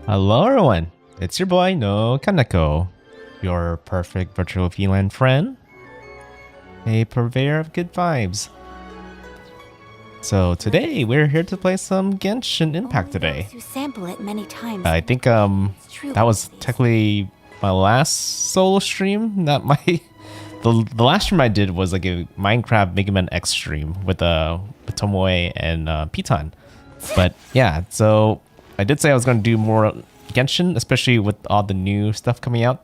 Hello everyone, it's your boy NoukonNeko, your perfect virtual feline friend, a purveyor of good vibes. So today we're here to play some Genshin Impact today. You sample it many times. I think that was technically my last solo stream, not my the last stream I did was like a Minecraft Mega Man X stream with Tomoe and Piton. But yeah, so I did say I was going to do more Genshin, especially with all the new stuff coming out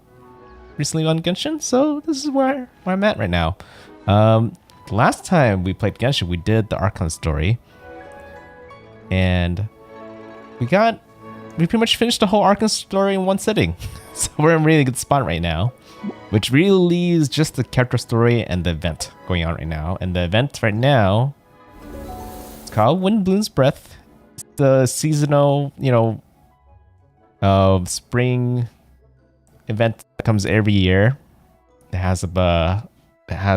recently on Genshin. So this is where I'm at right now. Last time we played Genshin, we did the Archon story. And we pretty much finished the whole Archon story in one sitting. So we're in a really good spot right now. Which really leaves just the character story and the event going on right now. And the event right now, it's called Windblume's Breath. The seasonal, spring event that comes every year. It has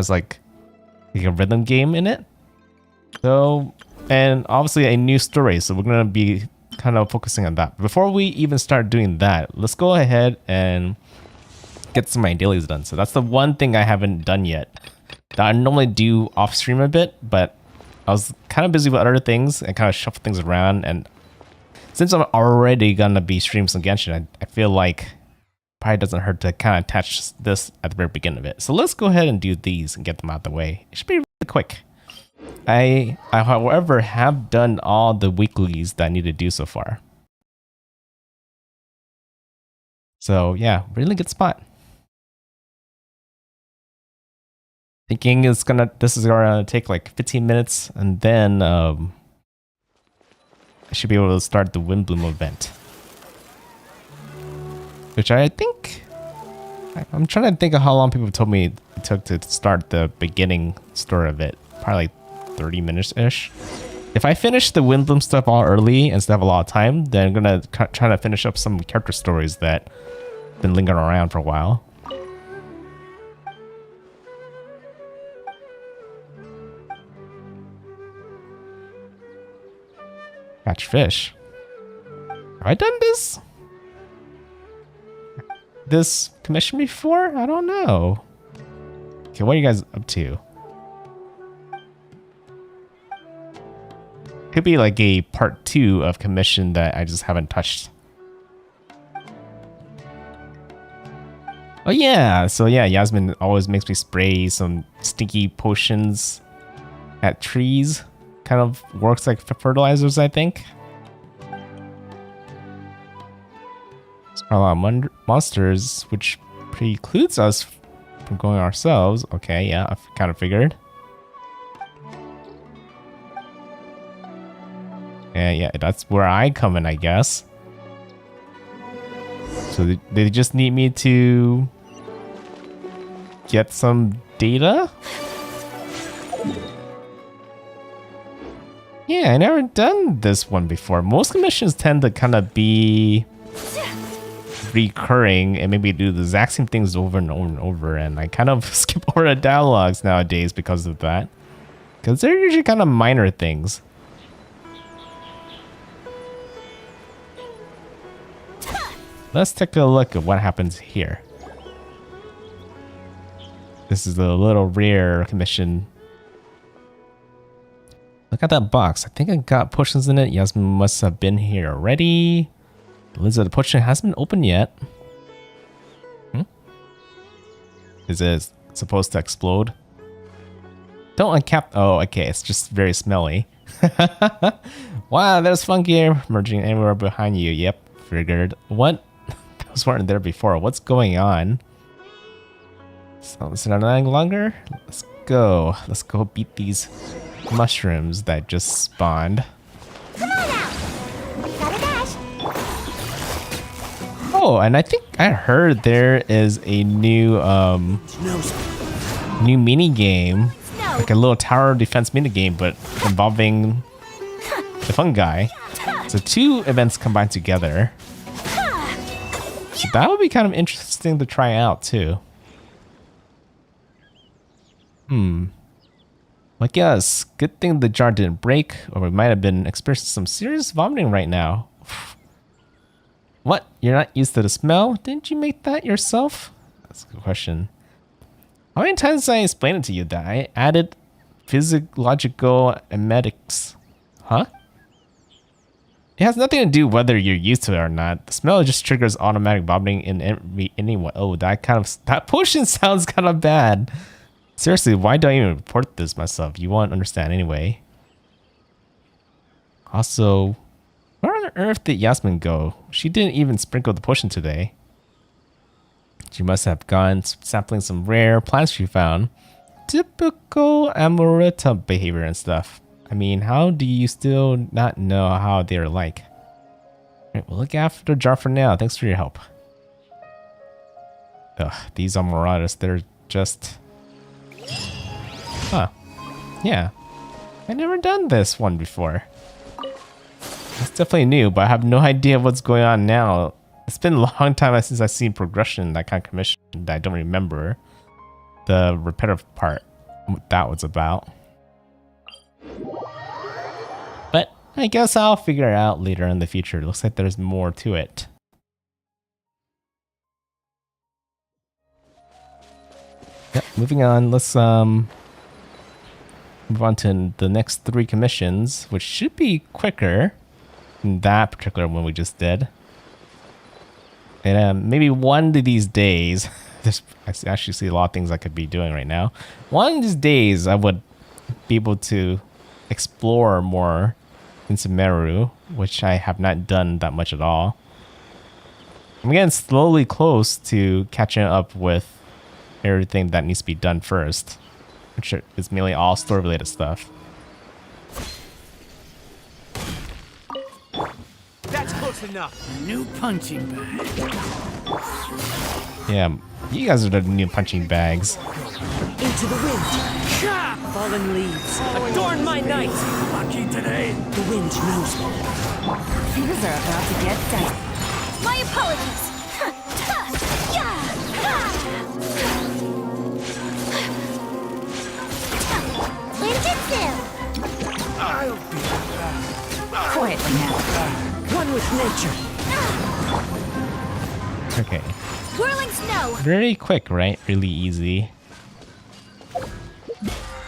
like a rhythm game in it. So, and obviously a new story. So we're gonna be kind of focusing on that. Before we even start doing that, let's go ahead and get some of my dailies done. So that's the one thing I haven't done yet. That I normally do off stream a bit, but I was kind of busy with other things and kind of shuffle things around. And since I'm already gonna be streaming some Genshin, I feel like probably doesn't hurt to kind of attach this at the very beginning of it. So let's go ahead and do these and get them out of the way. It should be really quick. I however, have done all the weeklies that I need to do so far. So yeah, really good spot. Thinking this is gonna take like 15 minutes, and then I should be able to start the Windblume Event, which I think I'm trying to think of how long people told me it took to start the beginning story of it. Probably like 30 minutes ish. If I finish the Windblume stuff all early and still have a lot of time, then I'm gonna try to finish up some character stories that been lingering around for a while. Catch fish. Have I done this commission before? I don't know. Okay, what are you guys up to? Could be like a part 2 of commission that I just haven't touched. Oh yeah, so yeah, Yasmin always makes me spray some stinky potions at trees. Kind of works like fertilizers, I think. There's a lot of monsters, which precludes us from going ourselves. Okay, yeah, I kind of figured. Yeah, that's where I come in, I guess. So they just need me to get some data? Yeah, I never done this one before. Most commissions tend to kind of be recurring and maybe do the exact same things over and over and over. And I kind of skip over the dialogues nowadays because of that. Because they're usually kind of minor things. Let's take a look at what happens here. This is a little rare commission. Look at that box. I think I got potions in it. Yasmin must have been here already. The lizard potion hasn't been opened yet. Is it supposed to explode? Don't uncap. Oh, okay. It's just very smelly. Wow, there's fungi emerging anywhere behind you. Yep, figured. What? Those weren't there before. What's going on? So it's not any longer. Let's go. Let's go beat these mushrooms that just spawned. Come on now. Gotta dash. Oh, and I think I heard there is a new mini game, like a little tower defense mini game, but involving the fungi. So 2 events combined together. So that would be kind of interesting to try out too. Like, yes, good thing the jar didn't break, or we might have been experiencing some serious vomiting right now. What? You're not used to the smell? Didn't you make that yourself? That's a good question. How many times did I explain it to you that I added physiological emetics? Huh? It has nothing to do whether you're used to it or not. The smell just triggers automatic vomiting in anyone. Oh, that potion sounds kind of bad. Seriously, why do I even report this myself? You won't understand anyway. Also, where on earth did Yasmin go? She didn't even sprinkle the potion today. She must have gone sampling some rare plants she found. Typical Amorita behavior and stuff. I mean, how do you still not know how they're like? Alright, we'll look after the jar for now. Thanks for your help. Ugh, these Amoratas, they're just... Huh. Yeah. I've never done this one before. It's definitely new, but I have no idea what's going on now. It's been a long time since I've seen progression in that kind of commission that I don't remember the repetitive part, what that was about. But I guess I'll figure it out later in the future. It looks like there's more to it. Yep, moving on, let's move on to the next 3 commissions, which should be quicker than that particular one we just did. And maybe one of these days, I actually see a lot of things I could be doing right now. One of these days, I would be able to explore more in Sumeru, which I have not done that much at all. I'm getting slowly close to catching up with everything that needs to be done first, which is mainly all story-related stuff. That's close enough. A new punching bag. Yeah, you guys are the new punching bags. Into the wind. Fallen leaves. Adorn my night. Lucky today. The wind knows me. Things are about to get dicey. My apologies. I'll be back. Quietly now. One with nature. Okay. Whirling snow. Very quick, right? Really easy.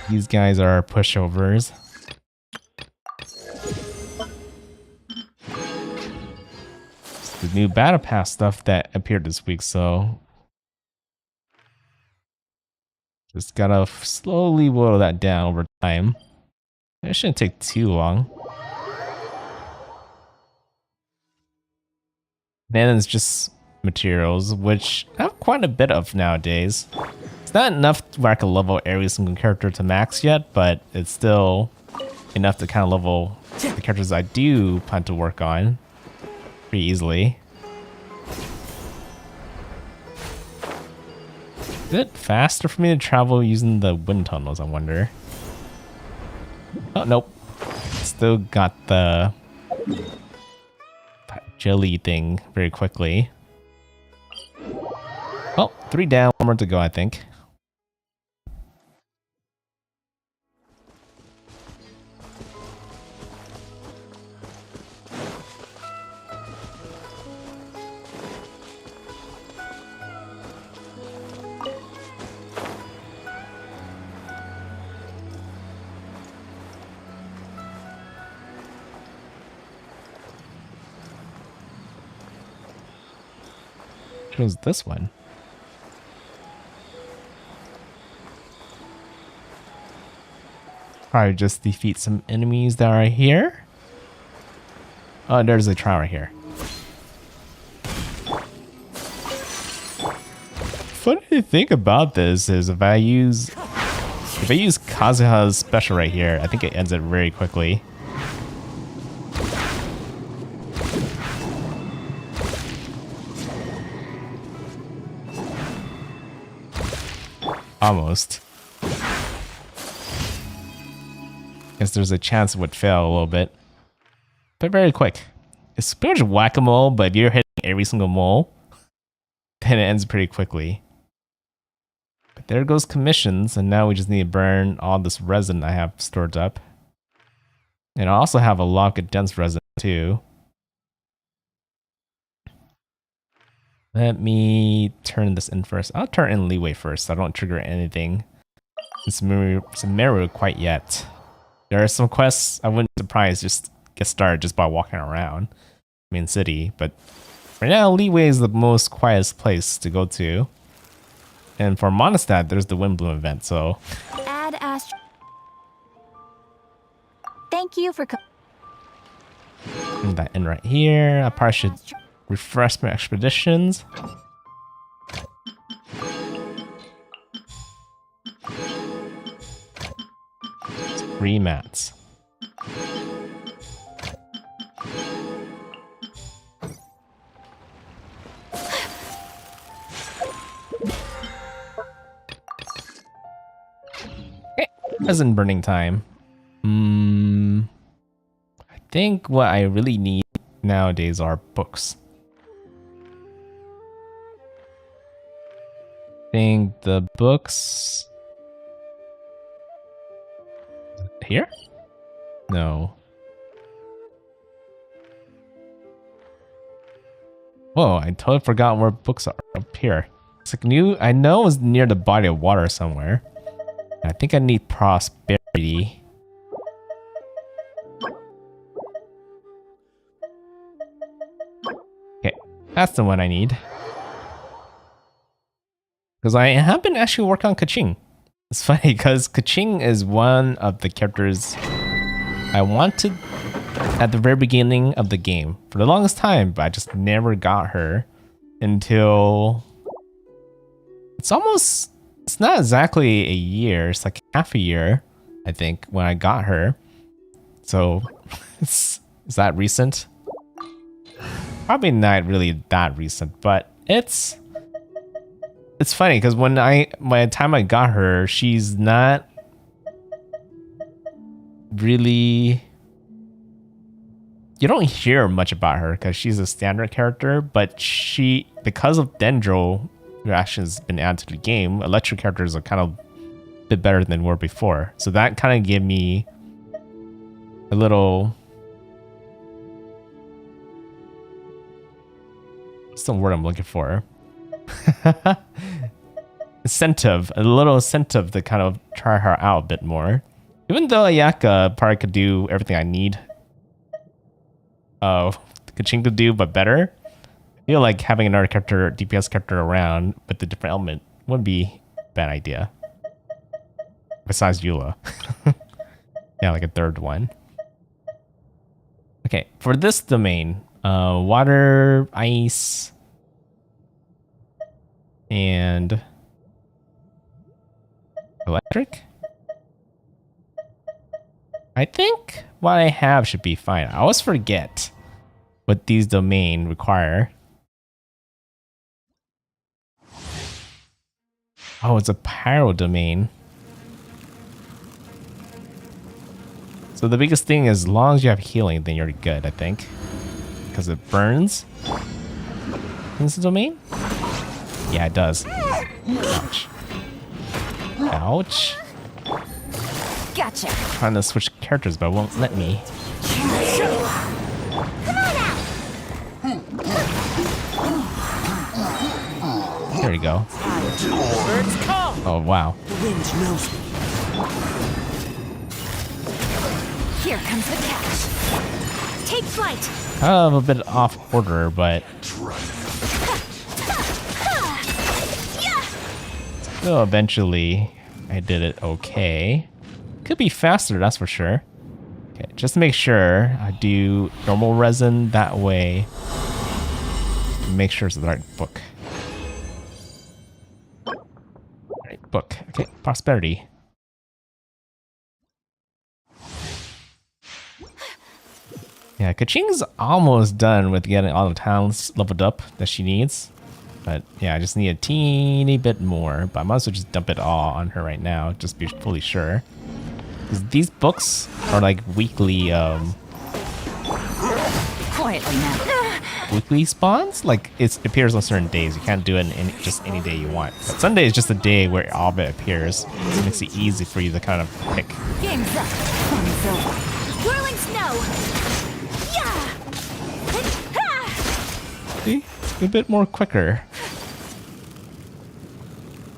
These guys are pushovers. It's the new battle pass stuff that appeared this week, so just gotta slowly whittle that down over time. It shouldn't take too long. Then it's just materials, which I have quite a bit of nowadays. It's not enough where I can level every single character to max yet, but it's still enough to kind of level the characters I do plan to work on pretty easily. Is it faster for me to travel using the wind tunnels, I wonder? Oh, nope. Still got the jelly thing very quickly. Oh, 3 down, 1 more to go, I think. Which was this one? Probably just defeat some enemies that are here. Oh, there's a trial right here. Funny thing about this is if I use Kazuha's special right here, I think it ends it very quickly. Almost. Guess there's a chance it would fail a little bit. But very quick. It's pretty much whack-a-mole, but if you're hitting every single mole, then it ends pretty quickly. But there goes commissions, and now we just need to burn all this resin I have stored up. And I also have a lot of dense resin too. Let me turn this in first. I'll turn in leeway first so I don't trigger anything in Sumeru quite yet. There are some quests I wouldn't be surprised just get started just by walking around main city, but right now leeway is the most quietest place to go to. And for Mondstadt, there's the Windblume event, so Add Thank you for bring that in right here. I probably should refresh my expeditions. Three mats. Okay, resin burning time. I think what I really need nowadays are books. I think the books here? No. Whoa, I totally forgot where books are up here. It's like I know it was near the body of water somewhere. I think I need prosperity. Okay, that's the one I need. Because I have been actually working on Kaching. It's funny because Kaching is one of the characters I wanted at the very beginning of the game for the longest time, but I just never got her until it's not exactly a year. It's like half a year, I think, when I got her. So is that recent? Probably not really that recent, but it's funny because by the time I got her, she's not really. You don't hear much about her because she's a standard character, but because of Dendro, who actually has been added to the game, electric characters are kind of a bit better than were before. So that kind of gave me a little. What's the word I'm looking for? A little incentive to kind of try her out a bit more. Even though Ayaka probably could do everything I need Kaching to do, but better. I feel like having another character, DPS character around with a different element wouldn't be a bad idea. Besides Eula. Yeah, like a third one. Okay, for this domain, water, ice, and electric. I think what I have should be fine. I always forget what these domain require. Oh, it's a pyro domain. So the biggest thing is as long as you have healing, then you're good, I think. Because it burns in this domain? Yeah, it does. Ouch. Ouch. Gotcha. Trying to switch characters, but it won't let me. There we go. Oh, wow. The wind knows me. Here comes the catch. Take flight. A bit off order, but so eventually I did it okay. Could be faster, that's for sure. Okay, just to make sure I do normal resin that way. Make sure it's the right book. Right book. Okay, prosperity. Yeah, Kaching's almost done with getting all the talents leveled up that she needs. But yeah, I just need a teeny bit more. But I might as well just dump it all on her right now, just to be fully sure. Because these books are like weekly, Quietly now. weekly spawns. Like it appears on certain days. You can't do it in just any day you want. But Sunday is just a day where all of it appears. So it makes it easy for you to kind of pick. Game's up. Fun's over. Whirling snow. Yeah. See? a bit more quicker.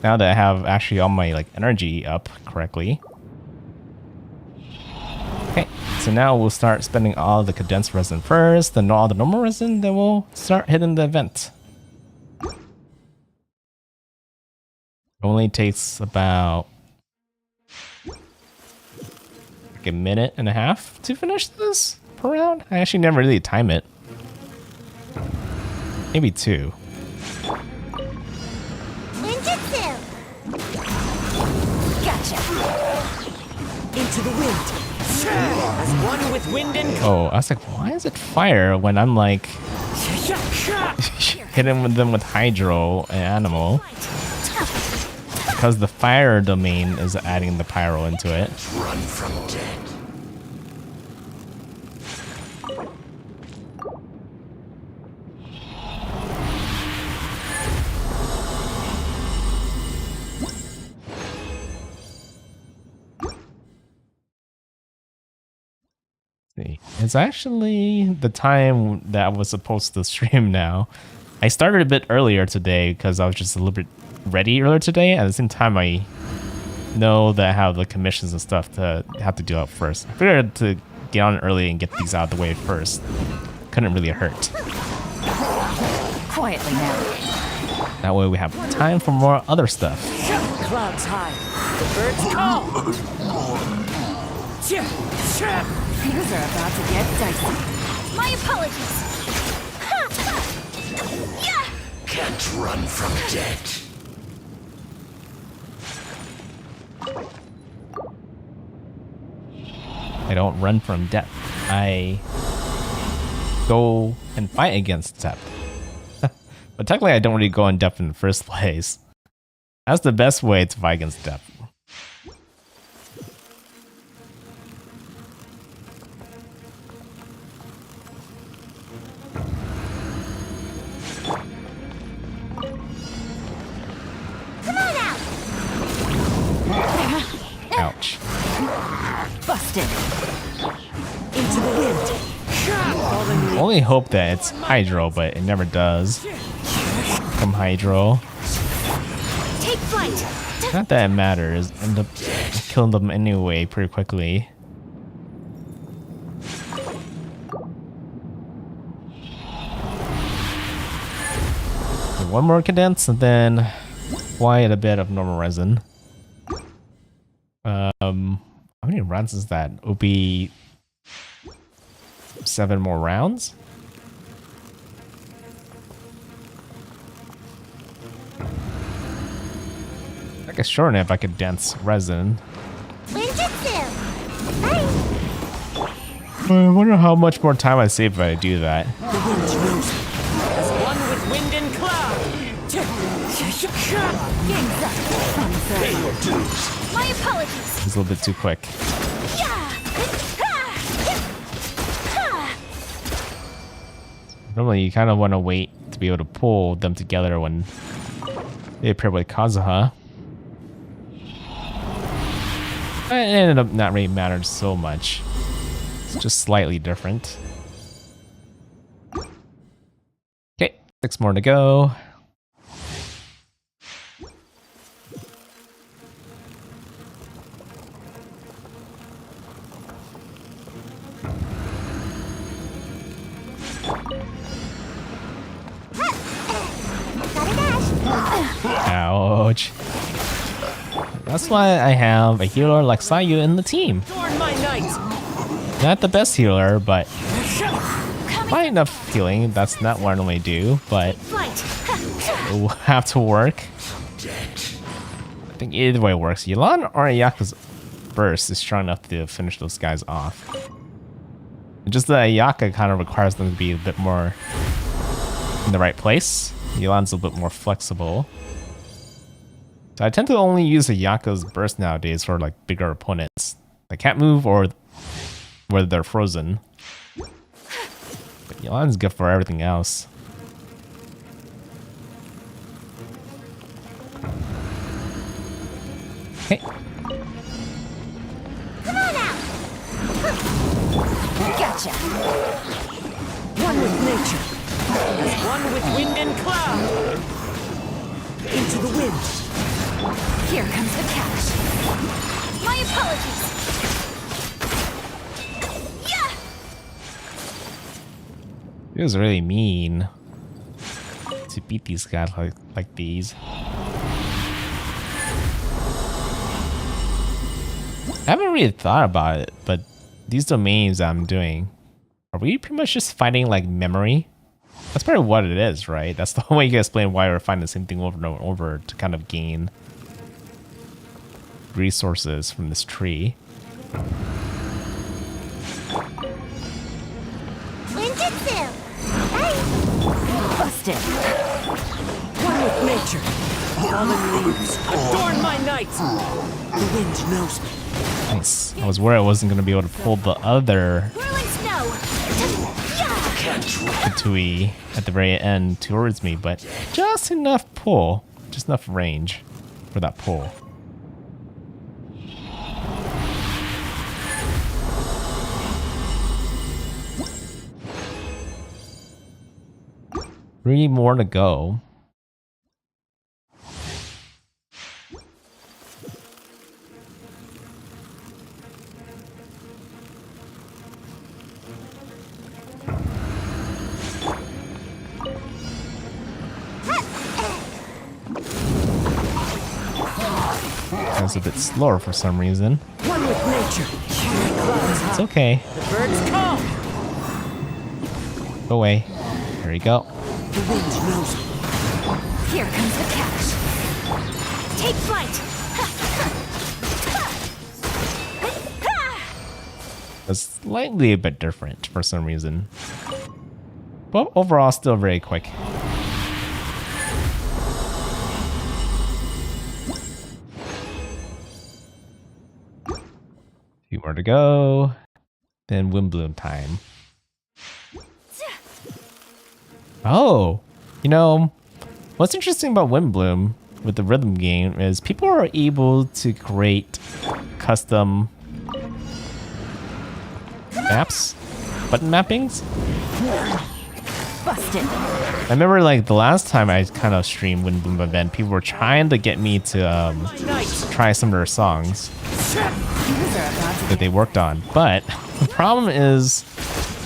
Now that I have actually all my like energy up correctly. Okay, so now we'll start spending all the condensed resin first, then all the normal resin, then we'll start hitting the event. Only takes about like a minute and a half to finish this per round. I actually never really time it. Maybe 2. Ninjutsu! Gotcha! Into the wind. As one with wind and Oh, I was like, why is it fire when I'm like hitting them with hydro and animal? Because the fire domain is adding the pyro into it. Run from death. It's actually the time that I was supposed to stream now. I started a bit earlier today because I was just a little bit ready earlier today. At the same time, I know that I have the commissions and stuff to have to do out first. I figured to get on early and get these out of the way first. Couldn't really hurt. Quietly now. That way we have time for more other stuff. clouds high. The birds call. Things are about to get dicey. My apologies. Yeah. Can't run from death. I don't run from death. I go and fight against death. But technically I don't really go in depth in the first place. That's the best way to fight against death. Ouch. Busted. Into the wind. Only hope that it's hydro, but it never does. From hydro. Take flight. Not that it matters. End up killing them anyway pretty quickly. One more condense and then quite a bit of normal resin. How many rounds is that? It'll be 7 more rounds? I guess sure enough I could dance resin. Ninjutsu. I wonder how much more time I save if I do that. The wind knows me. As one with wind and cloud. Game's up. Pay your dues. My apologies. It's a little bit too quick. Normally you kind of want to wait to be able to pull them together when they appear with Kazuha. It ended up not really mattered so much. It's just slightly different. Okay, 6 more to go. Ouch. That's why I have a healer like Sayu in the team. Adorn my night. Not the best healer, but fine enough healing. That's not what I normally do, but Flight. it will have to work. I think either way works. Yelan or Ayaka's burst is strong enough to finish those guys off. Just that Ayaka kind of requires them to be a bit more in the right place. Yelan's a bit more flexible. So I tend to only use Ayaka's burst nowadays for like bigger opponents. They can't move or whether they're frozen. But Yelan's good for everything else. Okay. Come on out. Gotcha. One with nature. As One with wind and cloud. Into the wind. Here comes the catch. My apologies. Yeah! It was really mean to beat these guys like these. I haven't really thought about it, but these domains I'm doing, are we pretty much just fighting like memory? That's probably what it is, right? That's the whole way you can explain why we're fighting the same thing over and over to kind of gain resources from this tree. Ninjutsu! Busted. One with nature. Fallen leaves. Adorn my night. The wind knows me. Nice. I was worried I wasn't going to be able to pull the other Whirling snow! Katui at the very end towards me, but just enough pull. Just enough range for that pull. 3 more to go. That's a bit slower for some reason. One with nature. It's okay. The birds call. Go away. There you go. The wind knows me. Here comes the catch. Take flight. It's slightly a bit different for some reason. But overall, still very quick. Few more to go. Then Windblume time. Oh, you know, what's interesting about Windblume with the rhythm game is people are able to create custom maps, button mappings. Busted. I remember like the last time I kind of streamed Windblume Event, people were trying to get me to try some of their songs that they worked on. But the problem is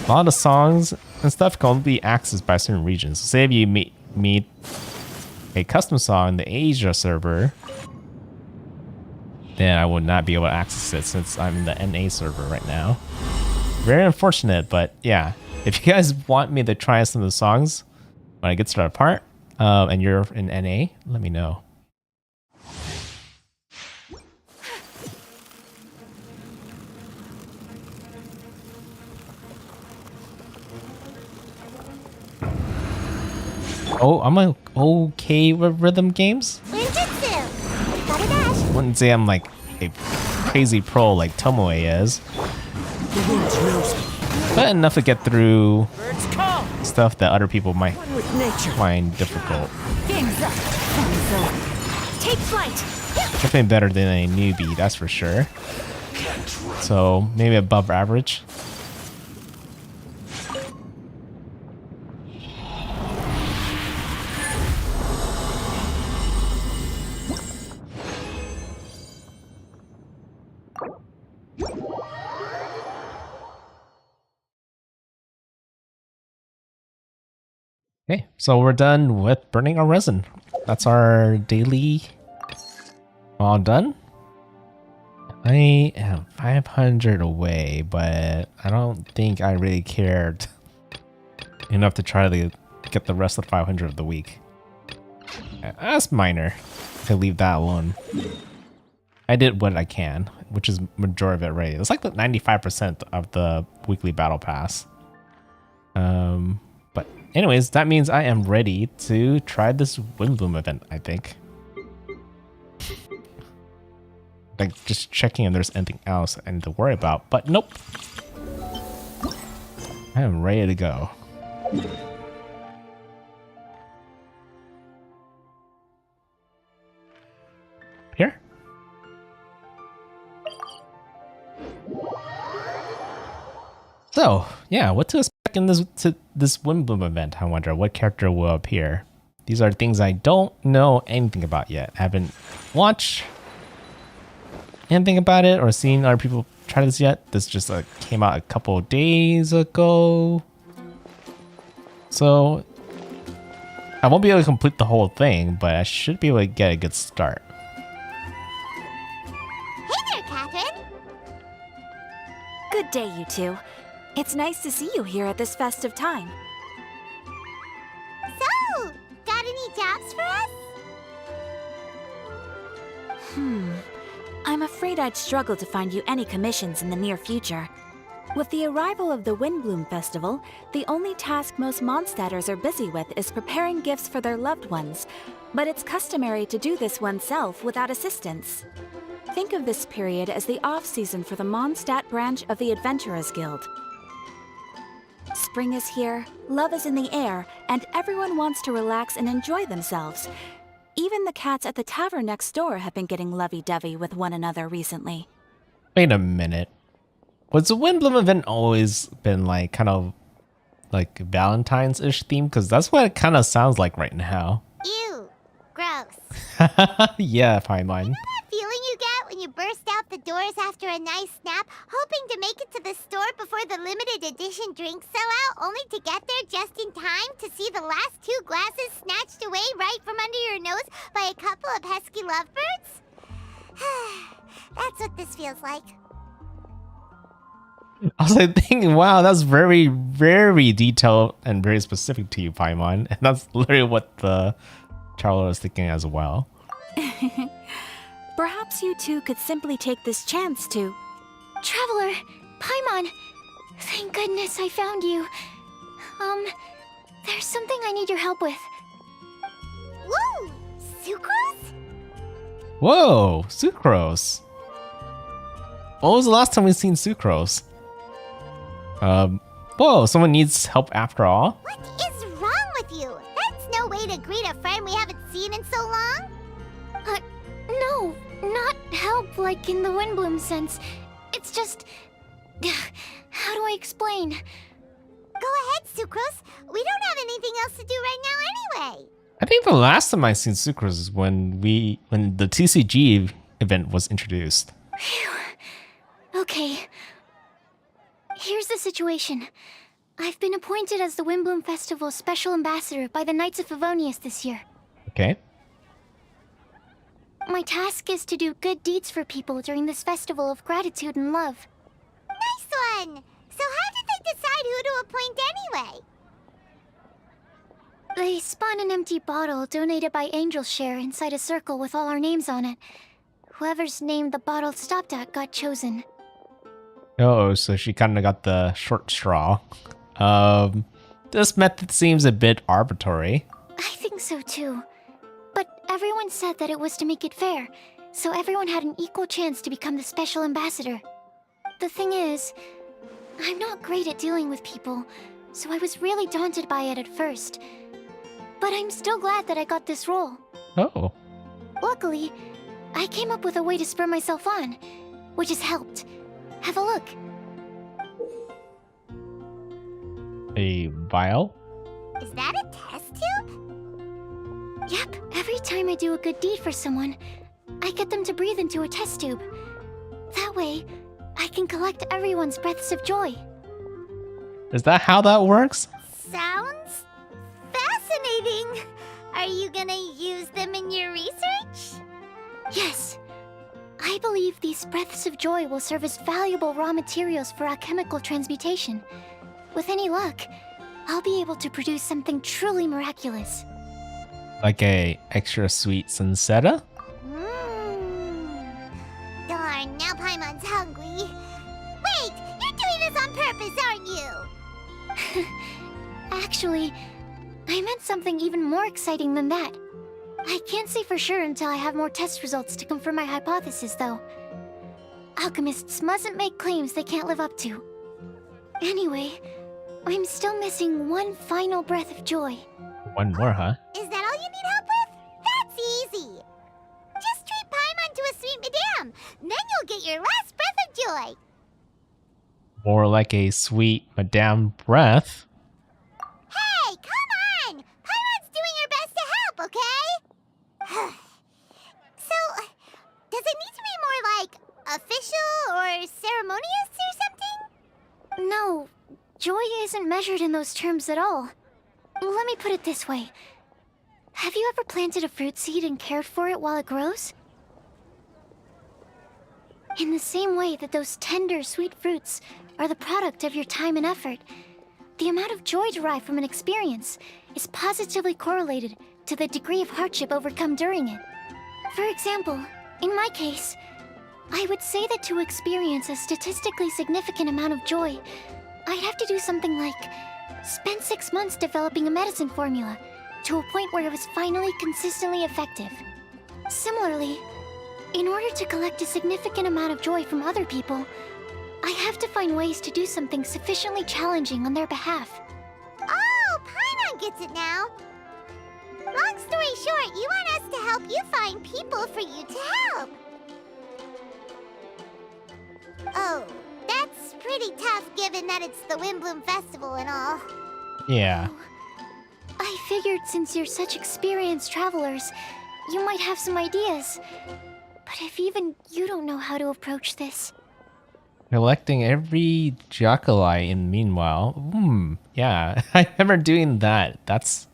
a lot of the songs and stuff can only be accessed by certain regions. So say if you meet a custom song in the Asia server, then I would not be able to access it since I'm in the NA server right now. Very unfortunate, but yeah. If you guys want me to try some of the songs when I get to that part, and you're in NA, let me know. Oh, I'm okay with rhythm games. Ninjutsu! Gotta dash! Wouldn't say I'm like a crazy pro like Tomoe is, The wind knows me. but enough to get through Birds call. stuff that other people might One with nature. find difficult. Game's up. Fun's over. Take flight. Definitely better than a newbie, that's for sure. So maybe above average. Okay, so we're done with burning our resin. That's our daily all done. I am 500 away, but I don't think I really cared enough to try to get the rest of the 500 of the week. That's minor to leave that alone. I did what I can, which is majority of it right. It's like the 95% of the weekly battle pass. But anyways, that means I am ready to try this Windblume event, I think. Like just checking if there's anything else I need to worry about, but nope. I am ready to go. Here. So, yeah, what to expect check in this Windblume event. I wonder what character will appear. These are things I don't know anything about yet. I haven't watched anything about it or seen other people try this yet. This just came out a couple of days ago. So I won't be able to complete the whole thing, but I should be able to get a good start. Hey there, Catherine! Good day, you two. It's nice to see you here at this festive time. So, got any jobs for us? I'm afraid I'd struggle to find you any commissions in the near future. With the arrival of the Windblume Festival, the only task most Mondstadters are busy with is preparing gifts for their loved ones, but it's customary to do this oneself without assistance. Think of this period as the off-season for the Mondstadt branch of the Adventurers Guild. Spring is here, love is in the air, and everyone wants to relax and enjoy themselves. Even the cats at the tavern next door have been getting lovey-dovey with one another recently. Wait a minute. Was the Windblume event always been like kind of like Valentine's-ish theme? Because that's what it kind of sounds like right now. Ew. Gross. Yeah, fine line. That feeling you get when you burst out the doors after a nice nap, hoping to make it to the store before the limited edition drinks sell out, only to get there just in time to see the last 2 glasses snatched away right from under your nose by a couple of pesky lovebirds? That's what this feels like. I was like thinking, wow, that's very, very detailed and very specific to you, Paimon. And that's literally what the traveler was thinking as well. Perhaps you two could simply take this chance to... Traveler, Paimon, thank goodness I found you. There's something I need your help with. Woo! Sucrose? Whoa, Sucrose. When was the last time we've seen Sucrose? Whoa, someone needs help after all? What is wrong with you? That's no way to greet a friend we haven't seen in so long. No, not help like in the Windblume sense. It's just... How do I explain? Go ahead, Sucrose. We don't have anything else to do right now anyway. I think the last time I seen Sucrose is when the TCG event was introduced. Phew. Okay. Here's the situation. I've been appointed as the Windblume Festival's special ambassador by the Knights of Favonius this year. Okay. My task is to do good deeds for people during this festival of gratitude and love. Nice one! So how did they decide who to appoint anyway? They spun an empty bottle donated by Angel's Share inside a circle with all our names on it. Whoever's name the bottle stopped at got chosen. Oh, so she kind of got the short straw. This method seems a bit arbitrary. I think so too. But everyone said that it was to make it fair, so everyone had an equal chance to become the special ambassador. The thing is, I'm not great at dealing with people, so I was really daunted by it at first. But I'm still glad that I got this role. Oh. Luckily, I came up with a way to spur myself on, which has helped. Have a look. A vial? Is that a test tube? Yep, every time I do a good deed for someone, I get them to breathe into a test tube. That way, I can collect everyone's breaths of joy. Is that how that works? Sounds fascinating. Are you gonna use them in your research? Yes. I believe these breaths of joy will serve as valuable raw materials for alchemical transmutation. With any luck, I'll be able to produce something truly miraculous. Like a extra sweet Sunsetta? Darn, now Paimon's hungry. Wait, you're doing this on purpose, aren't you? Actually, I meant something even more exciting than that. I can't say for sure until I have more test results to confirm my hypothesis, though. Alchemists mustn't make claims they can't live up to. Anyway, I'm still missing one final breath of joy. One more, huh? Is that all you need help with? That's easy. Just treat Paimon to a sweet madame. Then you'll get your last breath of joy. More like a sweet Madame Breath. Hey, come on! Paimon's doing her best to help, okay? So, does it need to be more like official or ceremonious or something? No, joy isn't measured in those terms at all. Let me put it this way. Have you ever planted a fruit seed and cared for it while it grows? In the same way that those tender, sweet fruits are the product of your time and effort, the amount of joy derived from an experience is positively correlated to the degree of hardship overcome during it. For example, in my case, I would say that to experience a statistically significant amount of joy, I'd have to do something like spend 6 months developing a medicine formula to a point where it was finally consistently effective. Similarly, in order to collect a significant amount of joy from other people, I have to find ways to do something sufficiently challenging on their behalf. Oh, Paimon gets it now. Long story short, you want us to help you find people for you to help. Oh, that's pretty tough given that it's the Windblume Festival and all. Yeah. I figured since you're such experienced travelers, you might have some ideas. But if even you don't know how to approach this... Collecting every Jackalai in meanwhile. Yeah. I remember doing that. That's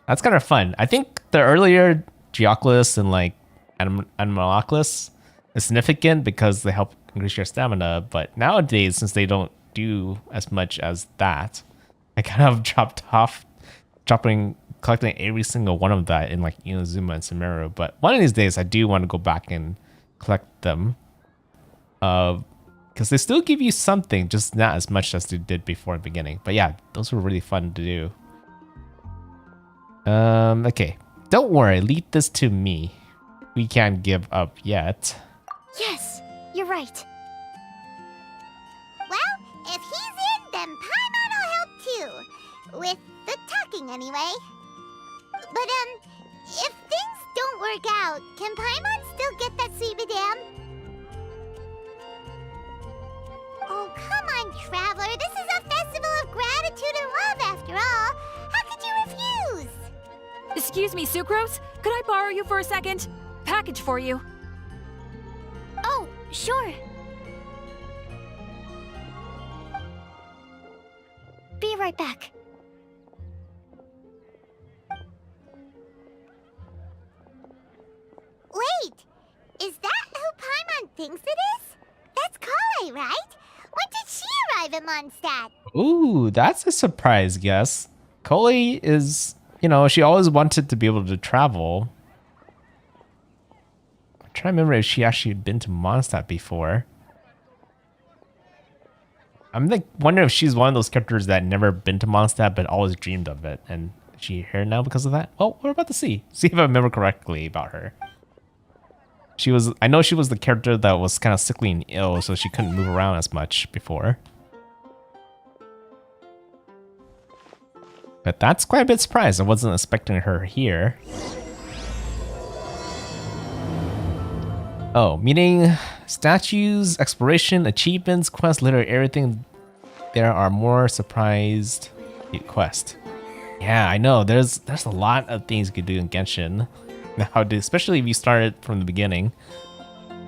kind of fun. I think the earlier Geoculus and like Animaloclus is significant because they help increase your stamina, but nowadays, since they don't do as much as that, I kind of dropped off collecting every single one of that in like Inazuma and Sumeru. But one of these days, I do want to go back and collect them. Because they still give you something, just not as much as they did before the beginning. But yeah, those were really fun to do. Okay. Don't worry, leave this to me. We can't give up yet. Yes, you're right. Well, if he's in, then Paimon will help too. With the talking, anyway. But, if things don't work out, can Paimon still get that sweet madame? Oh, come on, Traveler. This is a festival of gratitude and love, after all. How could you refuse? Excuse me, Sucrose? Could I borrow you for a second? Package for you. Oh, sure. Be right back. Wait! Is that who Paimon thinks it is? That's Kale, right? When did she arrive at Mondstadt? Ooh, that's a surprise guess. Coley is, she always wanted to be able to travel. I'm trying to remember if she actually been to Mondstadt before. I'm like wondering if she's one of those characters that never been to Mondstadt but always dreamed of it, and is she here now because of that? Well, we're about to see. See if I remember correctly about her. I know she was the character that was kind of sickly and ill, so she couldn't move around as much before. But that's quite a bit surprised. I wasn't expecting her here. Oh, meaning statues, exploration, achievements, quests, literally everything. There are more surprised quest. Yeah, I know. There's a lot of things you could do in Genshin. Now, especially if you started from the beginning.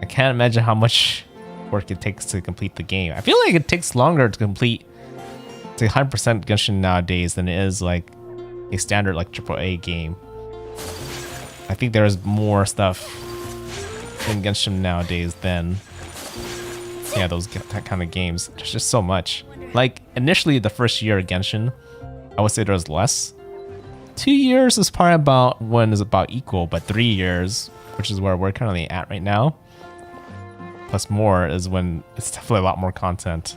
I can't imagine how much work it takes to complete the game. I feel like it takes longer to complete to 100% Genshin nowadays than it is like a standard like AAA game. I think there's more stuff in Genshin nowadays than that kind of games. There's just so much. Like initially the first year of Genshin, I would say there was less. 2 years is probably about when is about equal, but 3 years, which is where we're currently at right now, plus more is when it's definitely a lot more content.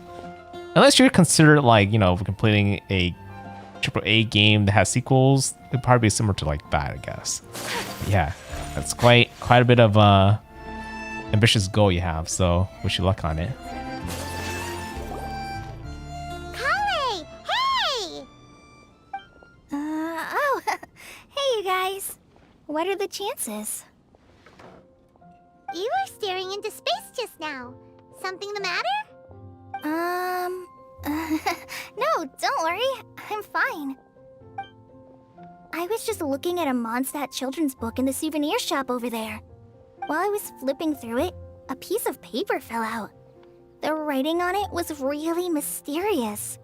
Unless you're considered like, completing a AAA game that has sequels, it'd probably be similar to like that, I guess. Yeah, that's quite a bit of ambitious goal you have, so wish you luck on it. Kale! Hey! Oh, hey you guys. What are the chances? You were staring into space just now. Something the matter? No, don't worry. I'm fine. I was just looking at a Mondstadt children's book in the souvenir shop over there. While I was flipping through it, a piece of paper fell out. The writing on it was really mysterious.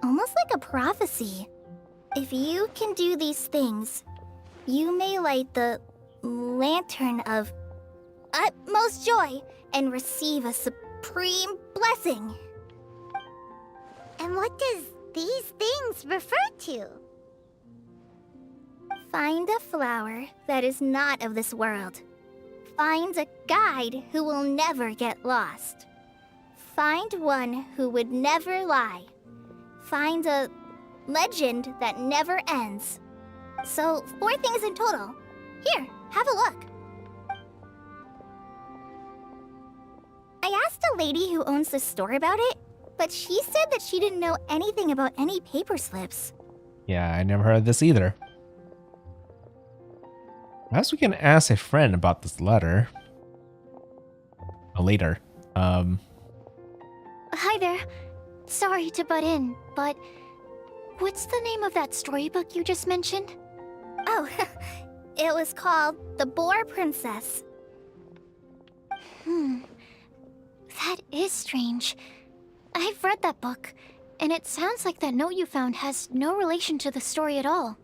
Almost like a prophecy. If you can do these things, you may light the lantern of utmost joy and receive a supreme blessing. And what does these things refer to? Find a flower that is not of this world. Find a guide who will never get lost. Find one who would never lie. Find a legend that never ends. So, 4 things in total. Here, have a look. I asked a lady who owns the store about it, but she said that she didn't know anything about any paper slips. Yeah, I never heard of this either. Perhaps we can ask a friend about this letter. Later. Hi there. Sorry to butt in, but what's the name of that storybook you just mentioned? Oh, it was called The Boar Princess. That is strange. I've read that book, and it sounds like that note you found has no relation to the story at all.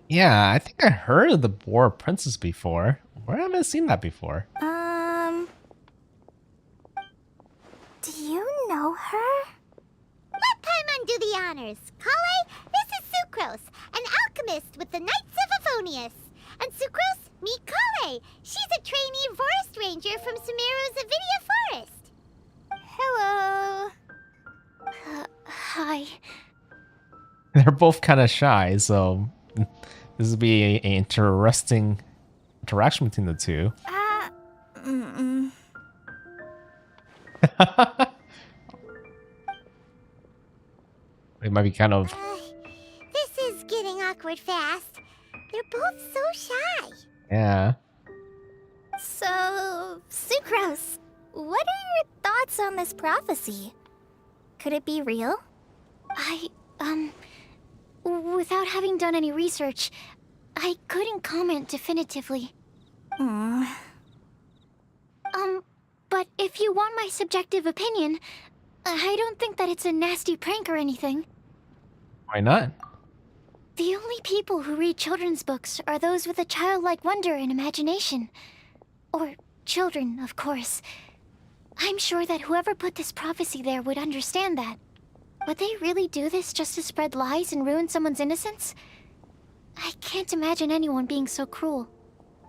Yeah, I think I heard of the Boar Princess before. Where have I seen that before? Do you know her? Let Paimon do the honors. Kale, this is Sucrose, an alchemist with the Knights of Favonius. And Sucrose, meet Kale. She's a trainee forest ranger from Sumeru's Avidia Forest. Hello. Hi. They're both kind of shy, so this will be an interesting interaction between the two. It might be kind of... This is getting awkward fast. They're both so shy. Yeah. So, Sucrose, what are your thoughts on this prophecy? Could it be real? Without having done any research, I couldn't comment definitively. But if you want my subjective opinion, I don't think that it's a nasty prank or anything. Why not? The only people who read children's books are those with a childlike wonder and imagination. Or children, of course. I'm sure that whoever put this prophecy there would understand that. Would they really do this just to spread lies and ruin someone's innocence? I can't imagine anyone being so cruel.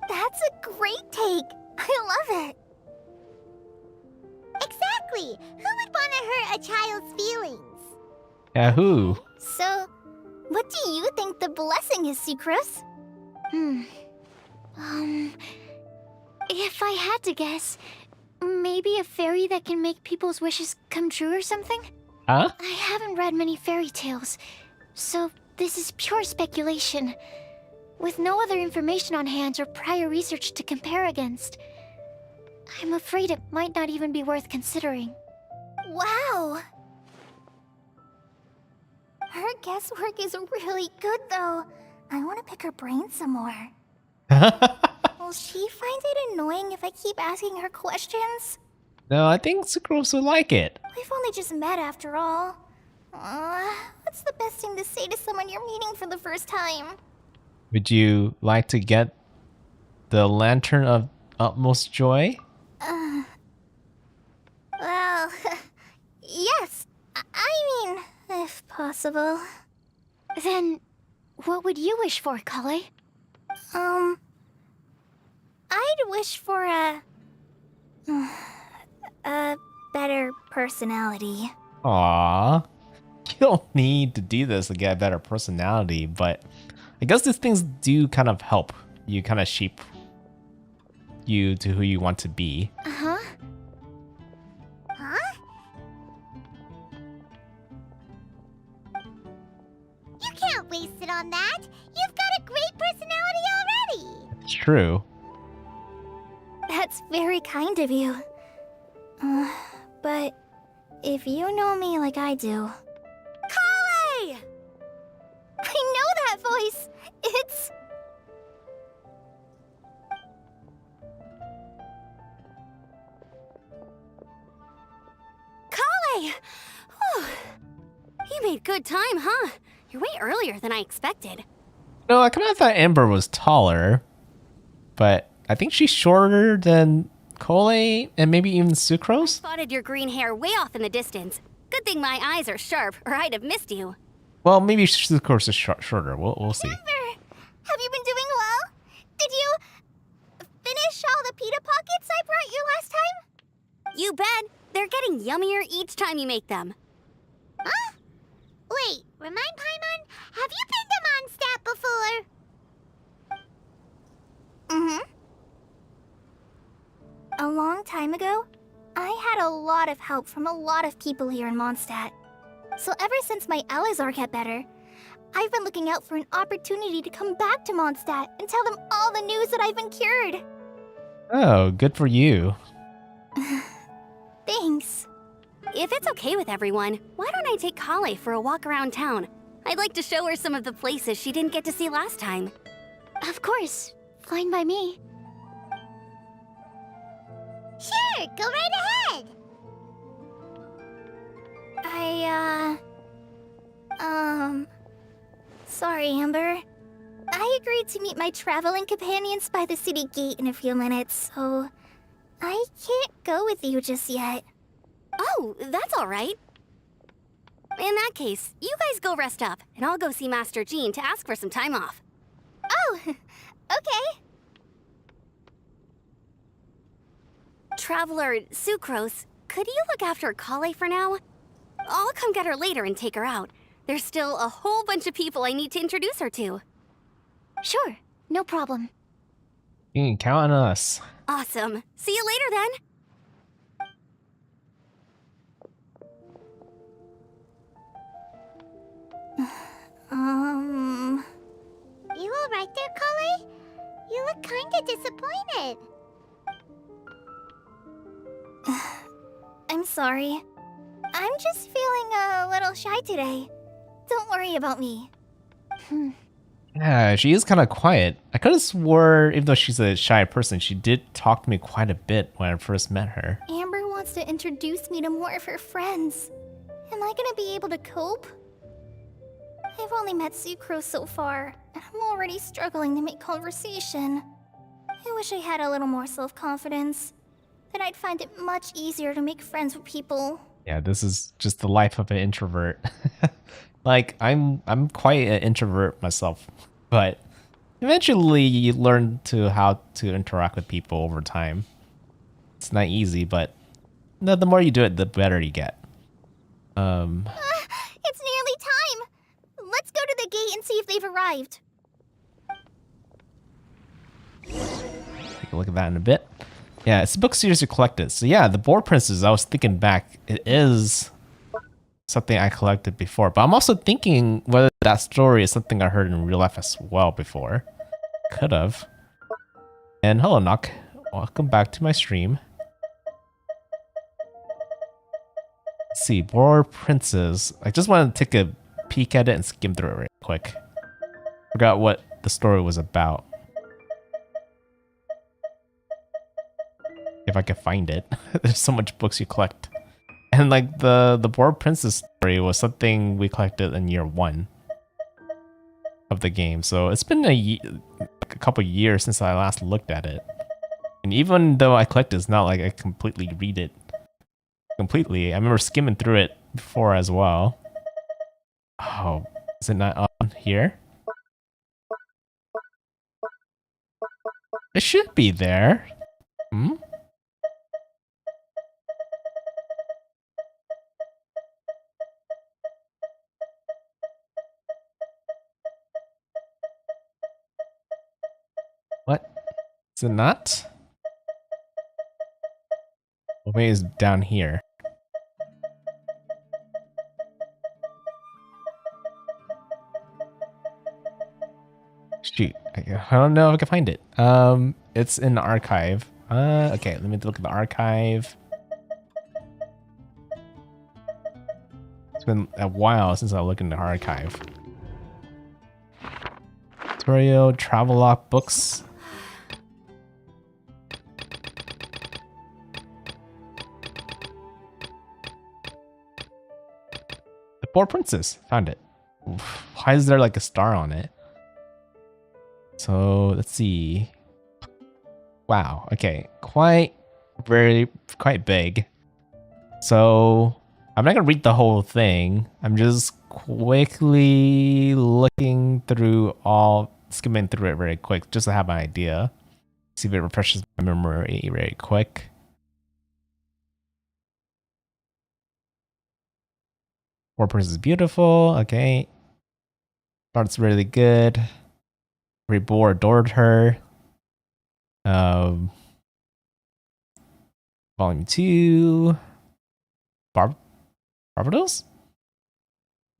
That's a great take. I love it. Exactly. Who would want to hurt a child's feelings? Yeah, who? So, what do you think the blessing is, Sucrose? If I had to guess, maybe a fairy that can make people's wishes come true or something? Huh? I haven't read many fairy tales, so this is pure speculation. With no other information on hand or prior research to compare against, I'm afraid it might not even be worth considering. Wow! Her guesswork is really good, though. I want to pick her brain some more. Will she find it annoying if I keep asking her questions? No, I think Sucrose would like it. We've only just met after all. What's the best thing to say to someone you're meeting for the first time? Would you like to get the Lantern of Utmost Joy? Well, yes. I mean, if possible. Then, what would you wish for, Kale? I'd wish for a better personality. Aww. You don't need to do this to get a better personality, but I guess these things do kind of help you kind of shape you to who you want to be. Uh-huh. Huh? You can't waste it on that. You've got a great personality already. It's true. That's very kind of you. But If you know me like I do. Kale! I know that voice! It's... Kale! Whew. You made good time, huh? You're way earlier than I expected. No, I kind of thought Amber was taller, but I think she's shorter than Cole and maybe even Sucrose. Spotted your green hair way off in the distance. Good thing my eyes are sharp, or I'd have missed you. Well, maybe Sucrose is shorter. We'll see. Amber! Have you been doing well? Did you... finish all the pita pockets I brought you last time? You bet. They're getting yummier each time you make them. Huh? Wait, remind Paimon, have you been to Mondstadt before? Mm-hmm. A long time ago, I had a lot of help from a lot of people here in Mondstadt. So ever since my Alizar got better, I've been looking out for an opportunity to come back to Mondstadt and tell them all the news that I've been cured. Oh, good for you. Thanks. If it's okay with everyone, why don't I take Kale for a walk around town? I'd like to show her some of the places she didn't get to see last time. Of course. Fine by me. Sure, go right ahead. Sorry, Amber. I agreed to meet my traveling companions by the city gate in a few minutes, so I can't go with you just yet. Oh, that's all right. In that case, you guys go rest up, and I'll go see Master Jean to ask for some time off. Oh, okay. Traveler Sucrose, could you look after Kale for now? I'll come get her later and take her out. There's still a whole bunch of people I need to introduce her to. Sure, no problem. You can count on us. Awesome. See you later then. You alright there, Kale? You look kinda disappointed. I'm sorry. I'm just feeling a little shy today. Don't worry about me. Yeah, she is kind of quiet. I could have swore, even though she's a shy person, she did talk to me quite a bit when I first met her. Amber wants to introduce me to more of her friends. Am I gonna be able to cope? I've only met Sucrose so far, and I'm already struggling to make conversation. I wish I had a little more self-confidence. Then I'd find it much easier to make friends with people. Yeah, this is just the life of an introvert. Like, I'm quite an introvert myself, but eventually you learn to how to interact with people over time. It's not easy, but the more you do it, the better you get. It's nearly time! Let's go to the gate and see if they've arrived. Take a look at that in a bit. Yeah, it's a book series you collected. So yeah, the Boar Princess, I was thinking back, it is something I collected before. But I'm also thinking whether that story is something I heard in real life as well before. Could have. And hello, Nock. Welcome back to my stream. Let's see, Boar Princess. I just wanted to take a peek at it and skim through it real quick. Forgot what the story was about. If I could find it. There's so much books you collect. And like the Boar Princess story was something we collected in year 1 of the game. So it's been a couple years since I last looked at it. And even though I collect it, it's not like I completely read it completely. I remember skimming through it before as well. Oh, is it not on here? It should be there. Hmm? What? Is it not? Well, maybe it's down here. Shoot, I don't know if I can find it. It's in the archive. Okay, let me look at the archive. been a while since I looked in the archive. Tutorial, travelogue books. The Poor Princess. Found it. Oof. Why is there like a star on it? So let's see. Wow. Okay. Quite big. So I'm not gonna read the whole thing. I'm just quickly looking through skimming through it very quick just to have an idea. See if it refreshes my memory very quick. Poor Princess is beautiful. Okay. Starts really good. Reborn adored her. Volume 2. Barbados?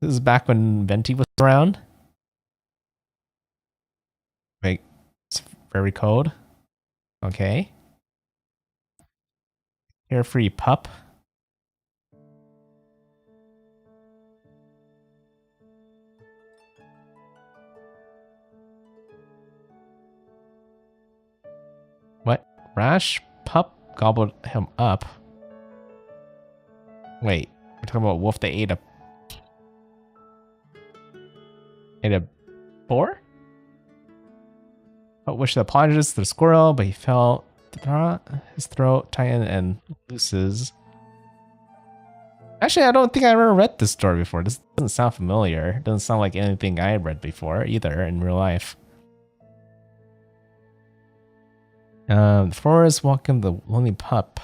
This is back when Venti was around. Wait, it's very cold. Okay. Carefree pup. What? Rash pup gobbled him up. Wait, we're talking about wolf that ate a boar? But wished to apologize to the squirrel, but he felt his throat tighten and looses. Actually, I don't think I ever read this story before. This doesn't sound familiar. It doesn't sound like anything I read before either in real life. The forest walking the lonely pup.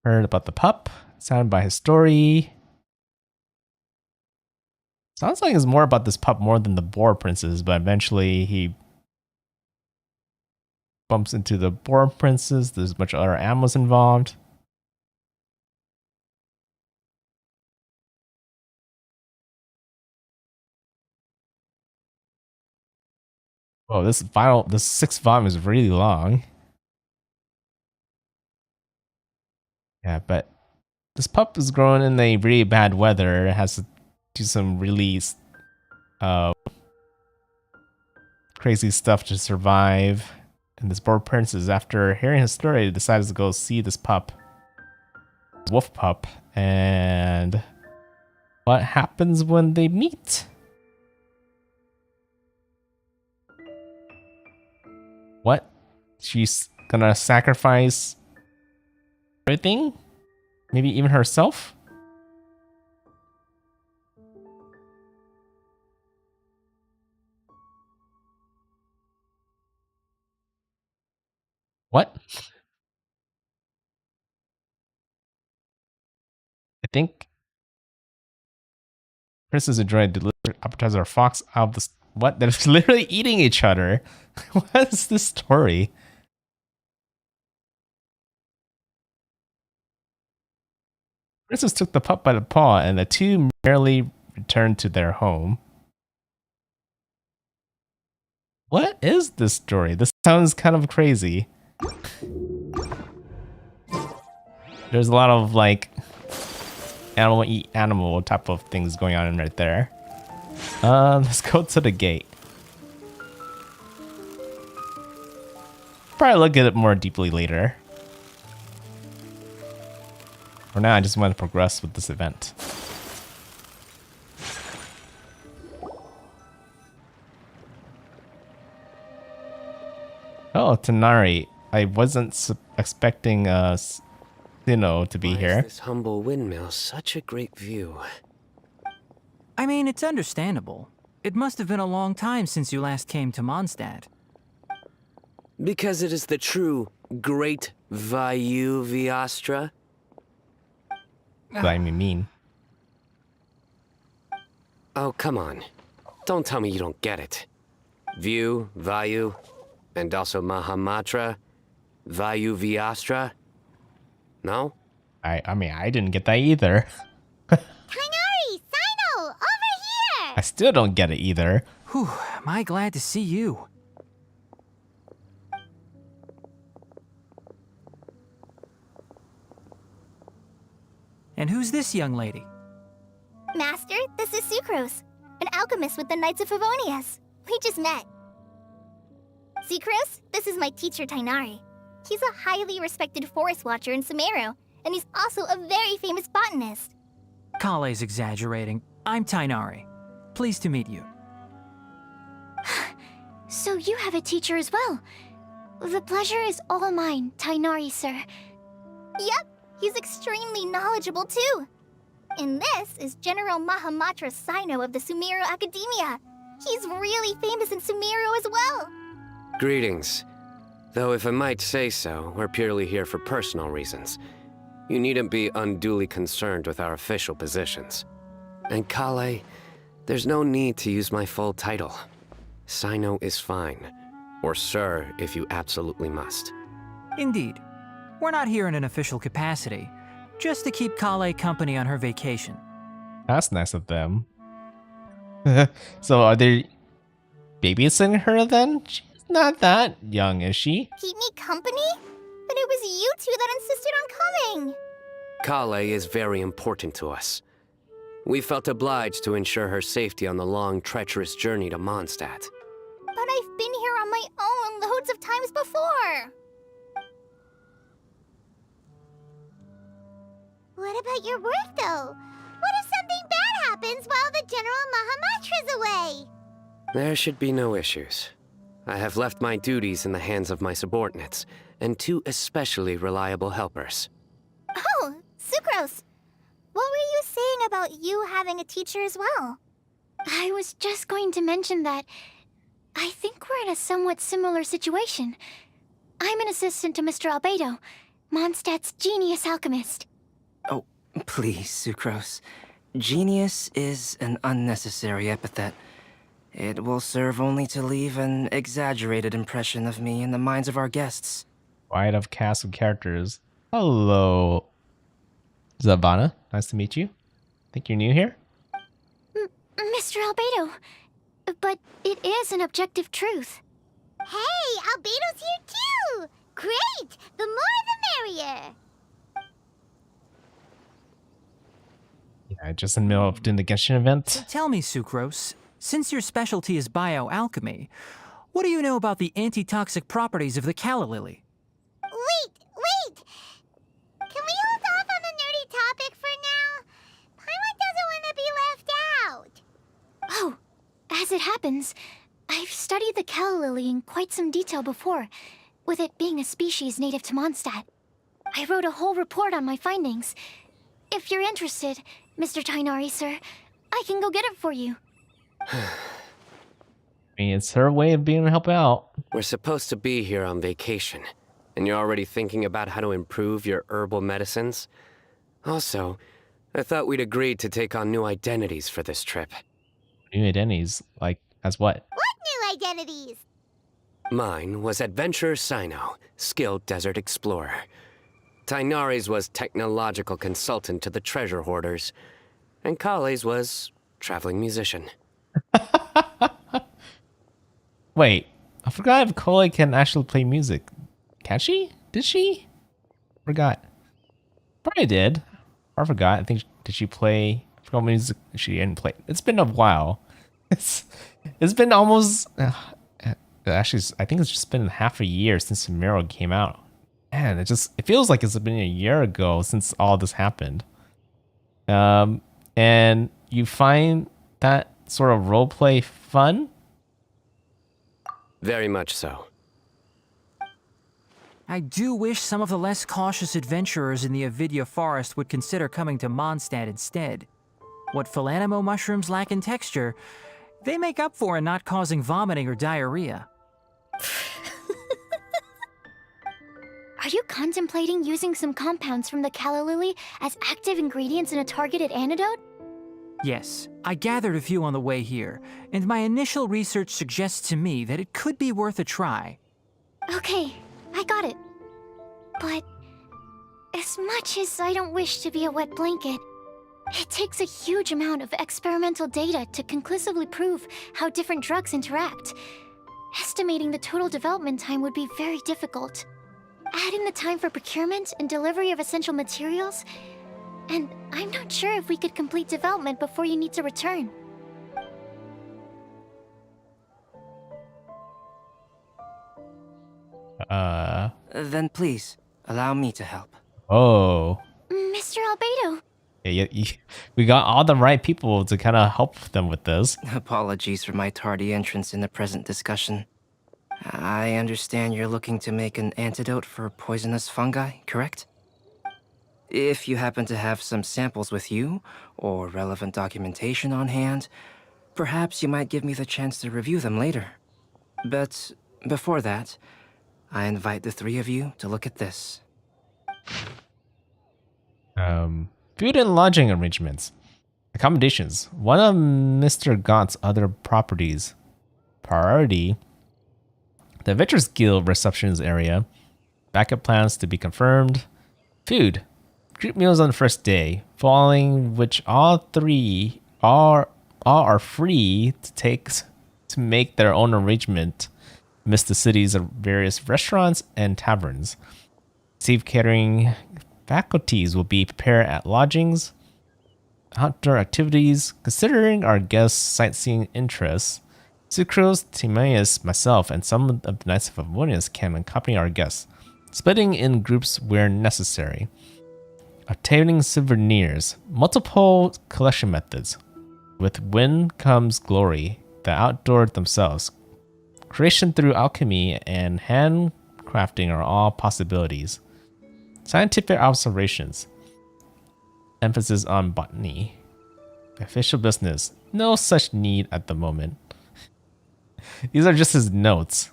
Heard about the pup. Sounded by his story. Sounds like it's more about this pup more than the boar princess, but eventually he bumps into the boar princess. There's a bunch of other animals involved. Oh, this sixth volume is really long. Yeah, but this pup is growing in a really bad weather. It has to do some really crazy stuff to survive. And this boar princess, after hearing his story, decides to go see this pup, wolf pup, and what happens when they meet? What? She's gonna sacrifice everything? Maybe even herself? What? I think Princess enjoyed deliver appetizer fox out of the what? They're literally eating each other. What is this story? Princess took the pup by the paw, and the two merrily returned to their home. What is this story? This sounds kind of crazy. There's a lot of like animal eat animal type of things going on right there. Let's go to the gate. Probably look at it more deeply later. For now, I just want to progress with this event. Oh, Tanari. I wasn't expecting Sino to be Why here. is this humble windmill such a great view? I mean, it's understandable. It must have been a long time since you last came to Mondstadt. Because it is the true Great Vayu Viastra. I mean. Oh, come on. Don't tell me you don't get it. View, Vayu, and also Mahamatra, Vayu Viastra. No? I mean, I didn't get that either. Kainari, Sino, over here! I still don't get it either. Whew, am I glad to see you. And who's this young lady? Master, this is Sucrose, an alchemist with the Knights of Favonius. We just met. Sucrose, this is my teacher Tainari. He's a highly respected forest watcher in Sumeru, and he's also a very famous botanist. Kale's exaggerating. I'm Tainari. Pleased to meet you. So you have a teacher as well. The pleasure is all mine, Tainari, sir. Yep, he's extremely knowledgeable too. And this is General Mahamatra Sino of the Sumeru Academia. He's really famous in Sumeru as well. Greetings. Though if I might say so, we're purely here for personal reasons. You needn't be unduly concerned with our official positions. And Kale, there's no need to use my full title. Sino is fine. Or sir, if you absolutely must. Indeed. We're not here in an official capacity, just to keep Kale company on her vacation. That's nice of them. So are they babysitting her then? She's not that young, is she? Keep me company? But it was you two that insisted on coming. Kale is very important to us. We felt obliged to ensure her safety on the long, treacherous journey to Mondstadt. But I've been here on my own loads of times before. What about your work, though? What if something bad happens while the General Mahamatra's away? There should be no issues. I have left my duties in the hands of my subordinates, and 2 especially reliable helpers. Oh, Sucrose. What were you saying about you having a teacher as well? I was just going to mention that I think we're in a somewhat similar situation. I'm an assistant to Mr. Albedo, Mondstadt's genius alchemist. Oh, please, Sucrose. Genius is an unnecessary epithet. It will serve only to leave an exaggerated impression of me in the minds of our guests. Wide of cast of characters. Hello, Zavana. Nice to meet you. Think you're new here? Mr. Albedo. But it is an objective truth. Hey, Albedo's here too! Great! The more the merrier! Yeah, just in the middle of doing the Genshin event. Tell me, Sucrose, since your specialty is bioalchemy, what do you know about the antitoxic properties of the calla lily? Wait! Can we hold off on the nerdy topic for now? Paimon doesn't want to be left out. Oh, as it happens, I've studied the calla lily in quite some detail before, with it being a species native to Mondstadt. I wrote a whole report on my findings. If you're interested, Mr. Tainari, sir, I can go get it for you. I mean, it's her way of being able to help out. We're supposed to be here on vacation, and you're already thinking about how to improve your herbal medicines? Also, I thought we'd agreed to take on new identities for this trip. New identities, like, as what? What new identities? Mine was Adventurer Sino, skilled desert explorer. Tainari's was technological consultant to the treasure hoarders. And Kale's was traveling musician. Wait, I forgot if Kale can actually play music. Can she? Did she? Forgot. Probably did. Or forgot. I think, did she play? I forgot music she didn't play. It's been a while. It's been almost... actually, I think it's just been half a year since Sumeru came out. Man, it feels like it's been a year ago since all this happened. And you find that sort of roleplay fun? Very much so. I do wish some of the less cautious adventurers in the Avidya forest would consider coming to Mondstadt instead. What Philanimo mushrooms lack in texture, they make up for in not causing vomiting or diarrhea. Are you contemplating using some compounds from the calla lily as active ingredients in a targeted antidote? Yes, I gathered a few on the way here, and my initial research suggests to me that it could be worth a try. Okay, I got it. But as much as I don't wish to be a wet blanket, it takes a huge amount of experimental data to conclusively prove how different drugs interact. Estimating the total development time would be very difficult. Add in the time for procurement and delivery of essential materials, And I'm not sure if we could complete development before you need to return. Then please, allow me to help. Oh. Mr. Albedo, We got all the right people to kind of help them with this. Apologies for my tardy entrance in the present discussion. I understand you're looking to make an antidote for poisonous fungi, correct? If you happen to have some samples with you, or relevant documentation on hand, perhaps you might give me the chance to review them later. But before that, I invite the three of you to look at this. Food and lodging arrangements. Accommodations. One of Mr. Gaunt's other properties. Priority. The Adventurers Guild receptions area. Backup plans to be confirmed. Food. Group meals on the first day, following which all are free to take to make their own arrangement amidst the city's various restaurants and taverns. Receive catering faculties will be prepared at lodgings. Outdoor activities. Considering our guests' sightseeing interests, Sucrose, Timaeus, myself, and some of the Knights of Favonius can accompany our guests, splitting in groups where necessary. Obtaining souvenirs. Multiple collection methods. With wind comes glory. The outdoor themselves. Creation through alchemy and handcrafting are all possibilities. Scientific observations. Emphasis on botany. Official business. No such need at the moment. These are just his notes.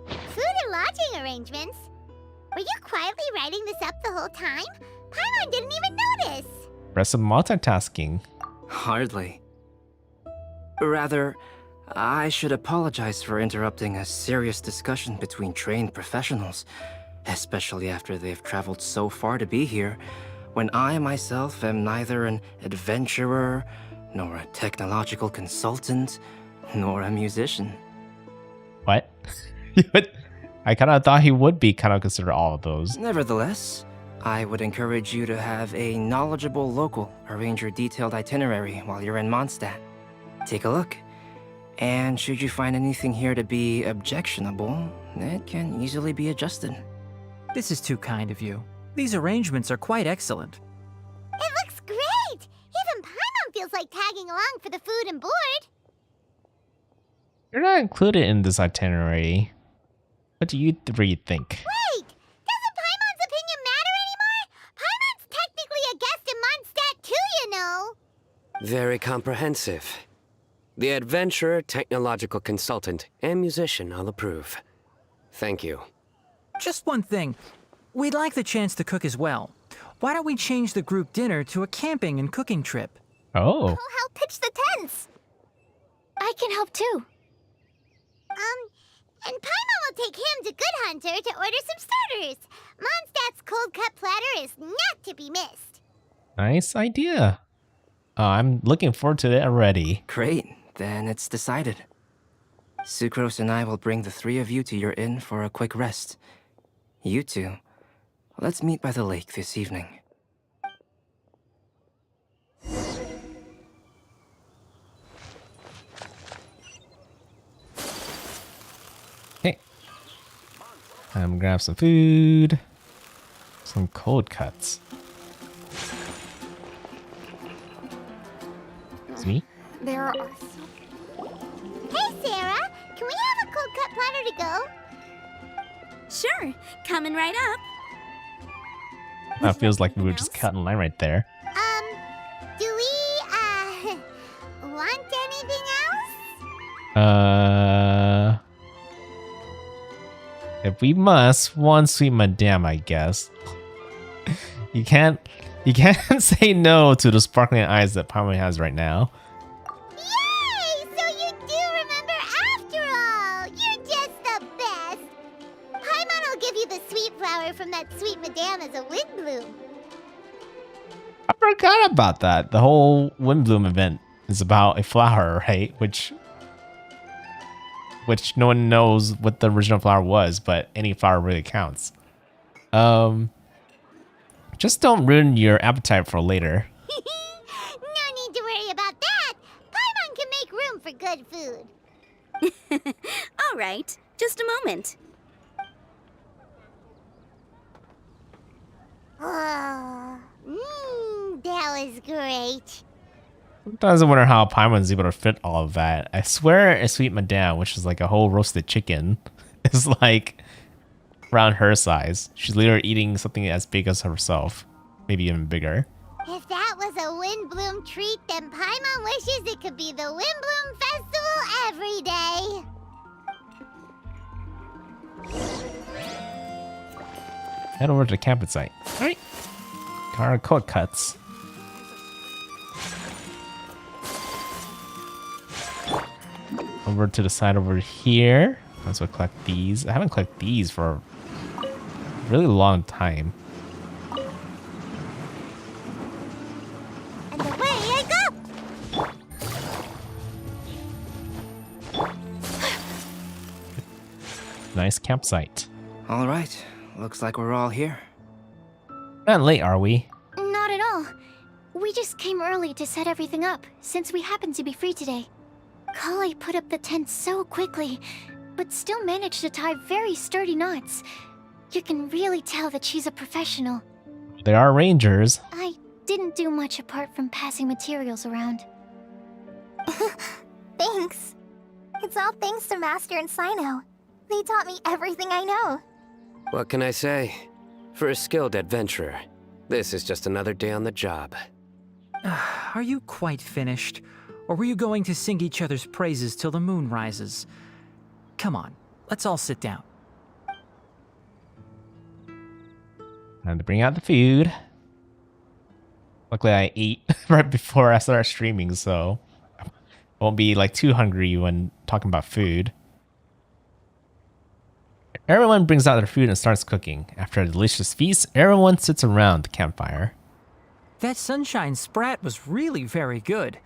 Food and lodging arrangements? Were you quietly writing this up the whole time? Paimon didn't even notice. Rest of multitasking. Hardly. Rather, I should apologize for interrupting a serious discussion between trained professionals, especially after they've traveled so far to be here, when I myself am neither an adventurer, nor a technological consultant, nor a musician. What? I kind of thought he would be kind of considered all of those. Nevertheless, I would encourage you to have a knowledgeable local arrange your detailed itinerary while you're in Mondstadt. Take a look, and should you find anything here to be objectionable, it can easily be adjusted. This is too kind of you. These arrangements are quite excellent. It looks great! Even Paimon feels like tagging along for the food and board. You're not included in this itinerary. What do you three think? Wait! Doesn't Paimon's opinion matter anymore? Paimon's technically a guest in Mondstadt too, you know. Very comprehensive. The adventurer, technological consultant, and musician all approve. Thank you. Just one thing. We'd like the chance to cook as well. Why don't we change the group dinner to a camping and cooking trip? Oh. Who'll help pitch the tents? I can help too. And Paimon will take him to Good Hunter to order some starters. Mondstadt's cold cut platter is not to be missed. Nice idea. I'm looking forward to it already. Great, then it's decided. Sucrose and I will bring the three of you to your inn for a quick rest. You two, let's meet by the lake this evening. Okay. I'm gonna grab some food. Some cold cuts. It's me? There are Hey, Sarah! Can we have a cold cut platter to go? Sure, coming right up. That feels like we were just cutting line right there. Do we, want anything else? If we must, one sweet madame, I guess. You can't say no to the sparkling eyes that Paimon has right now. Yay! So you do remember after all! You're just the best! Paimon will give you the sweet flower from that sweet madame as a Windblume. I forgot about that. The whole Windblume event is about a flower, right? Which no one knows what the original flower was, but any flower really counts. Just don't ruin your appetite for later. No need to worry about that. Paimon can make room for good food. All right, just a moment. Oh, that was great. Sometimes I wonder how Paimon's able to fit all of that. I swear a sweet madame, which is like a whole roasted chicken, is like around her size. She's literally eating something as big as herself. Maybe even bigger. If that was a Windblume treat, then Paimon wishes it could be the Windblume Festival every day. Head over to the camping site. Alright. Got our cord cuts. Over to the side over here. Let's go collect these. I haven't collected these for a really long time. And away I go! Nice campsite. All right, looks like we're all here. Not late, are we? Not at all. We just came early to set everything up, since we happen to be free today. Kale put up the tent so quickly, but still managed to tie very sturdy knots. You can really tell that she's a professional. They are rangers. I didn't do much apart from passing materials around. Thanks. It's all thanks to Master and Sino. They taught me everything I know. What can I say? For a skilled adventurer, this is just another day on the job. Are you quite finished? Or were you going to sing each other's praises till the moon rises? Come on, let's all sit down. Time to bring out the food. Luckily, I ate right before I started streaming, so I won't be like too hungry when talking about food. Everyone brings out their food and starts cooking. After a delicious feast, everyone sits around the campfire. That sunshine sprat was really very good.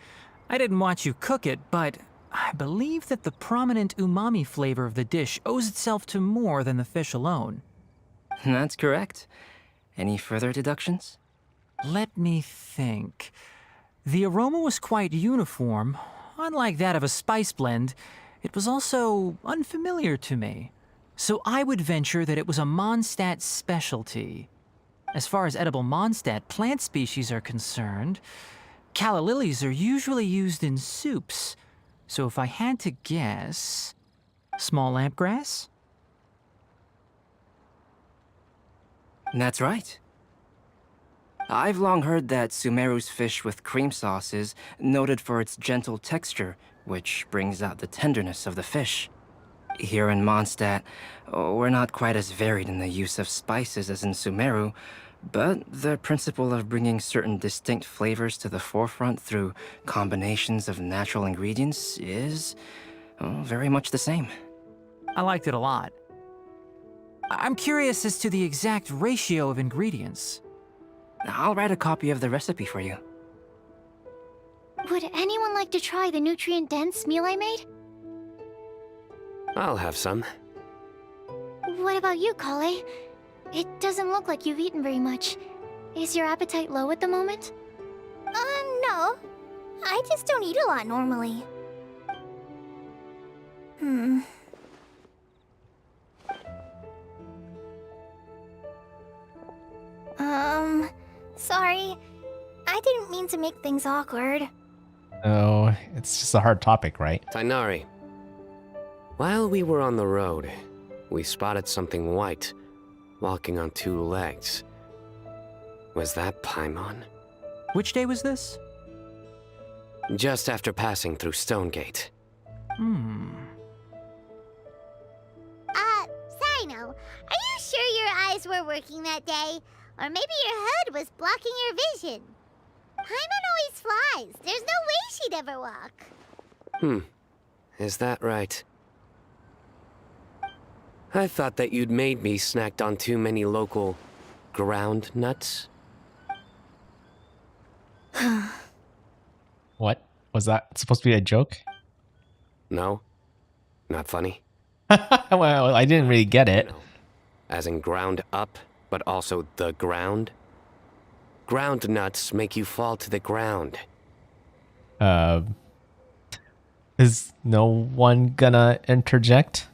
I didn't watch you cook it, but I believe that the prominent umami flavor of the dish owes itself to more than the fish alone. That's correct. Any further deductions? Let me think. The aroma was quite uniform. Unlike that of a spice blend, it was also unfamiliar to me. So I would venture that it was a Mondstadt specialty. As far as edible Mondstadt plant species are concerned, calla lilies are usually used in soups. So if I had to guess, small lampgrass? That's right. I've long heard that Sumeru's fish with cream sauce is noted for its gentle texture, which brings out the tenderness of the fish. Here in Mondstadt, we're not quite as varied in the use of spices as in Sumeru, but the principle of bringing certain distinct flavors to the forefront through combinations of natural ingredients is very much the same. I liked it a lot. I'm curious as to the exact ratio of ingredients. I'll write a copy of the recipe for you. Would anyone like to try the nutrient-dense meal I made? I'll have some. What about you, Kale? It doesn't look like you've eaten very much. Is your appetite low at the moment? No. I just don't eat a lot normally. Sorry. I didn't mean to make things awkward. Oh, it's just a hard topic, right? Tainari. While we were on the road, we spotted something white, walking on two legs. Was that Paimon? Which day was this? Just after passing through Stonegate. Sino, are you sure your eyes were working that day? Or maybe your hood was blocking your vision? Paimon always flies. There's no way she'd ever walk. Is that right? I thought that you'd made me snacked on too many local ground nuts. What? Was that supposed to be a joke? No? Not funny? Well, I didn't really get it. No. As in ground up, but also the ground? Ground nuts make you fall to the ground. Is no one gonna interject?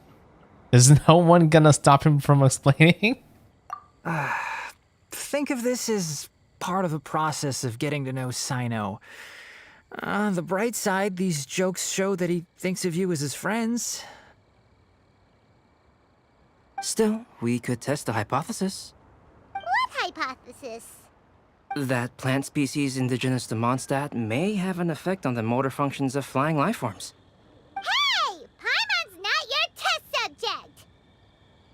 Is no one gonna stop him from explaining? Think of this as part of the process of getting to know Sino. The bright side, these jokes show that he thinks of you as his friends. Still, we could test the hypothesis. What hypothesis? That plant species indigenous to Mondstadt may have an effect on the motor functions of flying lifeforms. Hey! Paimon's not your test subject!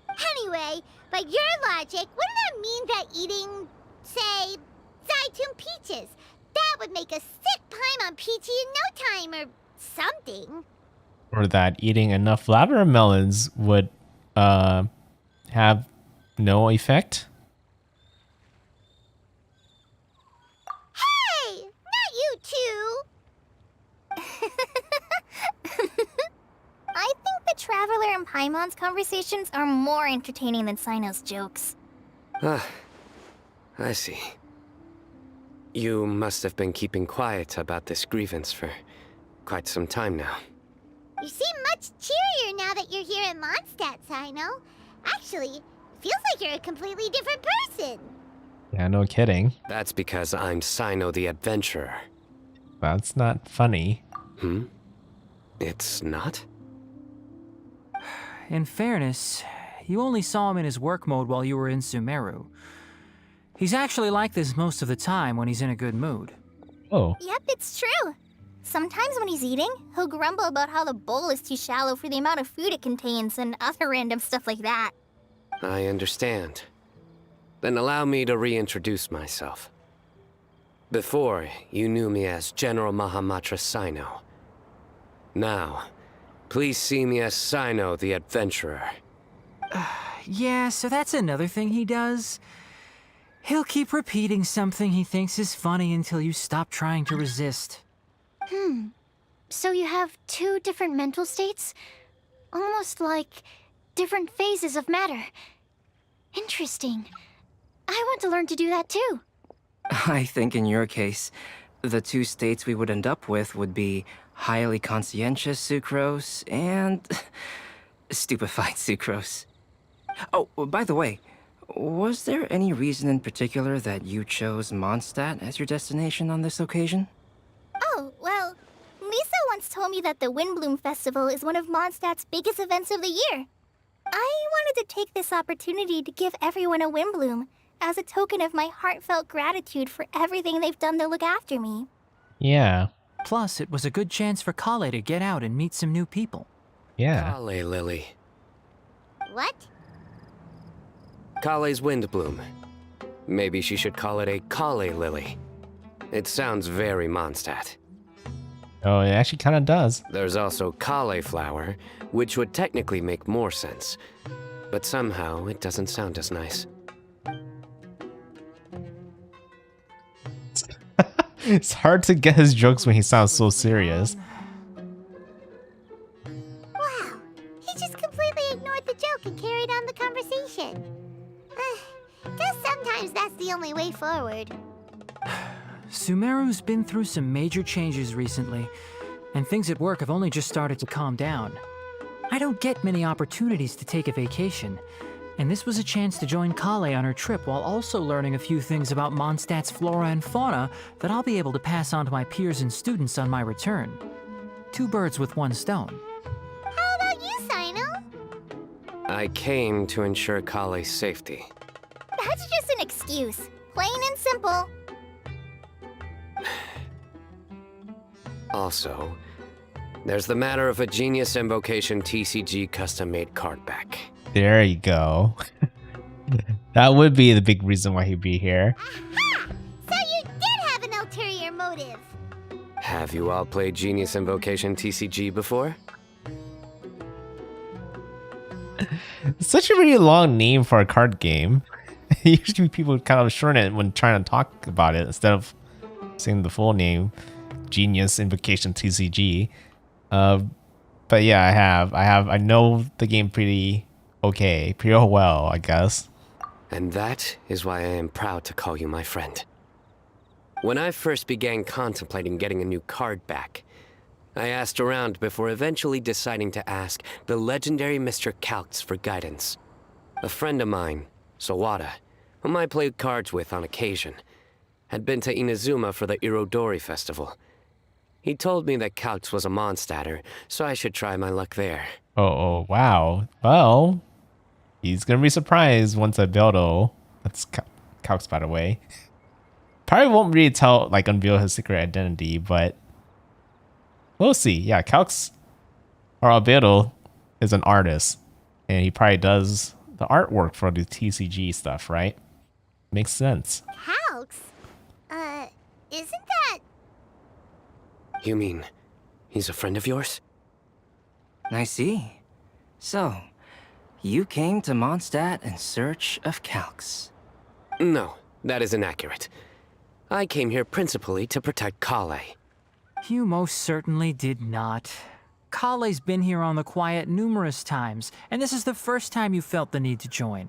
Anyway, by your logic, wouldn't that mean that eating, say, Zaytun peaches, that would make a sick Paimon peachy in no time or something? Or that eating enough lavender melons would have no effect? Hey! Not you two! I think the Traveler and Paimon's conversations are more entertaining than Sino's jokes. Ah, I see. You must have been keeping quiet about this grievance for quite some time now. You seem much cheerier now that you're here in Mondstadt, Sino. Actually, feels like you're a completely different person. Yeah, no kidding. That's because I'm Sino the Adventurer. That's not funny. It's not? In fairness, you only saw him in his work mode while you were in Sumeru. He's actually like this most of the time when he's in a good mood. Oh. Yep, it's true. Sometimes when he's eating, he'll grumble about how the bowl is too shallow for the amount of food it contains and other random stuff like that. I understand. Then allow me to reintroduce myself. Before, you knew me as General Mahamatra Sino. Now, please see me as Sino the Adventurer. Yeah, so that's another thing he does. He'll keep repeating something he thinks is funny until you stop trying to resist. So you have two different mental states? Almost like different phases of matter. Interesting. I want to learn to do that too. I think in your case, the two states we would end up with would be highly conscientious sucrose and stupefied sucrose. Oh, by the way, was there any reason in particular that you chose Mondstadt as your destination on this occasion? Oh, well, Lisa once told me that the Windblume Festival is one of Mondstadt's biggest events of the year. I wanted to take this opportunity to give everyone a Windblume as a token of my heartfelt gratitude for everything they've done to look after me. Yeah. Plus, it was a good chance for Kale to get out and meet some new people. Yeah. Kale Lily. What? Kale's Windblume. Maybe she should call it a Kale Lily. It sounds very Mondstadt. Oh, it actually kind of does. There's also cauliflower, which would technically make more sense. But somehow, it doesn't sound as nice. It's hard to get his jokes when he sounds so serious. Wow, he just completely ignored the joke and carried on the conversation. Guess sometimes that's the only way forward. Sumeru's been through some major changes recently, and things at work have only just started to calm down. I don't get many opportunities to take a vacation, and this was a chance to join Kale on her trip while also learning a few things about Mondstadt's flora and fauna that I'll be able to pass on to my peers and students on my return. Two birds with one stone. How about you, Sino? I came to ensure Kale's safety. That's just an excuse. Plain and simple. Also, there's the matter of a Genius Invocation TCG custom-made card back. There you go. That would be the big reason why he'd be here. Aha! So you did have an ulterior motive. Have you all played Genius Invocation TCG before? It's such a really long name for a card game. Usually people kind of shorten it when trying to talk about it instead of saying the full name, Genius Invocation TCG. But yeah, I know the game pretty well, I guess. And that is why I am proud to call you my friend. When I first began contemplating getting a new card back, I asked around before eventually deciding to ask the legendary Mr. Calx for guidance. A friend of mine, Sawada, whom I played cards with on occasion, had been to Inazuma for the Irodori festival. He told me that Calx was a Mondstatter, so I should try my luck there. Oh, wow. Well, he's gonna be surprised once I build. That's Calx, by the way. Probably won't really unveil his secret identity, but we'll see. Yeah, Calx or Albedo is an artist, and he probably does the artwork for the TCG stuff, right? Makes sense. Calx? Isn't that... You mean, he's a friend of yours? I see. So, you came to Mondstadt in search of Calx. No, that is inaccurate. I came here principally to protect Kale. You most certainly did not. Kale's been here on the quiet numerous times, and this is the first time you felt the need to join.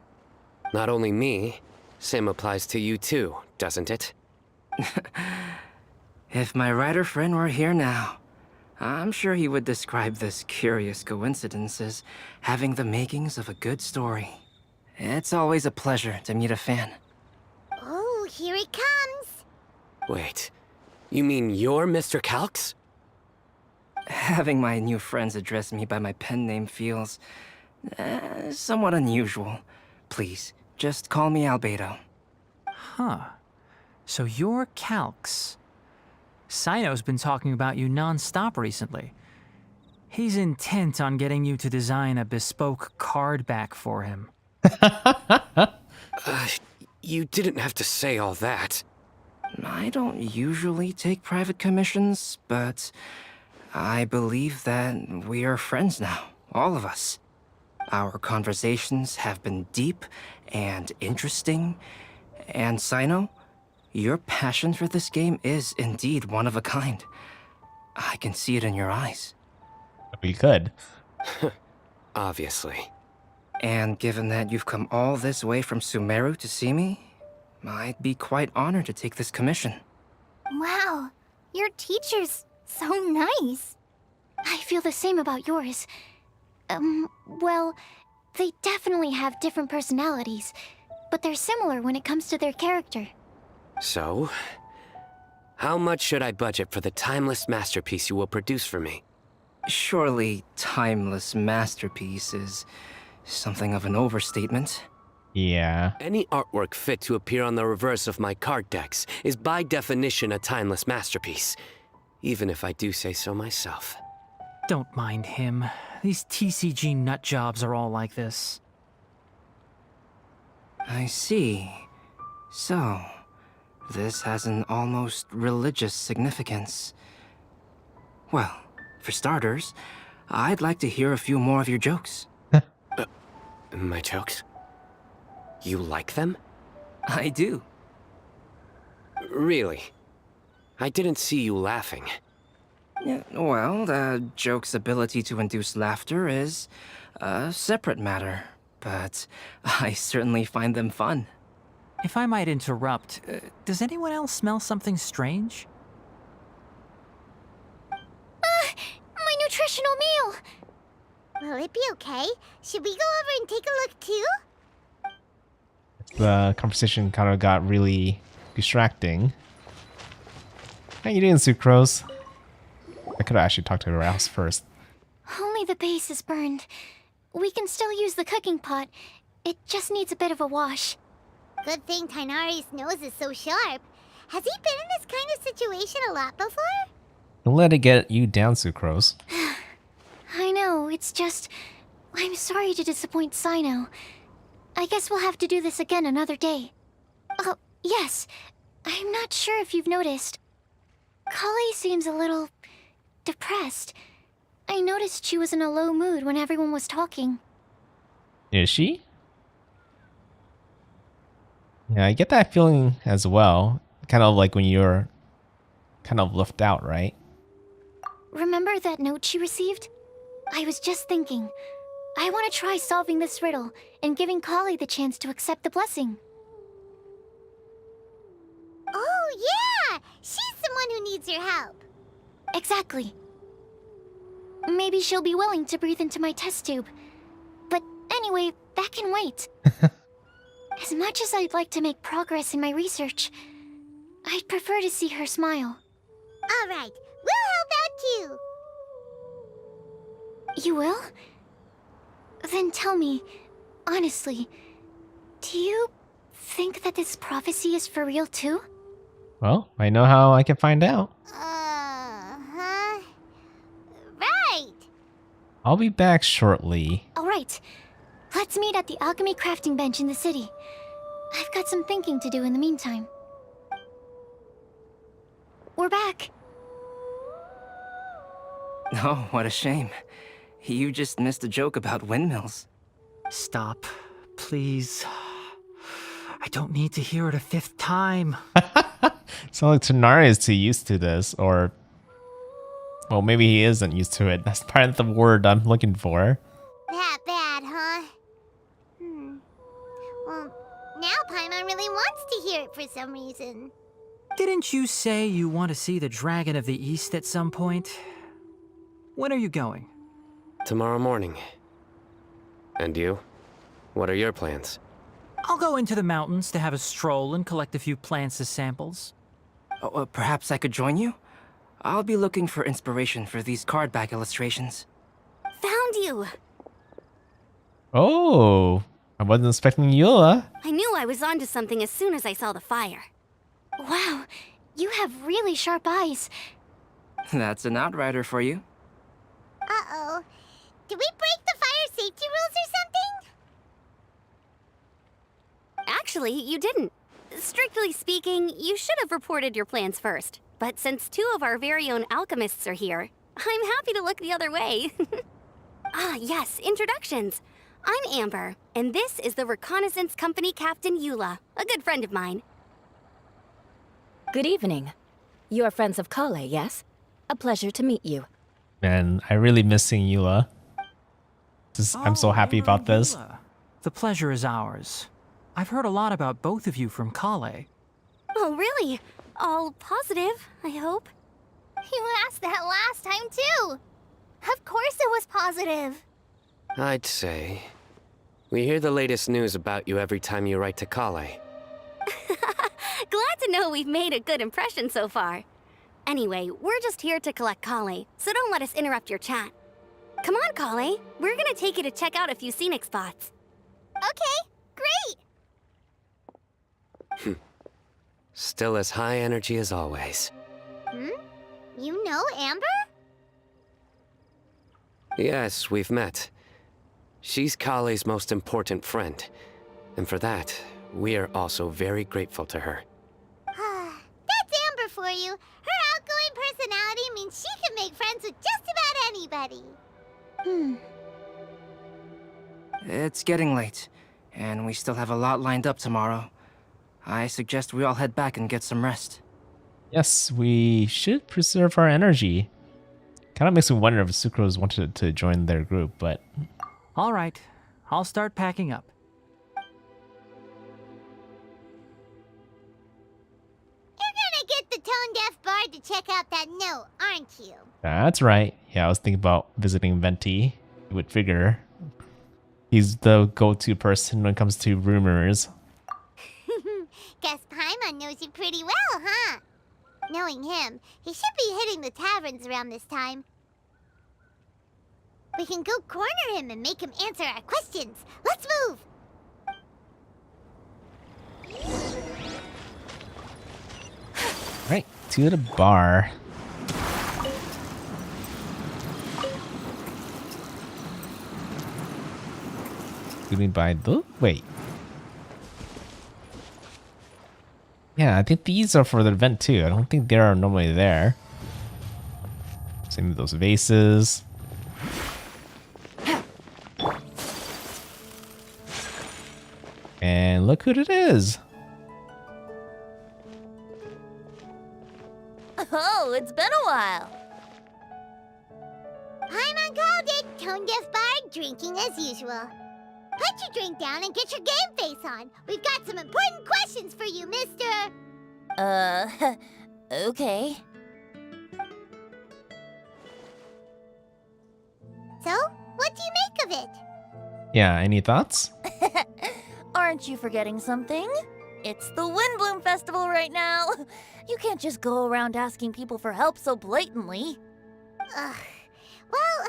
Not only me, same applies to you too, doesn't it? If my writer friend were here now, I'm sure he would describe this curious coincidence as having the makings of a good story. It's always a pleasure to meet a fan. Oh, here it comes. Wait, you mean you're Mr. Calx? Having my new friends address me by my pen name feels somewhat unusual. Please, just call me Albedo. Huh. So you're Calx. Sino's been talking about you non-stop recently. He's intent on getting you to design a bespoke card back for him. You didn't have to say all that. I don't usually take private commissions, but I believe that we are friends now, all of us. Our conversations have been deep and interesting, and Sino, your passion for this game is indeed one of a kind. I can see it in your eyes. We could. Obviously. And given that you've come all this way from Sumeru to see me, I'd be quite honored to take this commission. Wow, your teacher's so nice. I feel the same about yours. Well, they definitely have different personalities, but they're similar when it comes to their character. So, how much should I budget for the timeless masterpiece you will produce for me? Surely, timeless masterpiece is something of an overstatement. Yeah. Any artwork fit to appear on the reverse of my card decks is by definition a timeless masterpiece, even if I do say so myself. Don't mind him. These TCG nut jobs are all like this. I see. So, this has an almost religious significance. Well, for starters, I'd like to hear a few more of your jokes. My jokes? You like them? I do. Really? I didn't see you laughing. Yeah, well, the joke's ability to induce laughter is a separate matter, but I certainly find them fun. If I might interrupt, does anyone else smell something strange? My nutritional meal! Will it be okay? Should we go over and take a look too? The conversation kind of got really distracting. How you doing, Sucrose? I could have actually talked to her else first. Only the base is burned. We can still use the cooking pot. It just needs a bit of a wash. Good thing Tainari's nose is so sharp. Has he been in this kind of situation a lot before? Don't let it get you down, Sucrose. I know, it's just... I'm sorry to disappoint Sino. I guess we'll have to do this again another day. Oh, yes. I'm not sure if you've noticed. Kale seems a little... depressed. I noticed she was in a low mood when everyone was talking. Is she? Yeah, I get that feeling as well. Kind of like when you're kind of left out, right? Remember that note she received? I was just thinking. I want to try solving this riddle and giving Kale the chance to accept the blessing. Oh, yeah! who needs your help. Exactly. Maybe she'll be willing to breathe into my test tube. But anyway, that can wait. As much as I'd like to make progress in my research, I'd prefer to see her smile. Alright, we'll help out too. You will? Then tell me, honestly, do you think that this prophecy is for real too? Well, I know how I can find out. Uh-huh. Right. I'll be back shortly. Alright, let's meet at the alchemy crafting bench in the city. I've got some thinking to do in the meantime. We're back. Oh, what a shame. You just missed a joke about windmills. Stop, please. I don't need to hear it a 5th time. Sounds like Tonari is too used to this, or... Well, maybe he isn't used to it. That's part of the word I'm looking for. That bad, huh? Well, now Paimon really wants to hear it for some reason. Didn't you say you want to see the Dragon of the East at some point? When are you going? Tomorrow morning. And you? What are your plans? I'll go into the mountains to have a stroll and collect a few plants as samples. Oh, perhaps I could join you? I'll be looking for inspiration for these card back illustrations. Found you! Oh, I wasn't expecting Eula. I knew I was onto something as soon as I saw the fire. Wow, you have really sharp eyes. That's an outrider for you. Uh-oh. Did we break the fire safety rules or something? Actually, you didn't. Strictly speaking, you should have reported your plans first. But since 2 of our very own alchemists are here, I'm happy to look the other way. Ah, yes, introductions. I'm Amber, and this is the Reconnaissance Company Captain Eula, a good friend of mine. Good evening. You are friends of Kale, yes? A pleasure to meet you. Man, I really miss seeing Eula. I'm so happy Amber about and this. Eula. The pleasure is ours. I've heard a lot about both of you from Kale. Oh, really? All positive, I hope. You asked that last time too. Of course it was positive. I'd say... We hear the latest news about you every time you write to Kale. Glad to know we've made a good impression so far. Anyway, we're just here to collect Kale, so don't let us interrupt your chat. Come on, Kale. We're gonna take you to check out a few scenic spots. Okay, great. Still as high energy as always. You know Amber? Yes, we've met. She's Kale's most important friend. And for that, we are also very grateful to her. That's Amber for you. Her outgoing personality means she can make friends with just about anybody. It's getting late, and we still have a lot lined up tomorrow. I suggest we all head back and get some rest. Yes, we should preserve our energy. Kind of makes me wonder if Sucrose wanted to join their group, but... All right, I'll start packing up. You're gonna get the tone-deaf bard to check out that note, aren't you? That's right. Yeah, I was thinking about visiting Venti. You would figure he's the go-to person when it comes to rumors. Guess Paimon knows you pretty well, huh? Knowing him, he should be hitting the taverns around this time. We can go corner him and make him answer our questions. Let's move! Right, to the bar. Including by the... Wait. Yeah, I think these are for the event too. I don't think they are normally there. Same with those vases. And look who it is. Oh, it's been a while. Paimon called it, tone-deaf bard drinking as usual. Put your drink down and get your game face on. We've got some important questions for you, mister. Okay. Yeah, any thoughts? Aren't you forgetting something? It's the Windblume Festival right now. You can't just go around asking people for help so blatantly. Ugh. Well,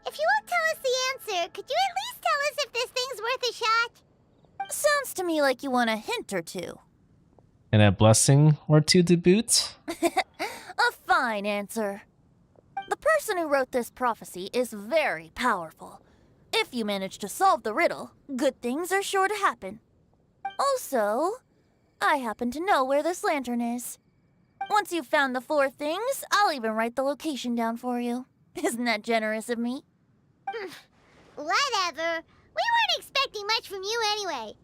if you won't tell us the answer, could you at least tell us if this thing's worth a shot? Sounds to me like you want a hint or two. And a blessing or two to boot? A fine answer. The person who wrote this prophecy is very powerful. If you manage to solve the riddle, good things are sure to happen. Also, I happen to know where this lantern is. Once you've found the 4 things, I'll even write the location down for you. Isn't that generous of me? Whatever. We weren't expecting much from you anyway.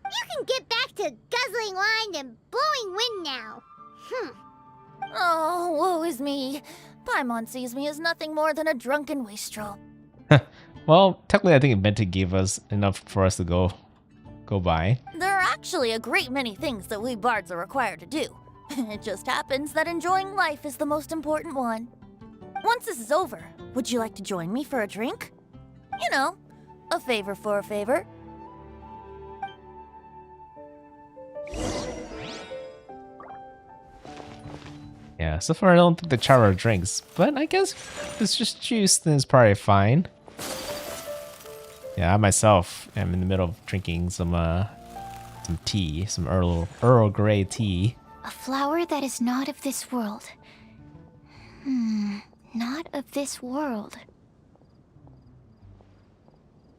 You can get back to guzzling wine and blowing wind now. Oh, woe is me. Paimon sees me as nothing more than a drunken wastrel. Well, technically I think Invented gave us enough for us to go by. There are actually a great many things that we bards are required to do. It just happens that enjoying life is the most important one. Once this is over, would you like to join me for a drink? You know, a favor for a favor. Yeah, so far I don't think the Chara drinks, but I guess if it's just juice, then it's probably fine. Yeah, I myself am in the middle of drinking some tea, some Earl Grey tea. A flower that is not of this world. Not of this world.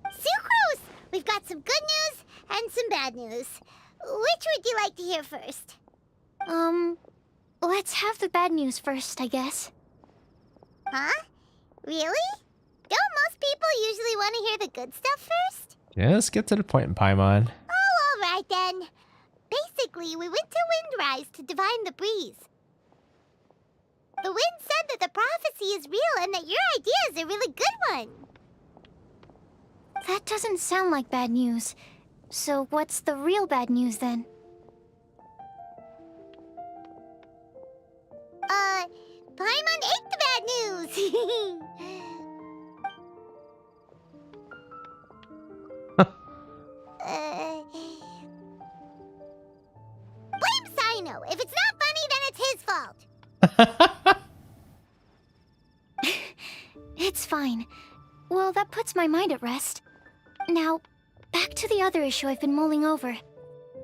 Sucrose! We've got some good news and some bad news. Which would you like to hear first? Let's have the bad news first, I guess. Huh? Really? Don't most people usually want to hear the good stuff first? Yeah, let's get to the point in Paimon. Oh, alright then. Basically, we went to Windrise to divine the breeze. The wind said that the prophecy is real and that your idea is a really good one. That doesn't sound like bad news. So what's the real bad news then? Paimon ate the bad news! Blame Sino. If it's not funny, then it's his fault. It's fine. Well, that puts my mind at rest. Now, back to the other issue I've been mulling over.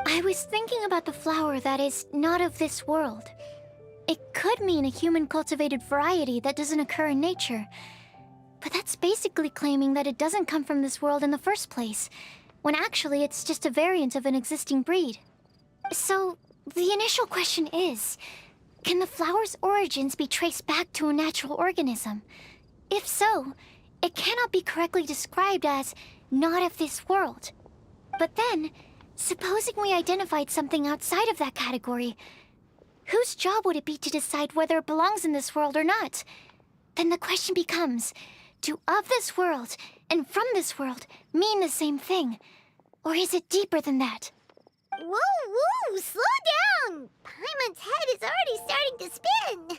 I was thinking about the flower that is not of this world. It could mean a human-cultivated variety that doesn't occur in nature. But that's basically claiming that it doesn't come from this world in the first place, when actually it's just a variant of an existing breed. So, the initial question is, can the flower's origins be traced back to a natural organism? If so, it cannot be correctly described as not of this world. But then, supposing we identified something outside of that category, whose job would it be to decide whether it belongs in this world or not? Then the question becomes, do of this world and from this world mean the same thing? Or is it deeper than that? Whoa, slow down! Paimon's head is already starting to spin.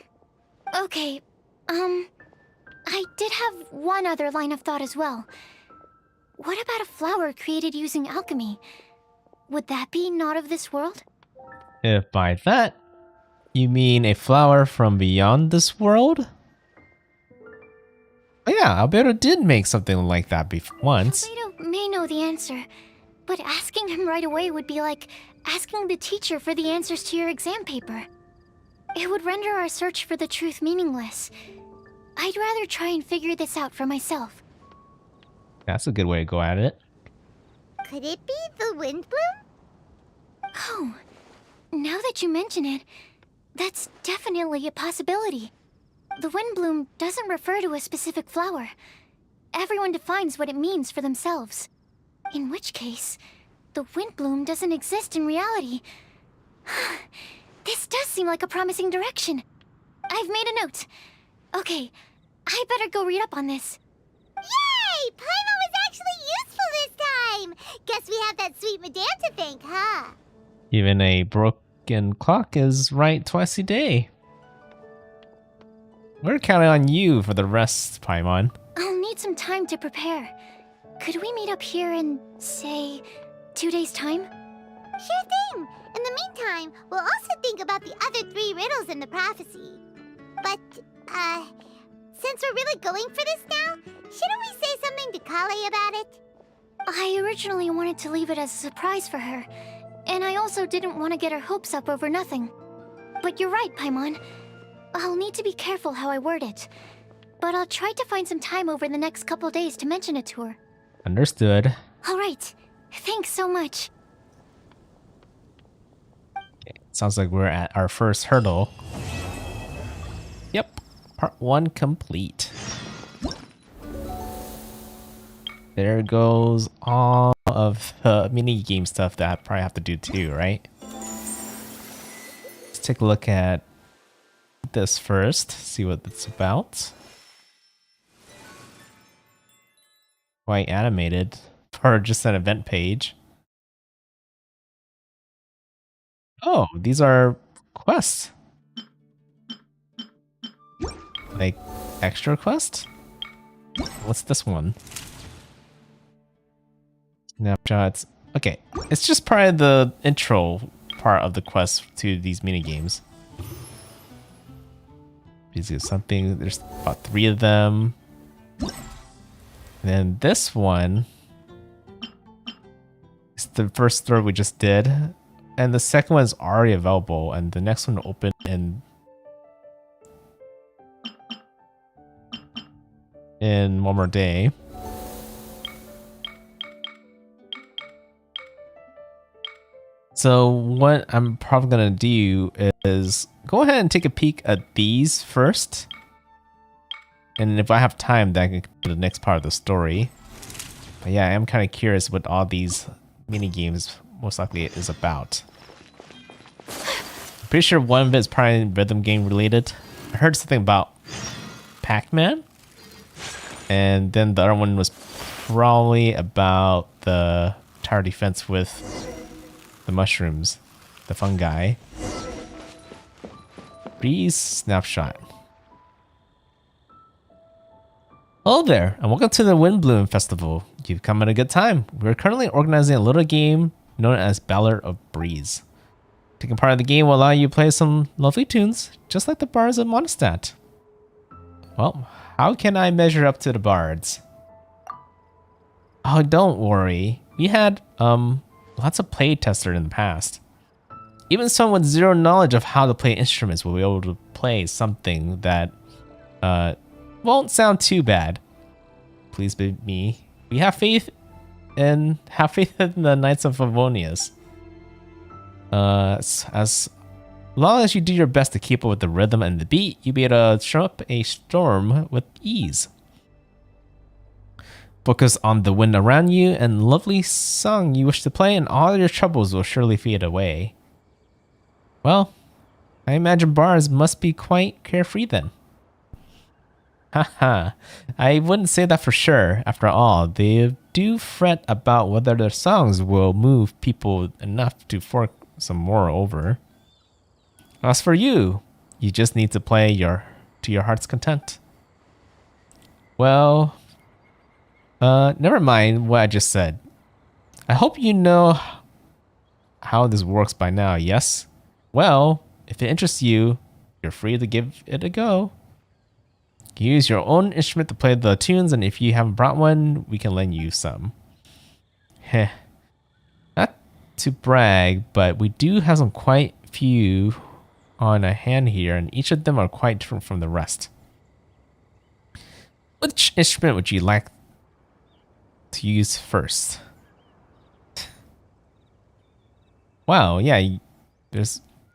Okay, I did have one other line of thought as well. What about a flower created using alchemy? Would that be not of this world? If by that, you mean a flower from beyond this world? Oh yeah, Alberto did make something like that once. Alberto may know the answer, but asking him right away would be like asking the teacher for the answers to your exam paper. It would render our search for the truth meaningless. I'd rather try and figure this out for myself. That's a good way to go at it. Could it be the Windblume? Oh, now that you mention it, that's definitely a possibility. The Windblume doesn't refer to a specific flower. Everyone defines what it means for themselves. In which case, the Windblume doesn't exist in reality. This does seem like a promising direction. I've made a note. Okay, I better go read up on this. Yay! Paimon was actually useful this time! Guess we have that sweet madame to thank, huh? Even a broken clock is right twice a day. We're counting on you for the rest, Paimon. I'll need some time to prepare. Could we meet up here in, say, 2 days' time? Sure thing. In the meantime, we'll also think about the other 3 riddles in the prophecy. But, since we're really going for this now, shouldn't we say something to Kale about it? I originally wanted to leave it as a surprise for her, and I also didn't want to get her hopes up over nothing. But you're right, Paimon. I'll need to be careful how I word it. But I'll try to find some time over the next couple days to mention it to her. Understood. Alright. Thanks so much. Sounds like we're at our first hurdle. Yep. Part 1 complete. There goes all of the mini game stuff that I probably have to do too, right? Let's take a look at this first, see what it's about. Quite animated for just an event page. Oh, these are quests. Like extra quest? What's this one? Snapshots. Okay, it's just part of the intro part of the quest to these mini games. These is something. There's about 3 of them. And then this one is the first 3 we just did, and the second one is already available, and the next one will open in one more day. So what I'm probably gonna do is go ahead and take a peek at these first. And if I have time, then I can do the next part of the story. But yeah, I am kind of curious what all these mini games most likely is about. I'm pretty sure one of it is probably rhythm game related. I heard something about Pac-Man. And then the other one was probably about the tower defense with the mushrooms, the fungi. Breeze snapshot. Hello there, and welcome to the Windblume Festival. You've come at a good time. We're currently organizing a little game known as Ballad of Breeze. Taking part in the game will allow you to play some lovely tunes, just like the bards of Mondstadt. Well, how can I measure up to the bards? Oh, don't worry. We had lots of play testers in the past. Even someone with zero knowledge of how to play instruments will be able to play something that won't sound too bad. Please be me. We have faith in the Knights of Favonius. As long as you do your best to keep up with the rhythm and the beat, you'll be able to show up a storm with ease. Focus on the wind around you and lovely song you wish to play, and all your troubles will surely fade away. Well, I imagine bards must be quite carefree then. Haha, I wouldn't say that for sure. After all, they do fret about whether their songs will move people enough to fork some more over. As for you, you just need to play to your heart's content. Well, never mind what I just said. I hope you know how this works by now, yes? Well, if it interests you, you're free to give it a go. You use your own instrument to play the tunes, and if you haven't brought one, we can lend you some. Heh. Not to brag, but we do have some quite few on a hand here, and each of them are quite different from the rest. Which instrument would you like to use first? Wow, yeah, you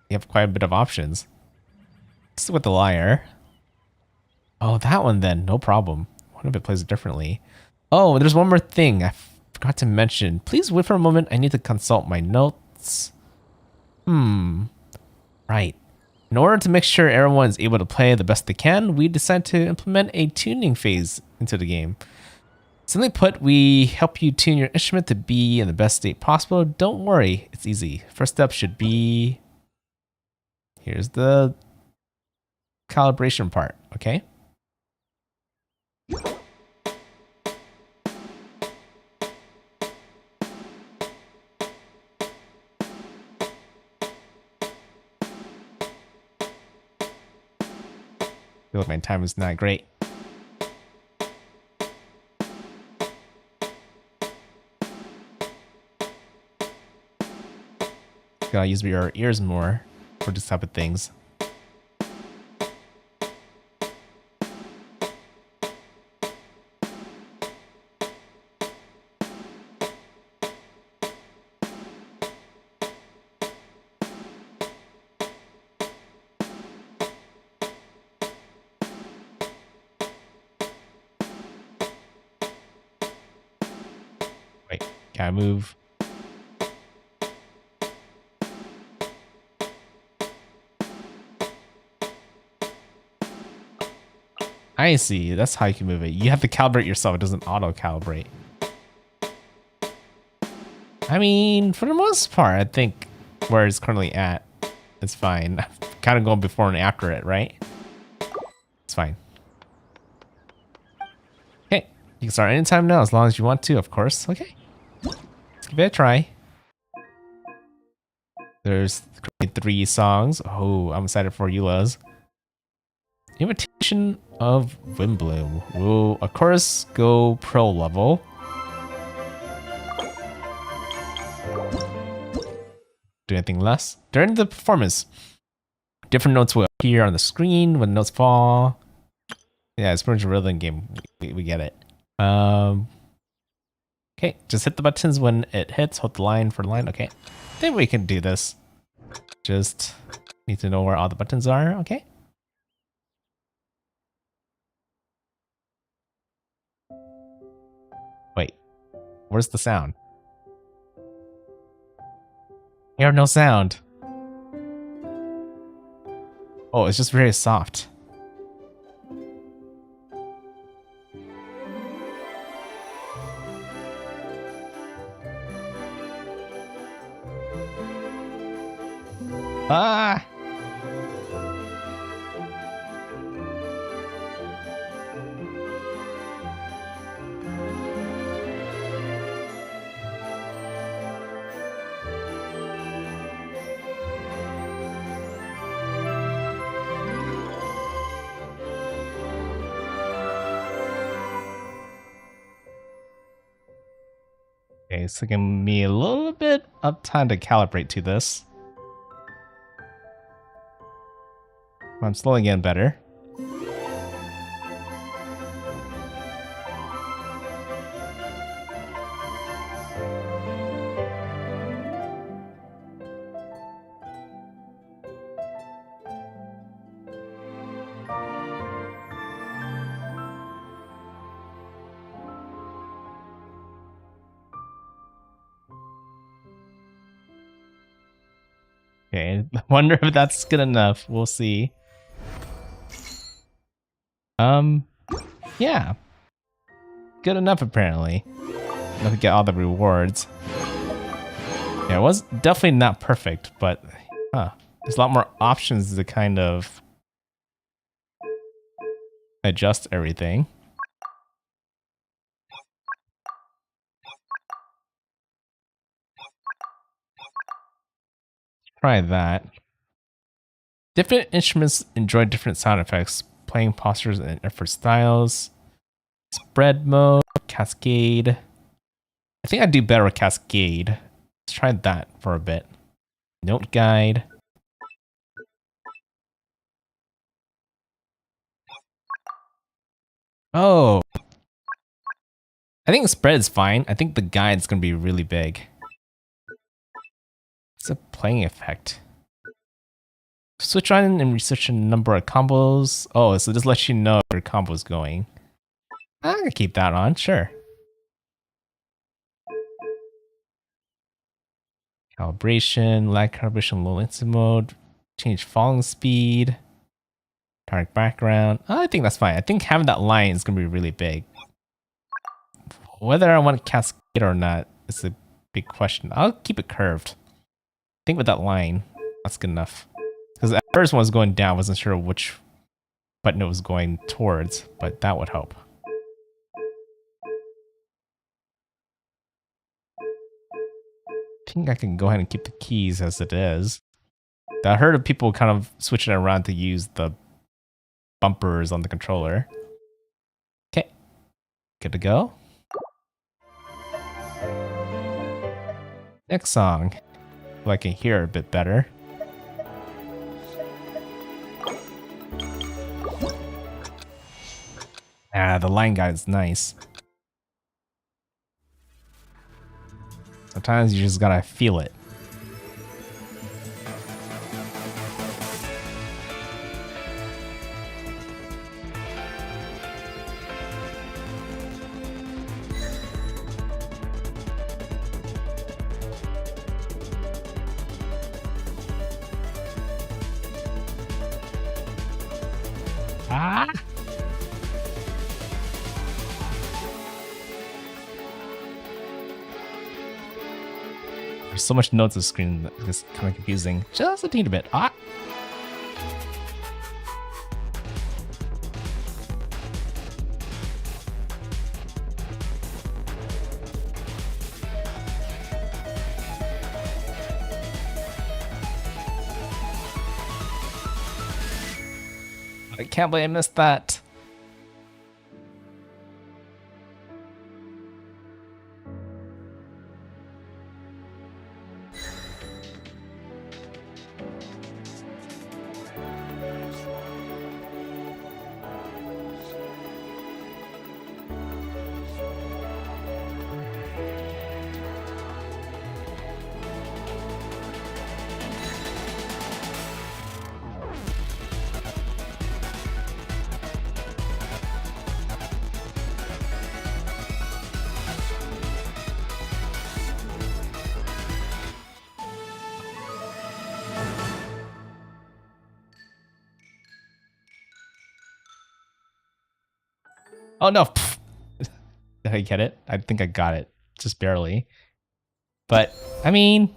have quite a bit of options. Let's stick with the lyre. Oh, that one then, no problem. What if it plays differently? Oh, there's one more thing I forgot to mention. Please wait for a moment. I need to consult my notes. Right. In order to make sure everyone is able to play the best they can, we decided to implement a tuning phase into the game. Simply put, we help you tune your instrument to be in the best state possible. Don't worry, it's easy. First step should be... Here's the calibration part, okay? feel like my time is not great. Gotta use your ears more for this type of things. Wait, can I move? I see. That's how you can move it. You have to calibrate yourself. It doesn't auto-calibrate. I mean, for the most part, I think where it's currently at, it's fine. I'm kind of going before and after it, right? It's fine. Okay, you can start anytime now as long as you want to, of course. Okay, let's give it a try. There's 3 songs. Oh, I'm excited for you, Luz. Invitation of Windblume. We'll, of course, go pro level. Do anything less. During the performance, different notes will appear on the screen when notes fall. Yeah, it's pretty much a rhythm game. We get it. Okay, just hit the buttons when it hits. Hold the line for the line. Okay, I think we can do this. Just need to know where all the buttons are. Okay. Wait, where's the sound? You have no sound. Oh, it's just very soft. Ah! Okay, it's taking me a little bit of time to calibrate to this. I'm slowly getting better. Okay, I wonder if that's good enough. We'll see. Yeah. Good enough, apparently. Enough to get all the rewards. Yeah, it was definitely not perfect, but there's a lot more options to kind of adjust everything. Try that. Different instruments enjoy different sound effects, playing postures and different styles. Spread mode, cascade. I think I'd do better with cascade. Let's try that for a bit. Note guide. Oh. I think spread is fine. I think the guide's gonna be really big. It's a playing effect. Switch on and research a number of combos. Oh, so this lets you know where your combo's going. I'm gonna keep that on, sure. Calibration, lag calibration, low latency mode, change falling speed, dark background. I think that's fine. I think having that line is gonna be really big. Whether I want to cascade or not is a big question. I'll keep it curved. I think with that line, that's good enough. Because at first when I was going down, I wasn't sure which button it was going towards, but that would help. I think I can go ahead and keep the keys as it is. I heard of people kind of switching around to use the bumpers on the controller. Okay, good to go. Next song, so I can hear a bit better. The line guide is nice. Sometimes you just gotta feel it. Ah! There's so much notes on the screen that it's kind of confusing. Just a teeny bit. Ah! I can't believe I missed that. Oh no. Did I get it? I think I got it. Just barely. But, I mean...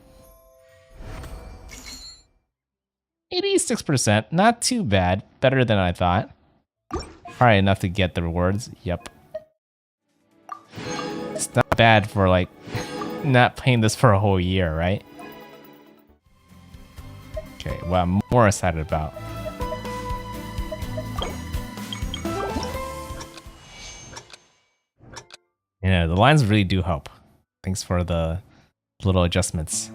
86%. Not too bad. Better than I thought. Alright, enough to get the rewards. Yep. It's not bad for, like, not playing this for a whole year, right? Okay, what I'm more excited about. Yeah, the lines really do help. Thanks for the little adjustments.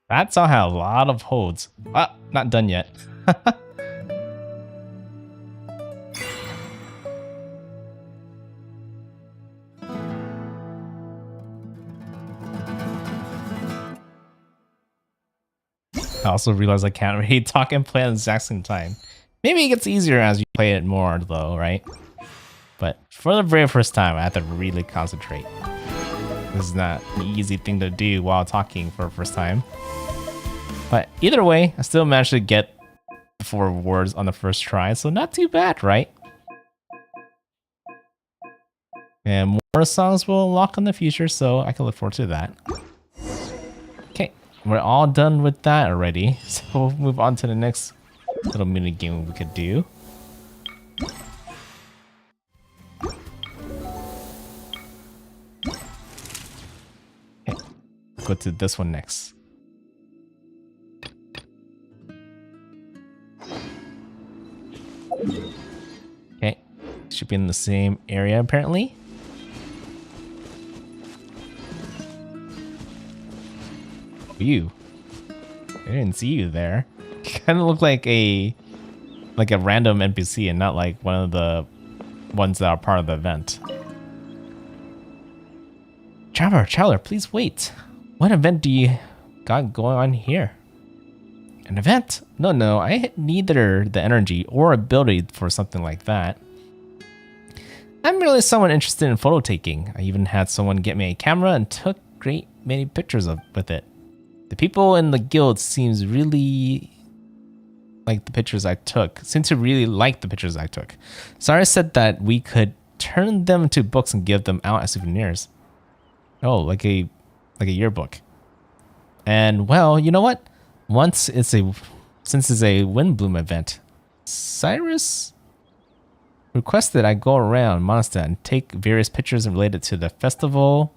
That song had a lot of holds. Ah, not done yet. I also realized I can't really talk and play at the exact same time. Maybe it gets easier as you play it more though, right? But for the very first time, I have to really concentrate. This is not an easy thing to do while talking for the first time. But either way, I still managed to get the 4 words on the first try, so not too bad, right? And more songs will unlock in the future, so I can look forward to that. Okay, we're all done with that already, so we'll move on to the next little mini game we could do. go to this one next. Okay, should be in the same area apparently. You. I didn't see you there. Kind of look like a random NPC and not like one of the ones that are part of the event. Traveler, please wait. What event do you got going on here? An event? No, I had neither the energy or ability for something like that. I'm really someone interested in photo taking. I even had someone get me a camera and took great many pictures with it. The people in the guild seems really like the pictures I took. Seem to really like the pictures I took. Cyrus said that we could turn them into books and give them out as souvenirs. Oh, like a yearbook. And well, you know what? Since it's a Windblume event, Cyrus requested I go around Mondstadt and take various pictures related to the festival.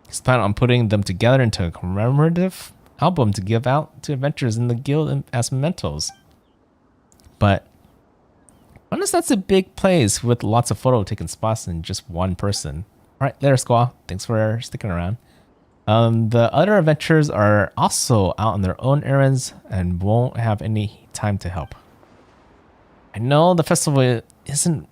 He's planning on putting them together into a commemorative album to give out to adventurers in the guild as mementos. But Mondstadt's a big place with lots of photo taking spots in just one person. Alright, later Squaw. Thanks for sticking around. The other adventurers are also out on their own errands and won't have any time to help. I know the festival isn't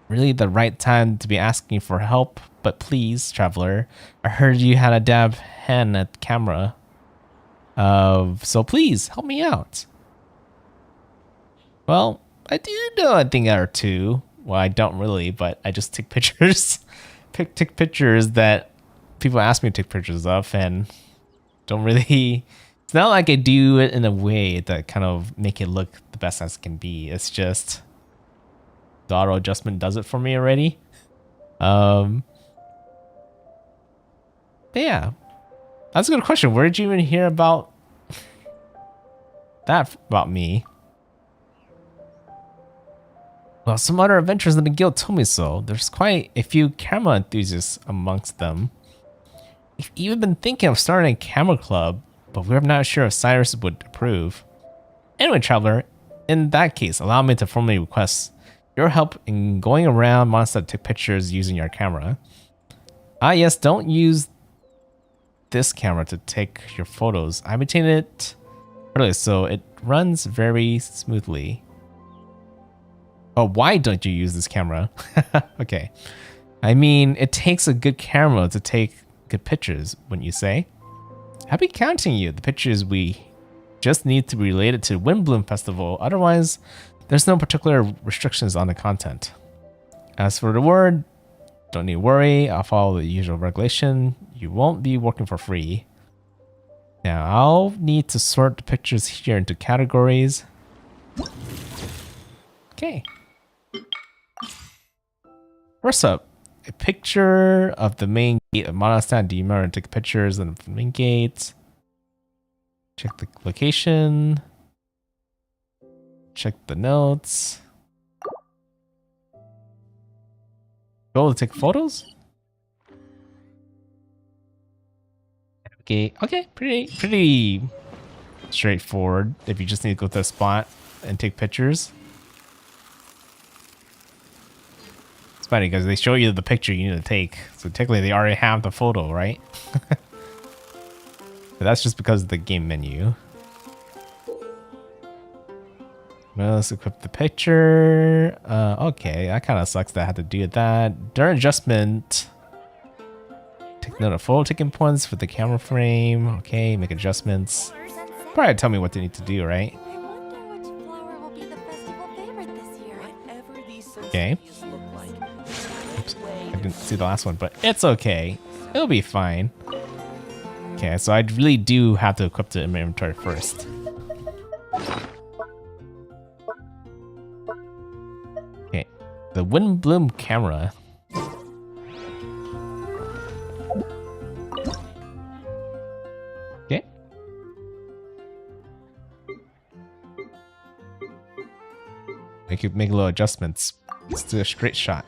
really the right time to be asking for help, but please, traveler, I heard you had a dab hand at the camera. So please, help me out. Well, I do know a thing or two. Well, I don't really, but I just take pictures. Take pictures that people ask me to take pictures of and don't really... It's not like I do it in a way that kind of make it look the best as it can be. It's just the auto adjustment does it for me already. But yeah, that's a good question. Where did you even hear about that about me? Well, some other adventurers in the guild told me so. There's quite a few camera enthusiasts amongst them. We've even been thinking of starting a camera club, but we're not sure if Cyrus would approve. Anyway, traveler, in that case, allow me to formally request your help in going around Mondstadt to take pictures using your camera. Yes, don't use this camera to take your photos. I maintained it earlier, so it runs very smoothly. Oh, why don't you use this camera? Okay. I mean, it takes a good camera to take good pictures, wouldn't you say? I'll be counting you. The pictures we just need to be related to Windblume Festival. Otherwise, there's no particular restrictions on the content. As for the reward, don't need to worry. I'll follow the usual regulation. You won't be working for free. Now, I'll need to sort the pictures here into categories. Okay. First up, a picture of the main gate of Mondstadt. Do you remember to take pictures of the main gate? Check the location. Check the notes. Go to take photos? Okay, pretty straightforward if you just need to go to a spot and take pictures. It's funny because they show you the picture you need to take. So technically they already have the photo, right? But that's just because of the game menu. Well, let's equip the picture. Okay, that kind of sucks that I had to do that. During adjustment, take note of photo taking points for the camera frame. Okay, make adjustments. Probably tell me what they need to do, right? Okay. Oops, I didn't see the last one, but it's okay. It'll be fine. Okay, so I really do have to equip the inventory first. Okay, the Windblume camera. Okay. Make little adjustments. Let's do a straight shot.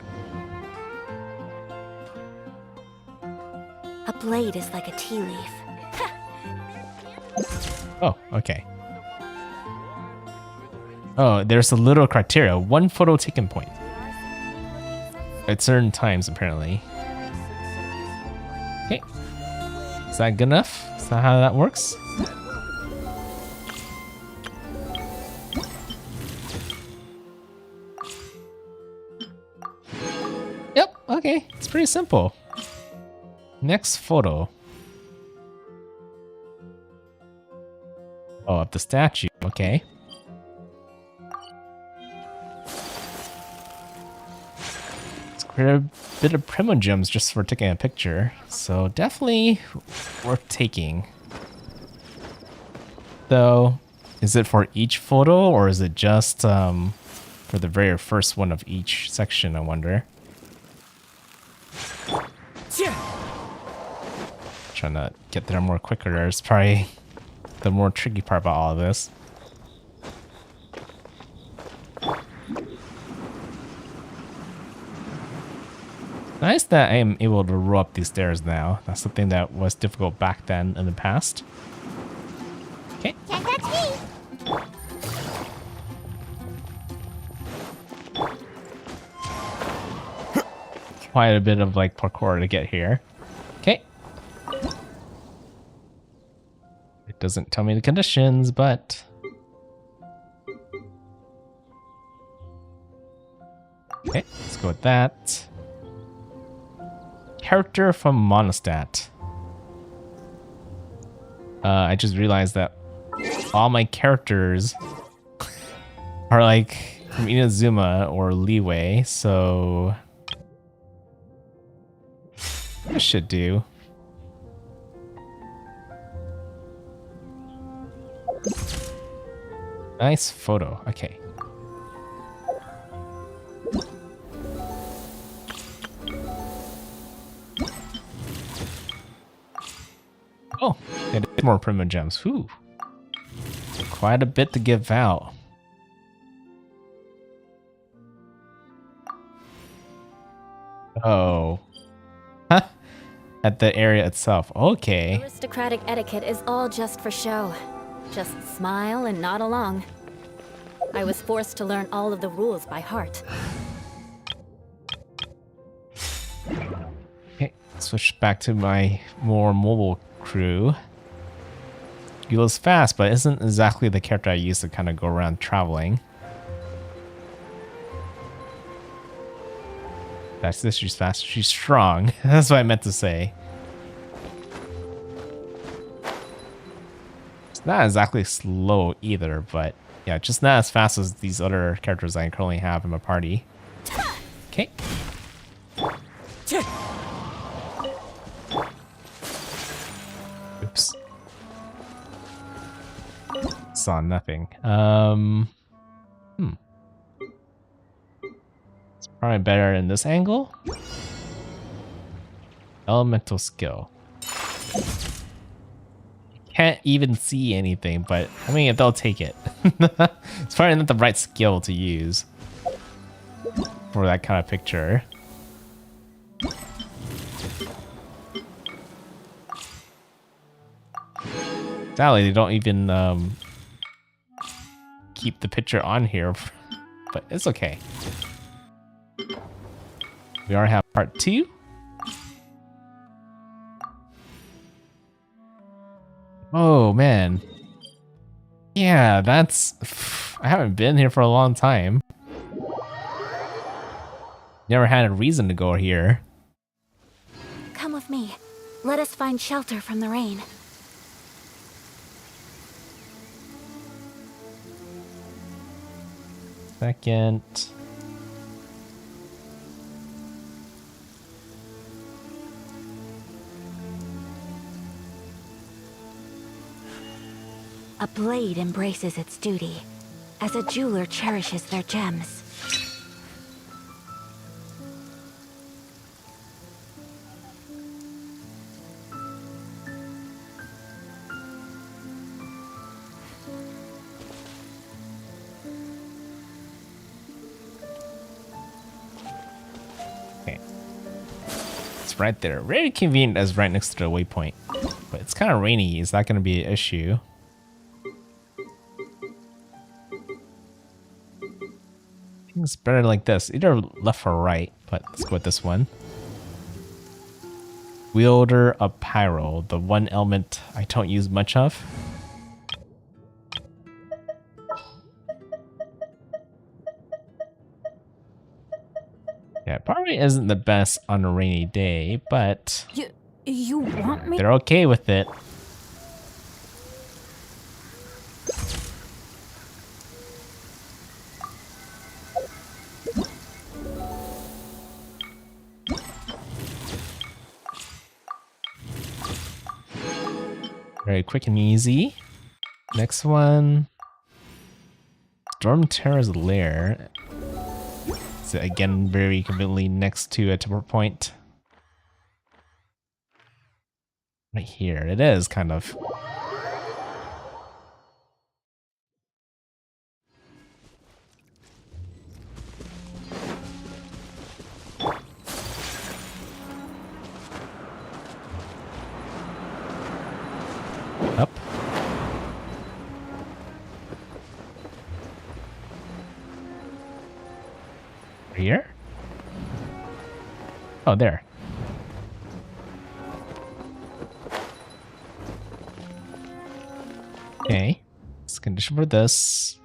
A blade is like a tea leaf. Oh, okay. Oh, there's a little criteria. 1 photo taken point. At certain times, apparently. Okay. Is that good enough? Is that how that works? Yep, okay. It's pretty simple. Next photo. Oh, of the statue. Okay. It's quite a bit of primogems just for taking a picture. So definitely worth taking. Though, is it for each photo or is it just for the very first one of each section, I wonder? Trying to get there more quicker is probably the more tricky part about all of this. Nice that I am able to roll up these stairs now. That's something that was difficult back then in the past. Okay. Can't touch me! Quite a bit of like parkour to get here. Okay. It doesn't tell me the conditions, but okay, let's go with that. Character from Monostat. I just realized that all my characters are like from Inazuma or Leeway, so I should do. Nice photo. Okay. Oh, it is more primogems. Whew. Quite a bit to give out. Oh. Huh? At the area itself. Okay. Aristocratic etiquette is all just for show. Just smile and nod along. I was forced to learn all of the rules by heart. Okay, switch back to my more mobile crew. Yula's fast, but isn't exactly the character I use to kind of go around traveling. That's this, she's fast. She's strong. That's what I meant to say. It's not exactly slow either, but yeah, just not as fast as these other characters I currently have in my party. Okay. Oops. Saw nothing. It's probably better in this angle. Elemental skill. Can't even see anything, but I mean, if they'll take it. It's probably not the right skill to use for that kind of picture. Sadly, they don't even keep the picture on here, but it's okay. We already have part 2. Oh man. Yeah, that's... I haven't been here for a long time. Never had a reason to go here. Come with me. Let us find shelter from the rain. Second. A blade embraces its duty, as a jeweler cherishes their gems. Okay. It's right there. Very convenient as right next to the waypoint. But it's kind of rainy. Is that going to be an issue? It's better like this. Either left or right, but let's go with this one. Wielder of Pyro, the one element I don't use much of. Yeah, it probably isn't the best on a rainy day, but You want me? they're okay with it. Very quick and easy. Next one. Storm Terror's Lair. It's again very conveniently next to a teleport point. Right here. It is kind of. Up. Here? Oh, there. Okay. Let's condition for this.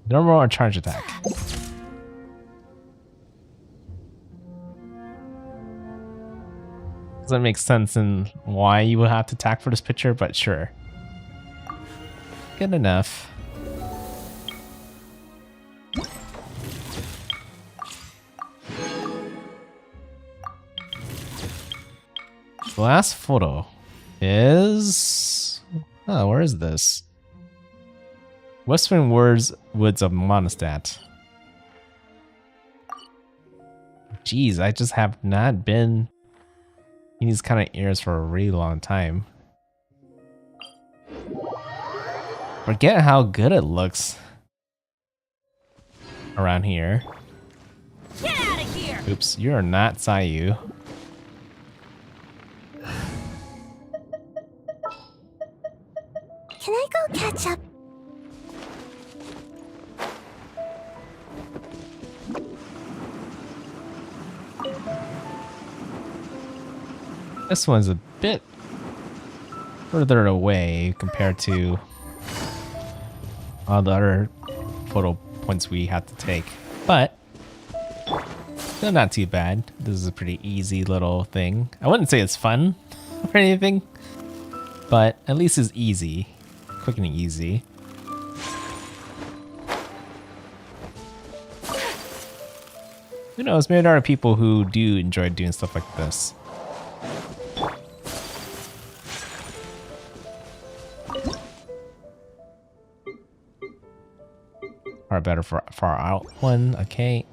Normal or charge attack? Doesn't make sense in why you would have to attack for this picture, but sure. Good enough. The last photo is... Oh, where is this? Western Woods of Mondstadt. Jeez, I just have not been in these kind of areas for a really long time. Forget how good it looks around here. Get out of here! Oops, you're not Sayu. Can I go catch up? This one's a bit further away compared to all the other photo points we had to take, but still not too bad. This is a pretty easy little thing. I wouldn't say it's fun or anything, but at least it's easy, quick and easy. Who knows, maybe there are people who do enjoy doing stuff like this. Or better for far out one, okay.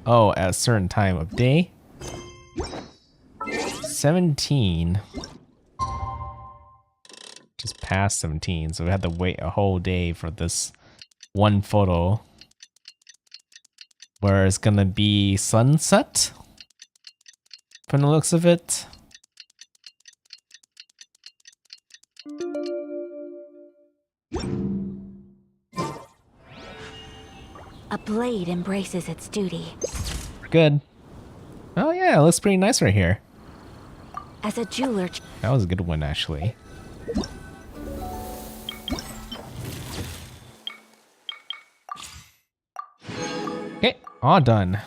Oh, at a certain time of day. 17. Just past 17, so we had to wait a whole day for this one photo. Where it's gonna be sunset, from the looks of it. A blade embraces its duty. Good. Oh yeah, it looks pretty nice right here. As a jeweler... That was a good one, actually. Okay, all done.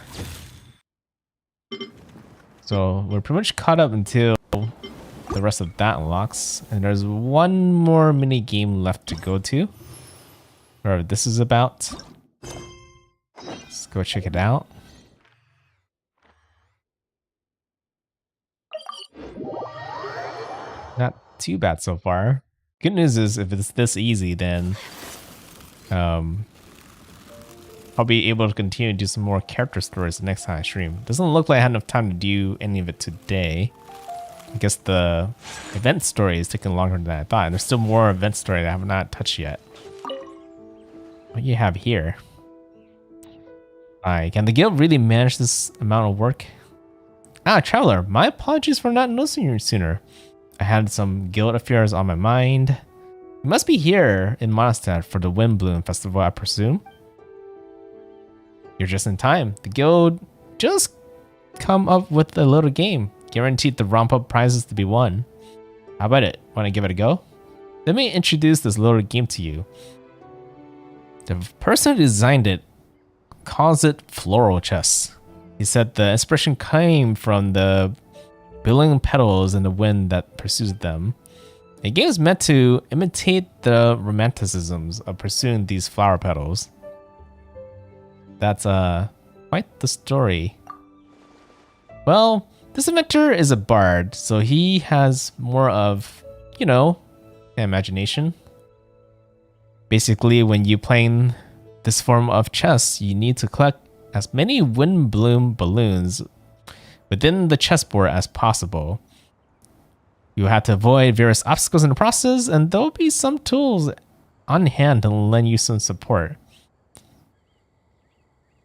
So we're pretty much caught up until the rest of that unlocks. And there's one more mini game left to go to. Whatever this is about. Let's go check it out. Not too bad so far. Good news is if it's this easy, then I'll be able to continue to do some more character stories the next time I stream. Doesn't look like I had enough time to do any of it today. I guess the event story is taking longer than I thought. And there's still more event story that I have not touched yet. What do you have here? Alright, can the guild really manage this amount of work? Ah, Traveler, my apologies for not noticing you sooner. I had some guild affairs on my mind. You must be here in Mondstadt for the Windblume Festival, I presume. You're just in time. The guild just come up with a little game. Guaranteed the romp-up prizes to be won. How about it? Want to give it a go? Let me introduce this little game to you. The person who designed it calls it floral chess. He said the inspiration came from the billowing petals in the wind that pursues them. The game is meant to imitate the romanticisms of pursuing these flower petals. That's quite the story. Well, this inventor is a bard, so he has more of, you know, imagination. Basically, when you're playing this form of chess, you need to collect as many Windblume balloons within the chessboard as possible. You have to avoid various obstacles in the process, and there'll be some tools on hand to lend you some support.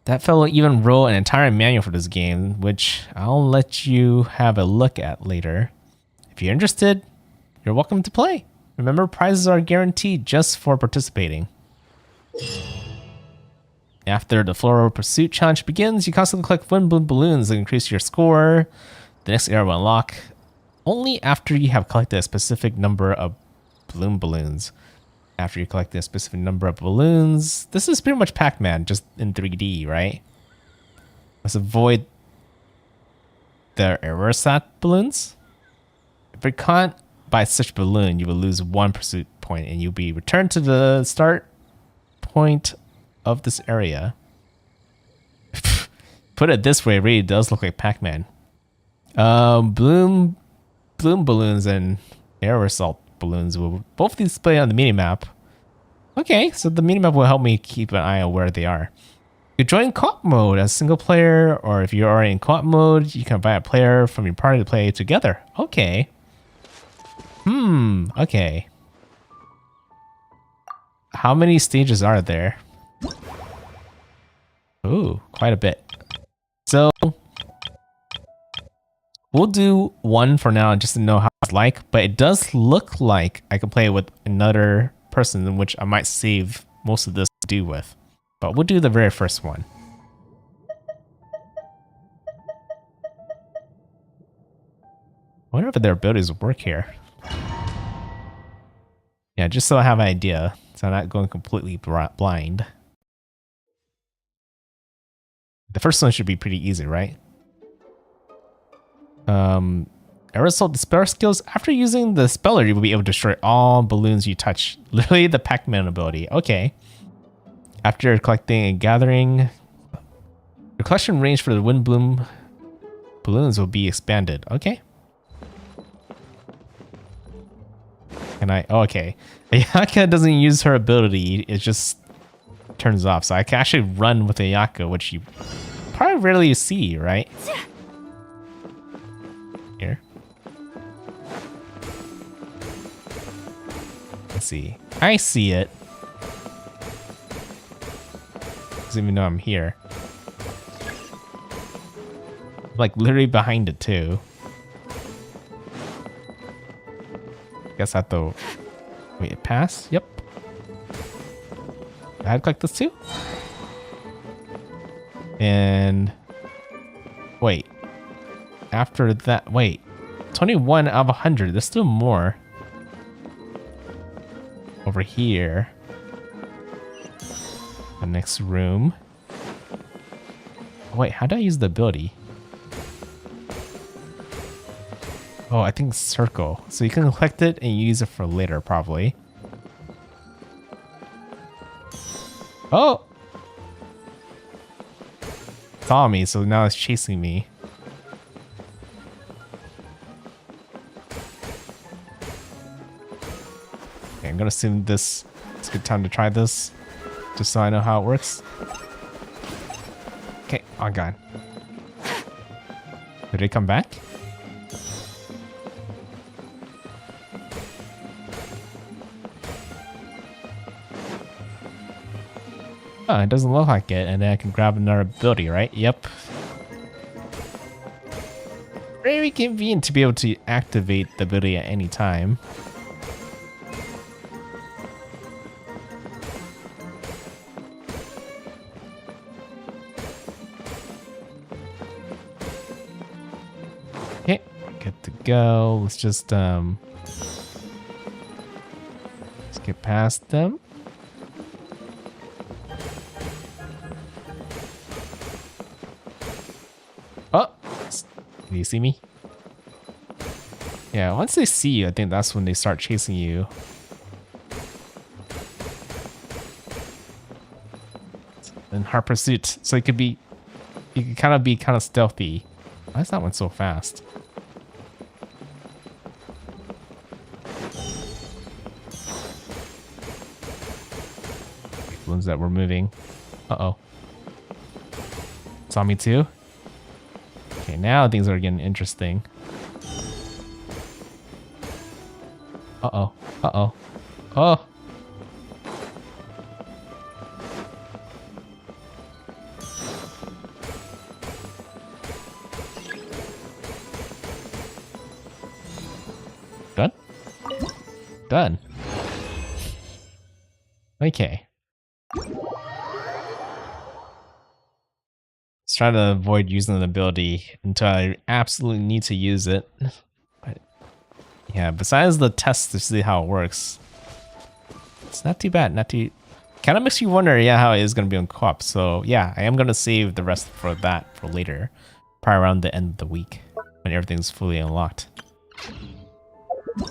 That fellow even wrote an entire manual for this game, which I'll let you have a look at later. If you're interested, you're welcome to play. Remember, prizes are guaranteed just for participating. After the Floral Pursuit Challenge begins, you constantly collect Windblume balloons that increase your score. The next area will unlock only after you have collected a specific number of bloom balloons. After you collect a specific number of balloons, this is pretty much Pac-Man, just in 3D, right? Let's avoid the Aerosat balloons. If you're caught by such balloon, you will lose 1 pursuit point and you'll be returned to the start point of this area. Put it this way, it really does look like Pac-Man. Bloom balloons and aerosol balloons will both display on the minimap. Okay, so the minimap will help me keep an eye on where they are. You join co-op mode as single player, or if you're already in co-op mode, you can invite a player from your party to play together. Okay. Okay. How many stages are there? Ooh, quite a bit. So we'll do 1 for now just to know how it's like, but it does look like I can play with another person, in which I might save most of this to do with. But we'll do the very first one. I wonder if their abilities work here. Yeah, just so I have an idea, so I'm not going completely blind. The first one should be pretty easy, right? Aerosol Despair skills. After using the speller, you will be able to destroy all balloons you touch. Literally the Pac-Man ability. Okay. After collecting and gathering, your collection range for the Windblume balloons will be expanded. Okay. Can I? Oh, okay. Ayaka doesn't use her ability. It just turns off. So I can actually run with Ayaka, which you probably rarely see, right? Here. Let's see. I see it. Doesn't even know I'm here. Like literally behind it too. Guess I have to wait, it passed? Yep. I had to click this too. And wait. After that, wait. 21 out of 100. There's still more. Over here. The next room. Wait, how do I use the ability? Oh, I think circle. So you can collect it and use it for later, probably. Oh! Saw me, so now it's chasing me. Okay, I'm gonna assume it's a good time to try this. Just so I know how it works. Okay, oh god. Did they come back? Oh, it doesn't look like it, and then I can grab another ability, right? Yep. Very convenient to be able to activate the ability at any time. go. Let's just let's get past them. Oh, do you see me? Yeah, once they see you, I think that's when they start chasing you. In hard pursuit, so you could kind of be kind of stealthy. Why is that one so fast? Ones that were moving. Uh-oh. Saw me too? Okay, now things are getting interesting. Uh-oh. Uh-oh. Oh! Done? Done. Okay. Let's try to avoid using the ability until I absolutely need to use it. But yeah, besides the test to see how it works, it's not too bad. Not too. Kind of makes you wonder, yeah, how it is going to be on co-op. So yeah, I am going to save the rest for that for later, probably around the end of the week when everything's fully unlocked.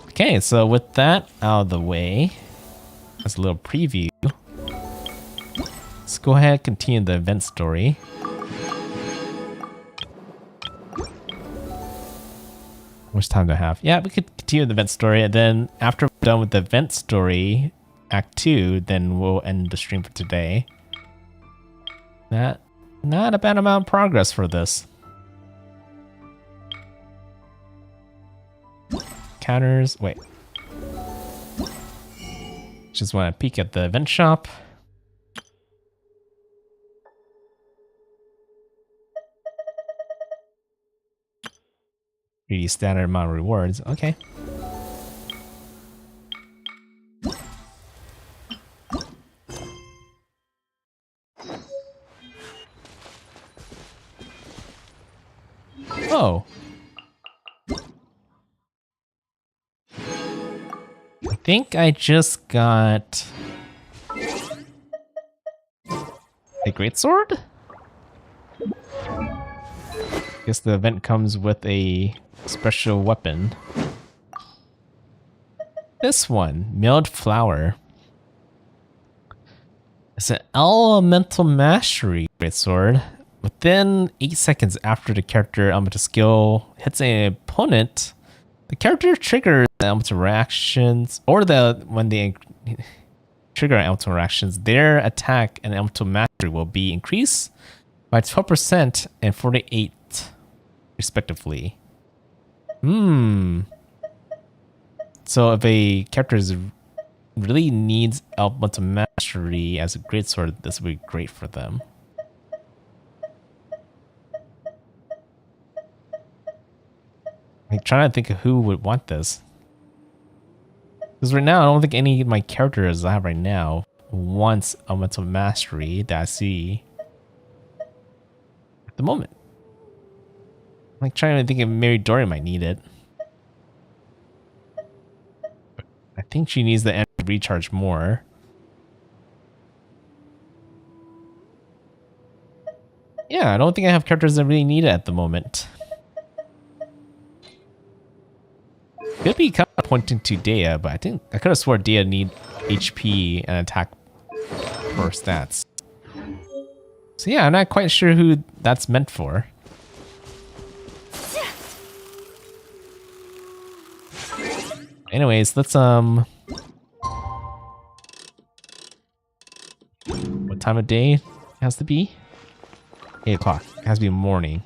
Okay, so with that out of the way, that's a little preview. Let's go ahead and continue the event story. How much time do I have? Yeah, we could continue the event story, and then after we're done with the event story, Act 2, then we'll end the stream for today. Not a bad amount of progress for this. Counters, wait. Just want to peek at the event shop. Pretty standard amount of rewards, okay. Oh. I think I just got a greatsword? Guess the event comes with a special weapon. This one, milled flower. It's an elemental mastery greatsword. Within 8 seconds after the character elemental skill hits an opponent, the character triggers the elemental reactions, or when they trigger elemental reactions, their attack and elemental mastery will be increased by 12% and 48% respectively. So if a character really needs elemental mastery as a greatsword, this would be great for them. I'm trying to think of who would want this. Because right now, I don't think any of my characters I have right now wants elemental mastery that I see at the moment. I'm like trying to think if Mary Dory might need it. But I think she needs the energy recharge more. Yeah, I don't think I have characters that really need it at the moment. Could be kind of pointing to Dea, but I think I could have swore Dea need HP and attack for stats. So yeah, I'm not quite sure who that's meant for. Anyways, let's what time of day it has to be? 8 o'clock. It has to be morning.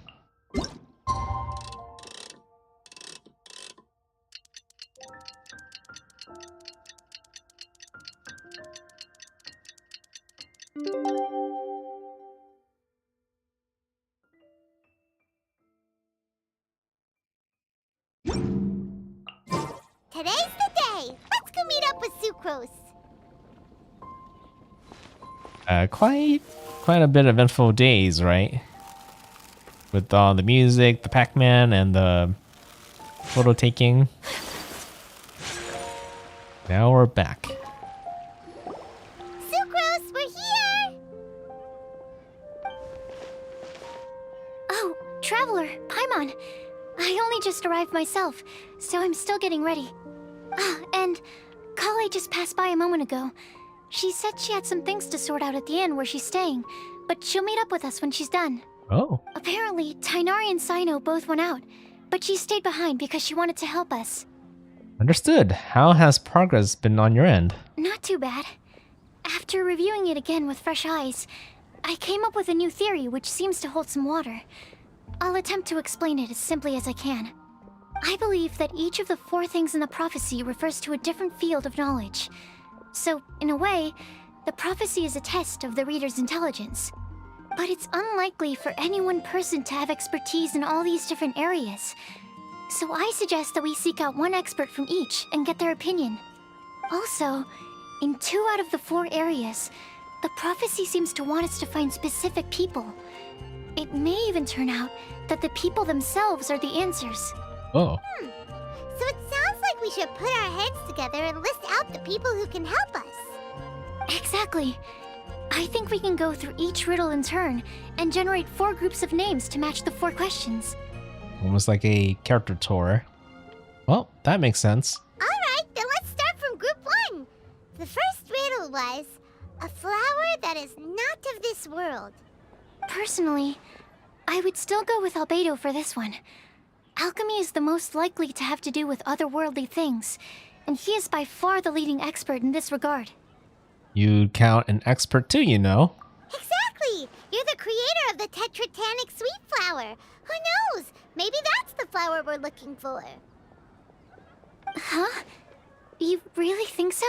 Today's the day! Let's go meet up with Sucrose! Quite a bit of eventful days, right? With all the music, the Pac-Man, and the photo taking. Now we're back. Sucrose, we're here! Oh, Traveler, Paimon. I only just arrived myself, so I'm still getting ready. Ah, and Kale just passed by a moment ago. She said she had some things to sort out at the inn where she's staying, but she'll meet up with us when she's done. Oh. Apparently, Tainari and Sino both went out, but she stayed behind because she wanted to help us. Understood. How has progress been on your end? Not too bad. After reviewing it again with fresh eyes, I came up with a new theory which seems to hold some water. I'll attempt to explain it as simply as I can. I believe that each of the 4 things in the prophecy refers to a different field of knowledge. So, in a way, the prophecy is a test of the reader's intelligence. But it's unlikely for any one person to have expertise in all these different areas. So I suggest that we seek out one expert from each and get their opinion. Also, in 2 out of the 4 areas, the prophecy seems to want us to find specific people. It may even turn out that the people themselves are the answers. Oh. So it sounds like we should put our heads together and list out the people who can help us. Exactly. I think we can go through each riddle in turn and generate 4 groups of names to match the 4 questions. Almost like a character tour. Well, that makes sense. Alright, then let's start from group 1. The first riddle was, a flower that is not of this world. Personally, I would still go with Albedo for this one. Alchemy is the most likely to have to do with otherworldly things, and he is by far the leading expert in this regard. You'd count an expert too, you know. Exactly! You're the creator of the tetratanic sweet flower. Who knows? Maybe that's the flower we're looking for. Huh? You really think so?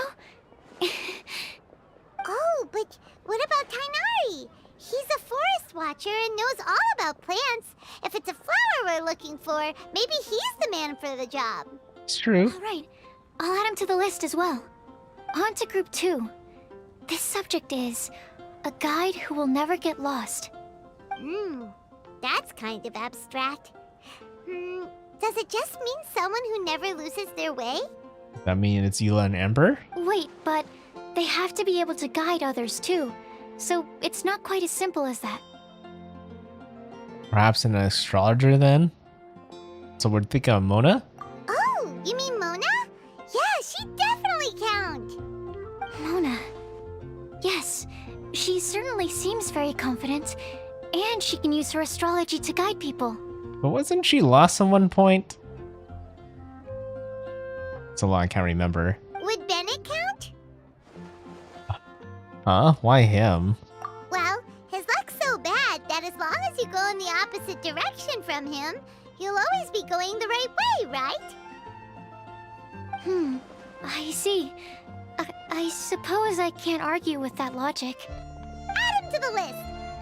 Oh, but what about Tainari? He's a forest watcher and knows all about plants. If it's a flower we're looking for, maybe he's the man for the job. It's true. Alright, I'll add him to the list as well. On to group 2. This subject is a guide who will never get lost. That's kind of abstract. Does it just mean someone who never loses their way? That mean it's Eula and Amber? Wait, but they have to be able to guide others too. So it's not quite as simple as that. Perhaps an astrologer then? So we're thinking of Mona? Oh, you mean Mona? Yeah, she definitely count. Mona. Yes, she certainly seems very confident, and she can use her astrology to guide people. But wasn't she lost at one point? So long, I can't remember. Would Bennett count? Huh? Why him? Well, his luck's so bad that as long as you go in the opposite direction from him, you'll always be going the right way, right? I see. I suppose I can't argue with that logic. Add him to the list.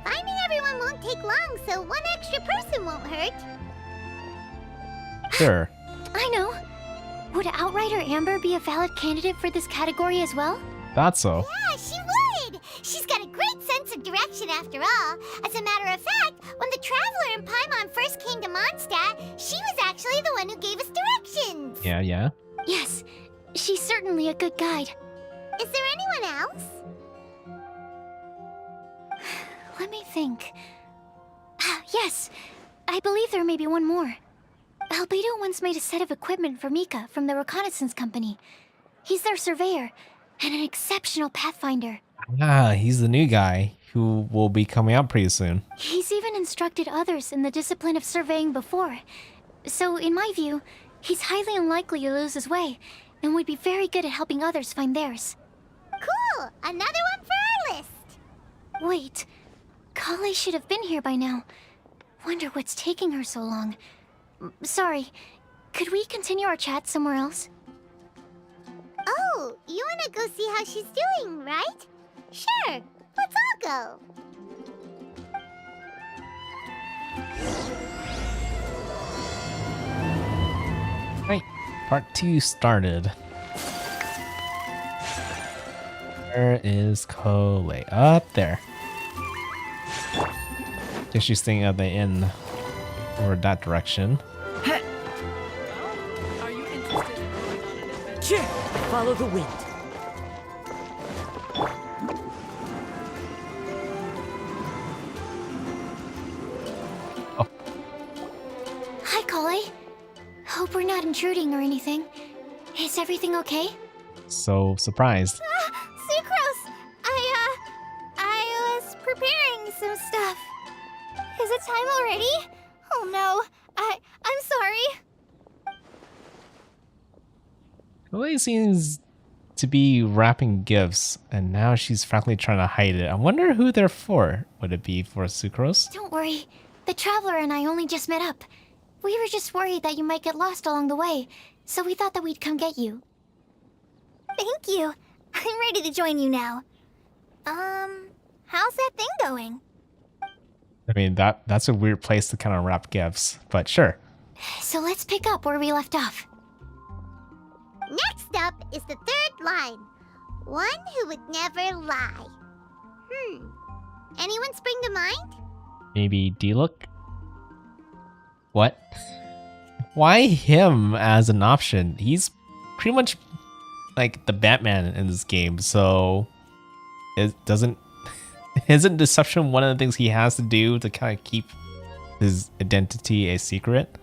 Finding everyone won't take long, so one extra person won't hurt. Sure. I know. Would Outrider Amber be a valid candidate for this category as well? Thought so. Yeah, she would! She's got a great sense of direction after all. As a matter of fact, when the Traveler and Paimon first came to Mondstadt, she was actually the one who gave us directions. Yeah. Yes, she's certainly a good guide. Is there anyone else? Let me think. Yes, I believe there may be one more. Albedo once made a set of equipment for Mika from the reconnaissance company. He's their surveyor and an exceptional pathfinder. Ah, he's the new guy who will be coming out pretty soon. He's even instructed others in the discipline of surveying before. So, in my view, he's highly unlikely to lose his way and would be very good at helping others find theirs. Cool! Another one for our list! Wait, Kale should have been here by now. Wonder what's taking her so long. Sorry, could we continue our chat somewhere else? Oh, you wanna go see how she's doing, right? Sure, let's all go. Right, part 2 started. Where is Kole? Up there. Guess she's staying at the inn over that direction. Follow the wind. Hi, Kale. Hope we're not intruding or anything. Is everything okay? So surprised. Sucrose! I was preparing some stuff. Is it time already? Oh no, I'm sorry. Chloe seems to be wrapping gifts, and now she's frankly trying to hide it. I wonder who they're for. Would it be for Sucrose? Don't worry. The Traveler and I only just met up. We were just worried that you might get lost along the way, so we thought that we'd come get you. Thank you. I'm ready to join you now. How's that thing going? I mean, that's a weird place to kind of wrap gifts, but sure. So let's pick up where we left off. Next up is the third line. One who would never lie. Anyone spring to mind? Maybe D-Look? What? Why him as an option? He's pretty much like the Batman in this game, so isn't deception one of the things he has to do to kind of keep his identity a secret?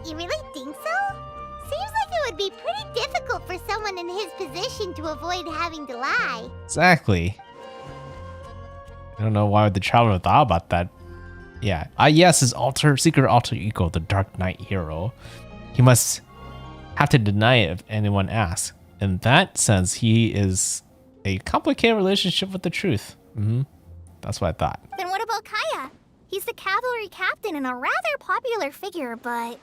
You really think so? Seems like it would be pretty difficult for someone in his position to avoid having to lie. Exactly. I don't know why the Traveler thought about that. Yeah. Yes, his secret alter ego, the Dark Knight hero. He must have to deny it if anyone asks. In that sense, he is a complicated relationship with the truth. That's what I thought. Then what about Kaya? He's the cavalry captain and a rather popular figure, but...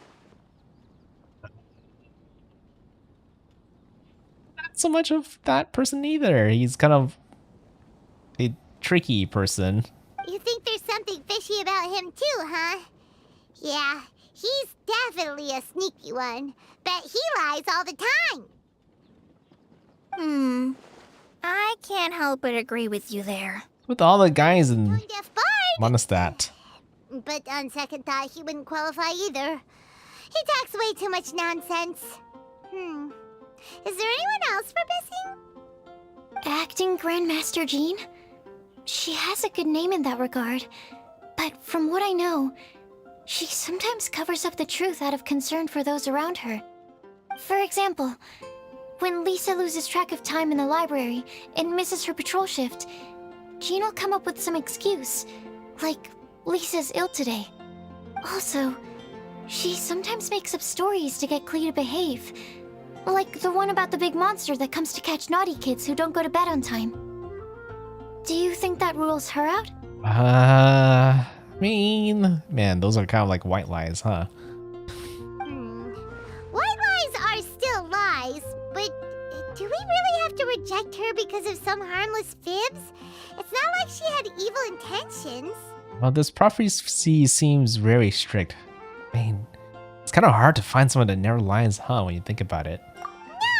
Not so much of that person either. He's kind of a tricky person. You think there's something fishy about him too, huh? Yeah, he's definitely a sneaky one. Bet he lies all the time. I can't help but agree with you there. With all the guys in Deaf Bard! Monostat. But on second thought, he wouldn't qualify either. He talks way too much nonsense. Is there anyone else we're missing? Acting Grandmaster Jean? She has a good name in that regard, but from what I know, she sometimes covers up the truth out of concern for those around her. For example, when Lisa loses track of time in the library and misses her patrol shift, Jean will come up with some excuse, like Lisa's ill today. Also, she sometimes makes up stories to get Klee to behave, like the one about the big monster that comes to catch naughty kids who don't go to bed on time. Do you think that rules her out? I mean, man, those are kind of like white lies, huh? White lies are still lies, but do we really have to reject her because of some harmless fibs? It's not like she had evil intentions. Well, this prophecy seems very strict. I mean, it's kind of hard to find someone that never lies, huh, when you think about it.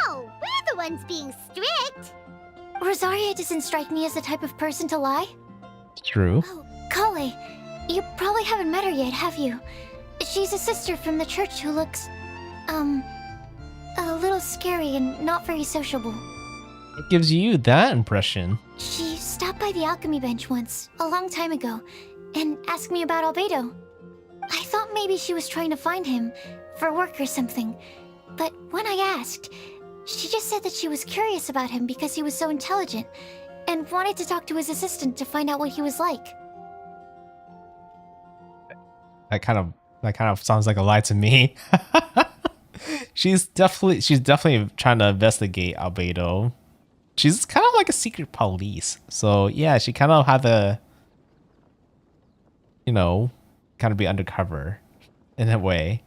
No, we're the ones being strict. Rosaria doesn't strike me as the type of person to lie. True. Oh, Kale, you probably haven't met her yet, have you? She's a sister from the church who looks, a little scary and not very sociable. What gives you that impression? She stopped by the alchemy bench once, a long time ago, and asked me about Albedo. I thought maybe she was trying to find him, for work or something. But when I asked, she just said that she was curious about him because he was so intelligent, and wanted to talk to his assistant to find out what he was like. That kind of sounds like a lie to me. She's definitely trying to investigate Albedo. She's kind of like a secret police. So yeah, she kind of had to, kind of be undercover in a way.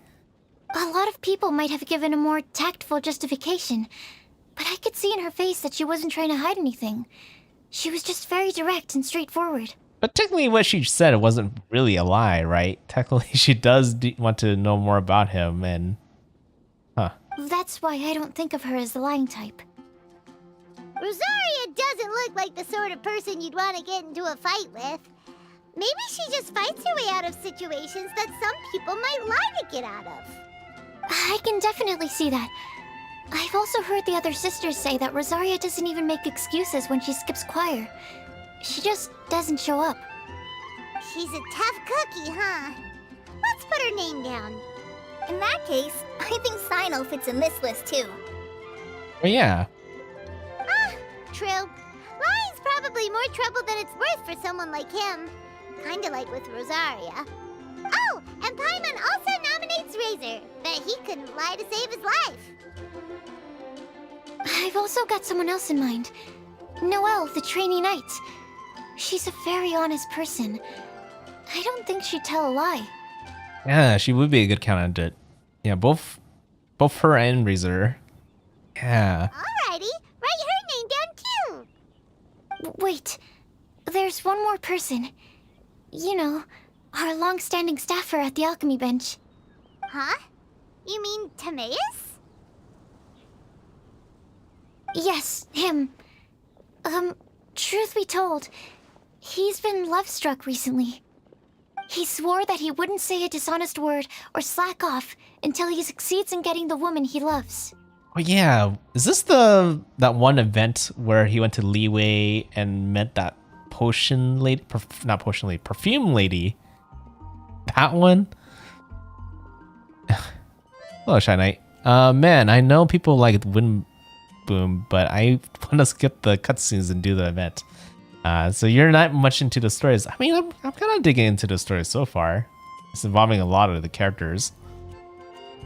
A lot of people might have given a more tactful justification, but I could see in her face that she wasn't trying to hide anything. She was just very direct and straightforward. But technically what she said wasn't really a lie, right? Technically she does want to know more about him and... That's why I don't think of her as the lying type. Rosaria doesn't look like the sort of person you'd want to get into a fight with. Maybe she just fights her way out of situations that some people might lie to get out of. I can definitely see that. I've also heard the other sisters say that Rosaria doesn't even make excuses when she skips choir. She just doesn't show up. She's a tough cookie, huh? Let's put her name down. In that case, I think Sino fits in this list too. Oh yeah. Ah, true. Lying's probably more trouble than it's worth for someone like him. Kinda like with Rosaria. Oh, and Paimon also nominates Razor, but he couldn't lie to save his life. I've also got someone else in mind. Noelle, the trainee knight. She's a very honest person. I don't think she'd tell a lie. Yeah, she would be a good candidate. Yeah, both her and Razor. Yeah. Alrighty, write her name down too. Wait, there's one more person. You know, our long-standing staffer at the alchemy bench. Huh? You mean Timaeus? Yes, him. Truth be told, he's been love-struck recently. He swore that he wouldn't say a dishonest word or slack off until he succeeds in getting the woman he loves. Oh yeah, is this that one event where he went to Leeway and met that potion lady? Not potion lady, perfume lady. That one? Hello, Shy Knight. Man, I know people like Windblume, but I want to skip the cutscenes and do the event. So you're not much into the stories. I mean, I'm kind of digging into the stories so far. It's involving a lot of the characters.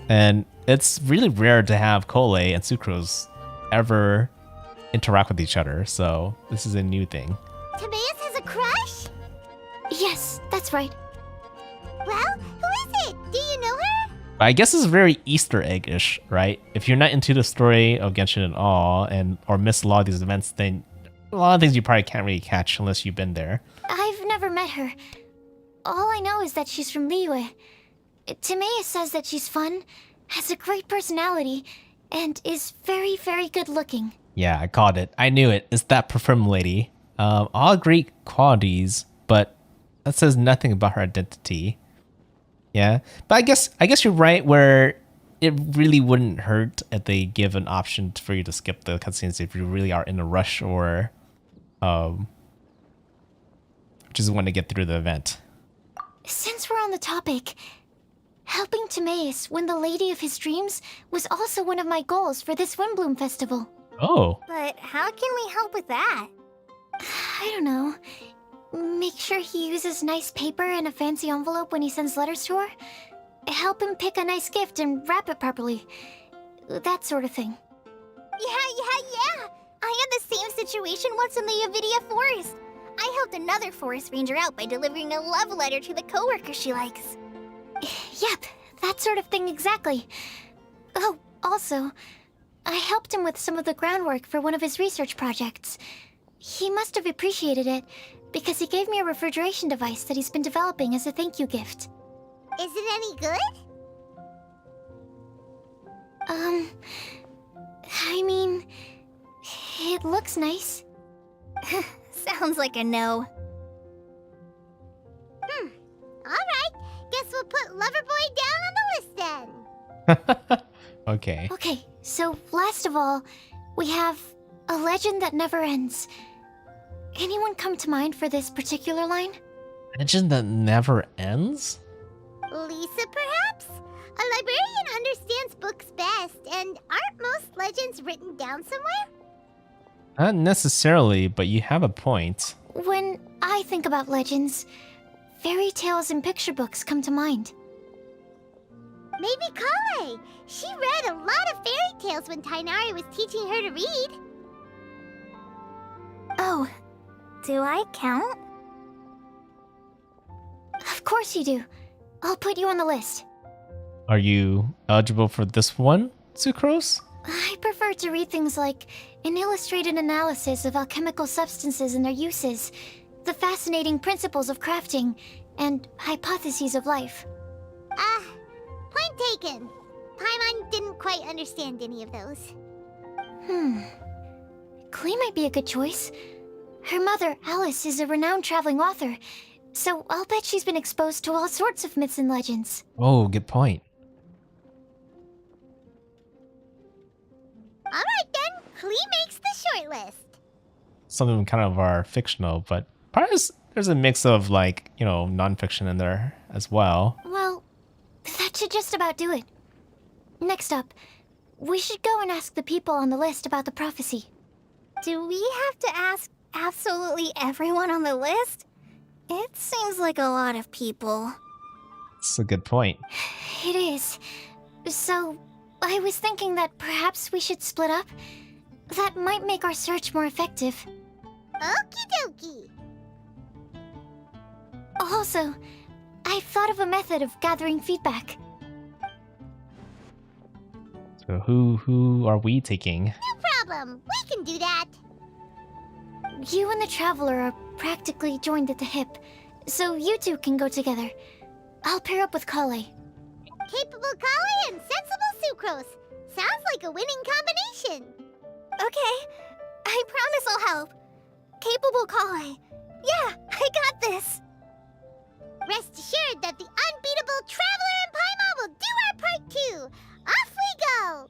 And it's really rare to have Cole and Sucrose ever interact with each other. So this is a new thing. Timaeus has a crush? Yes, that's right. Well, who is it? Do you know her? I guess it's very Easter egg-ish, right? If you're not into the story of Genshin at all or miss a lot of these events, then a lot of things you probably can't really catch unless you've been there. I've never met her. All I know is that she's from Liyue. Timaeus says that she's fun, has a great personality, and is very, very good looking. Yeah, I called it. I knew it. It's that perfume lady. All great qualities, but that says nothing about her identity. Yeah, but I guess you're right where it really wouldn't hurt if they give an option for you to skip the cutscenes if you really are in a rush or just want to get through the event. Since we're on the topic, helping Timaeus win the lady of his dreams was also one of my goals for this Windblume Festival. Oh. But how can we help with that? I don't know. Make sure he uses nice paper and a fancy envelope when he sends letters to her. Help him pick a nice gift and wrap it properly. That sort of thing. Yeah. I had the same situation once in the Avidia Forest. I helped another forest ranger out by delivering a love letter to the coworker she likes. Yep, that sort of thing exactly. Oh, also, I helped him with some of the groundwork for one of his research projects. He must have appreciated it, because he gave me a refrigeration device that he's been developing as a thank you gift. Is it any good? I mean, it looks nice. Sounds like a no. Alright, guess we'll put Loverboy down on the list then. Okay. Okay, so last of all, we have a legend that never ends. Anyone come to mind for this particular line? Legend that never ends? Lisa, perhaps? A librarian understands books best, and aren't most legends written down somewhere? Not necessarily, but you have a point. When I think about legends, fairy tales and picture books come to mind. Maybe Kale. She read a lot of fairy tales when Tainari was teaching her to read. Oh, do I count? Of course you do. I'll put you on the list. Are you eligible for this one, Sucrose? I prefer to read things like an illustrated analysis of alchemical substances and their uses, the fascinating principles of crafting, and hypotheses of life. Point taken. Paimon didn't quite understand any of those. Klee might be a good choice. Her mother, Alice, is a renowned traveling author, so I'll bet she's been exposed to all sorts of myths and legends. Oh, good point. Alright then, Klee makes the shortlist. Some of them kind of are fictional, but there's a mix of like, non-fiction in there as well. Well, that should just about do it. Next up, we should go and ask the people on the list about the prophecy. Do we have to ask absolutely everyone on the list? It seems like a lot of people. It's a good point. It is. So, I was thinking that perhaps we should split up. That might make our search more effective. Okie dokie. Also, I've thought of a method of gathering feedback. So who are we taking? No problem. We can do that. You and the Traveler are practically joined at the hip, so you two can go together. I'll pair up with Kale. Capable Kale and sensible Sucrose. Sounds like a winning combination. Okay, I promise I'll help. Capable Kale. Yeah, I got this. Rest assured that the unbeatable Traveler and Paimon will do our part too. Off we go!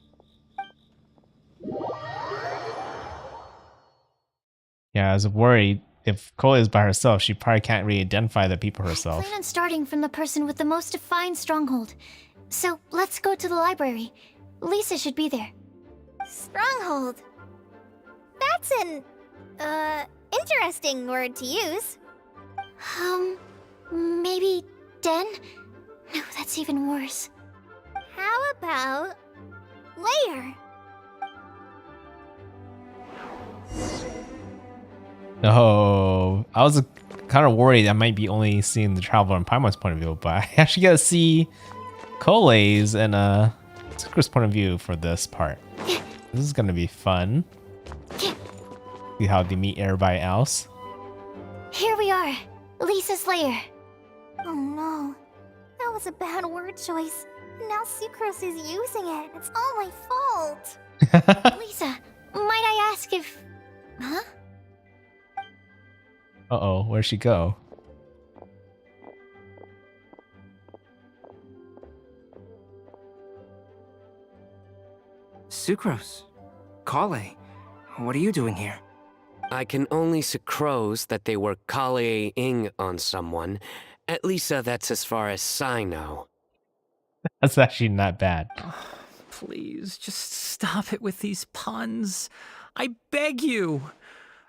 Yeah, I was worried if Cole is by herself, she probably can't really identify the people herself. I plan on starting from the person with the most defined stronghold. So let's go to the library. Lisa should be there. Stronghold. That's an, interesting word to use. Maybe den? No, that's even worse. How about layer? Oh, I was kind of worried I might be only seeing the Traveler and Paimon's point of view, but I actually got to see Cole's and Sucro's point of view for this part. This is going to be fun. See how they meet everybody else. Here we are, Lisa's lair. Oh no, that was a bad word choice. Now Sucrose is using it. It's all my fault. Lisa, might I ask if... Huh? Uh-oh, where'd she go? Sucrose. Kale. What are you doing here? I can only sucrose that they were Kale-ing on someone. At least that's as far as I know. That's actually not bad. Please, just stop it with these puns. I beg you.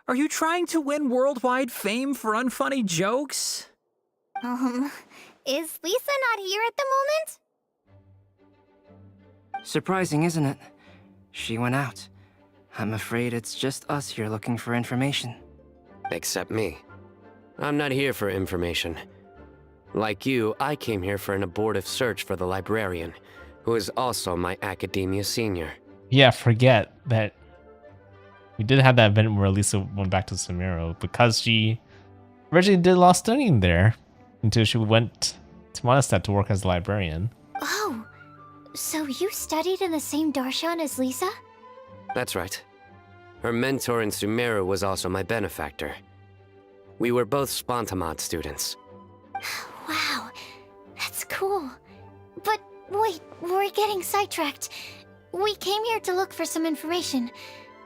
Are you trying to win worldwide fame for unfunny jokes? Is Lisa not here at the moment? Surprising, isn't it? She went out. I'm afraid it's just us here looking for information. Except me. I'm not here for information. Like you, I came here for an abortive search for the librarian, who is also my academia senior. Yeah, forget that we did have that event where Lisa went back to Sumeru because she originally did a lot of studying there until she went to Mondstadt to work as a librarian. Oh, so you studied in the same darshan as Lisa? That's right. Her mentor in Sumeru was also my benefactor. We were both Spontamod students. Wow, that's cool. But wait, we're getting sidetracked. We came here to look for some information.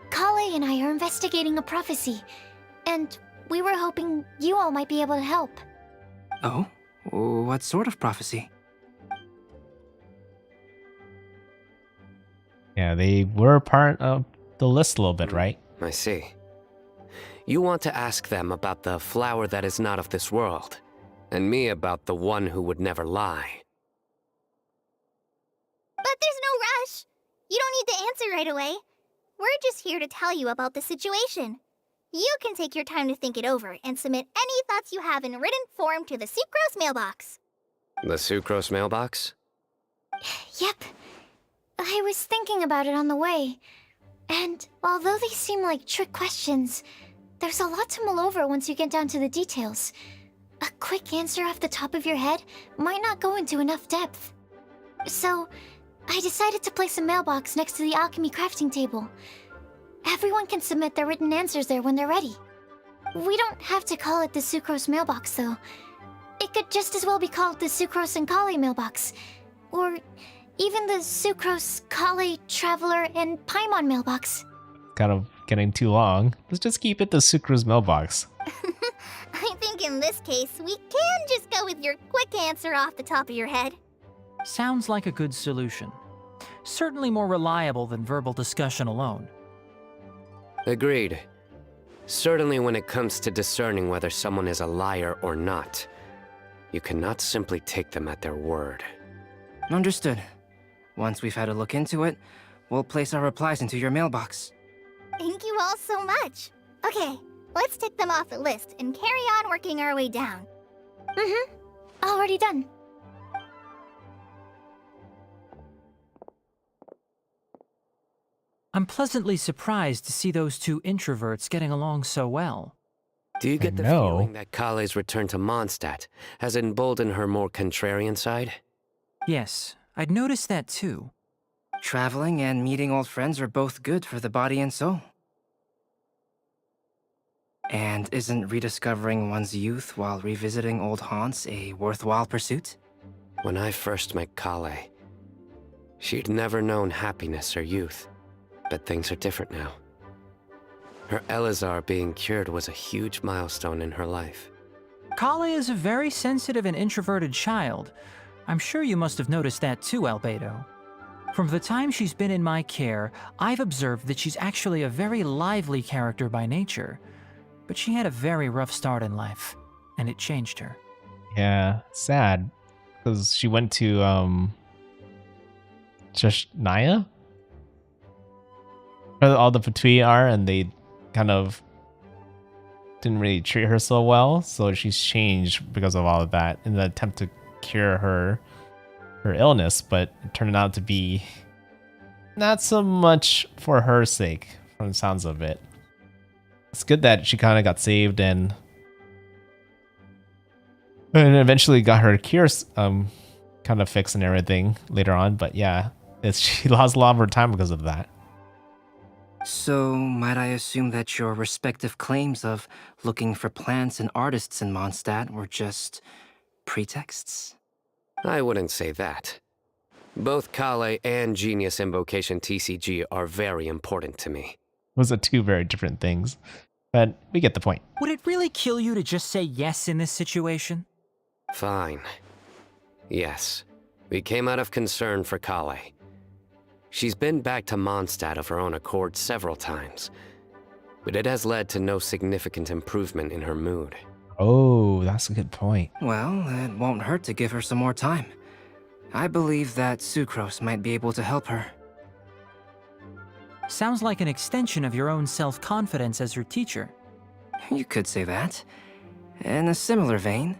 Kale and I are investigating a prophecy, and we were hoping you all might be able to help. Oh? What sort of prophecy? Yeah, they were part of the list a little bit, right? I see. You want to ask them about the flower that is not of this world, and me about the one who would never lie. But there's no rush. You don't need to answer right away. We're just here to tell you about the situation. You can take your time to think it over and submit any thoughts you have in written form to the Sucrose mailbox. The Sucrose mailbox? Yep. I was thinking about it on the way. And although they seem like trick questions, there's a lot to mull over once you get down to the details. A quick answer off the top of your head might not go into enough depth. So, I decided to place a mailbox next to the alchemy crafting table. Everyone can submit their written answers there when they're ready. We don't have to call it the Sucrose mailbox, though. It could just as well be called the Sucrose and Kale mailbox. Or Even the Sucrose, Kale, Traveler, and Paimon mailbox. Kind of getting too long. Let's just keep it the Sucrose mailbox. I think in this case, we can just go with your quick answer off the top of your head. Sounds like a good solution. Certainly more reliable than verbal discussion alone. Agreed. Certainly when it comes to discerning whether someone is a liar or not, you cannot simply take them at their word. Understood. Once we've had a look into it, we'll place our replies into your mailbox. Thank you all so much. Okay, let's tick them off the list and carry on working our way down. Already done. I'm pleasantly surprised to see those two introverts getting along so well. Do you get the know. feeling that Kale's return to Mondstadt has emboldened her more contrarian side? Yes, I'd noticed that too. Traveling and meeting old friends are both good for the body and soul. And isn't rediscovering one's youth while revisiting old haunts a worthwhile pursuit? When I first met Kale, she'd never known happiness or youth. But things are different now. Her Elazar being cured was a huge milestone in her life. Kale is a very sensitive and introverted child. I'm sure you must have noticed that too, Albedo. From the time she's been in my care, I've observed that she's actually a very lively character by nature. But she had a very rough start in life, and it changed her. Yeah, sad. Because she went to, just Naya? Where all the Fatui are, and they kind of didn't really treat her so well, so she's changed because of all of that in the attempt to cure her illness, but it turned out to be not so much for her sake, from the sounds of it. It's good that she kind of got saved and eventually got her cure kind of fixed and everything later on, but yeah, she lost a lot of her time because of that. So, might I assume that your respective claims of looking for plants and artists in Mondstadt were just pretexts? I wouldn't say that. Both Kale and Genius Invocation TCG are very important to me. Those are two very different things, but we get the point. Would it really kill you to just say yes in this situation? Fine. Yes, we came out of concern for Kale. She's been back to Mondstadt of her own accord several times, but it has led to no significant improvement in her mood. Oh, that's a good point. Well, it won't hurt to give her some more time. I believe that Sucrose might be able to help her. Sounds like an extension of your own self-confidence as her teacher. You could say that. In a similar vein,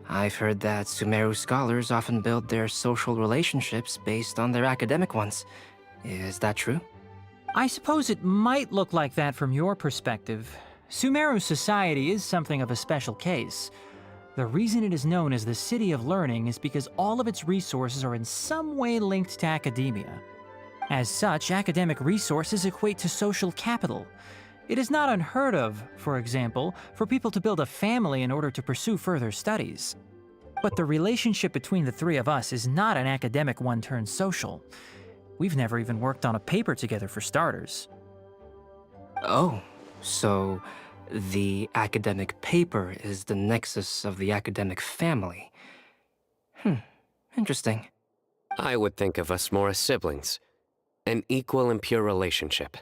I've heard that Sumeru scholars often build their social relationships based on their academic ones. Is that true? I suppose it might look like that from your perspective. Sumeru society is something of a special case. The reason it is known as the City of Learning is because all of its resources are in some way linked to academia. As such, academic resources equate to social capital. It is not unheard of, for example, for people to build a family in order to pursue further studies. But the relationship between the three of us is not an academic one turned social. We've never even worked on a paper together for starters. Oh, so the academic paper is the nexus of the academic family. Interesting. I would think of us more as siblings. An equal and pure relationship,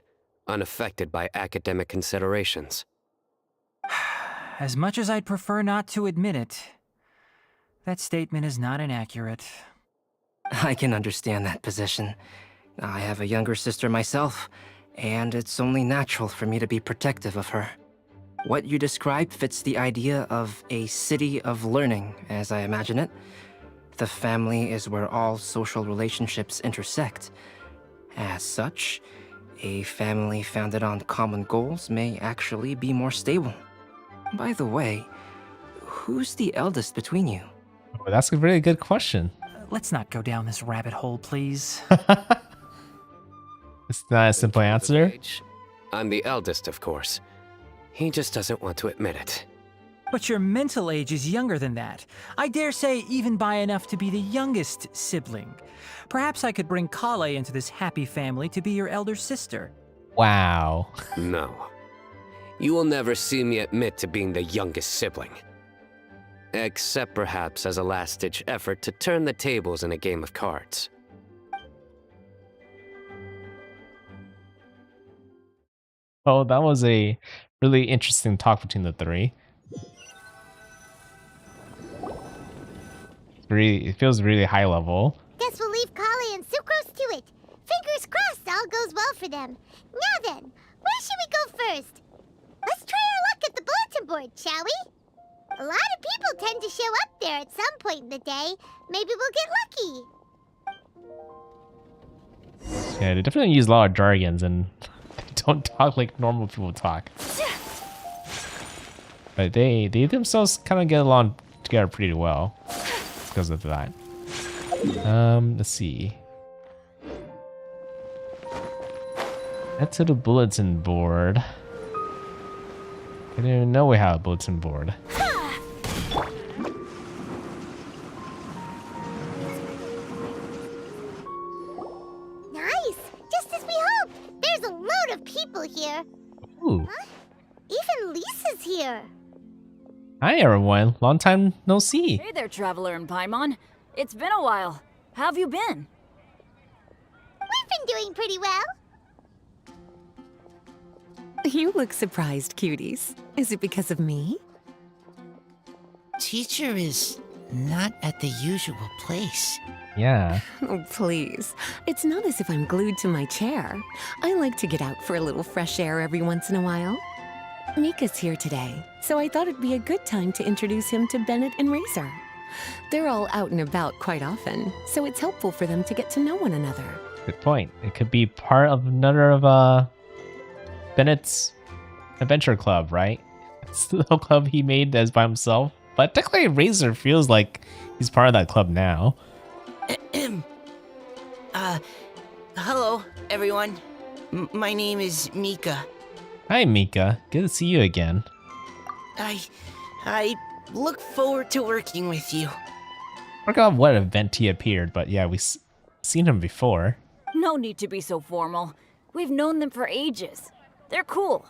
unaffected by academic considerations. As much as I'd prefer not to admit it, that statement is not inaccurate. I can understand that position. I have a younger sister myself, and it's only natural for me to be protective of her. What you describe fits the idea of a city of learning, as I imagine it. The family is where all social relationships intersect. As such, a family founded on common goals may actually be more stable. By the way, who's the eldest between you? Oh, that's a really good question. Let's not go down this rabbit hole, please. It's not a simple answer. I'm the eldest, of course. He just doesn't want to admit it. But your mental age is younger than that. I dare say even by enough to be the youngest sibling. Perhaps I could bring Kale into this happy family to be your elder sister. Wow. No. You will never see me admit to being the youngest sibling. Except perhaps as a last-ditch effort to turn the tables in a game of cards. Oh, that was a really interesting talk between the three. It feels really high level. Guess we'll leave Kale and Sucrose to it. Fingers crossed all goes well for them. Now then, where should we go first? Let's try our luck at the bulletin board, shall we? A lot of people tend to show up there at some point in the day. Maybe we'll get lucky. Yeah, they definitely use a lot of jargons and don't talk like normal people talk. But they themselves kind of get along together pretty well because of that. Let's see. Head to the bulletin board. I didn't even know we had a bulletin board. Nice! Just as we hoped! There's a load of people here. Ooh. Huh? Even Lisa's here. Hi everyone, long time no see. Hey there, Traveler and Paimon. It's been a while. How have you been? We've been doing pretty well. You look surprised, cuties. Is it because of me? Teacher is not at the usual place. Yeah. Oh, please. It's not as if I'm glued to my chair. I like to get out for a little fresh air every once in a while. Mika's here today, so I thought it'd be a good time to introduce him to Bennett and Razor. They're all out and about quite often, so it's helpful for them to get to know one another. Good point. It could be part of another of Bennett's adventure club, right? It's the little club he made as by himself. But technically Razor feels like he's part of that club now. Hello, everyone. My name is Mika. Hi Mika, good to see you again. I look forward to working with you. I forgot what event he appeared, but yeah, we've seen him before. No need to be so formal. We've known them for ages. They're cool.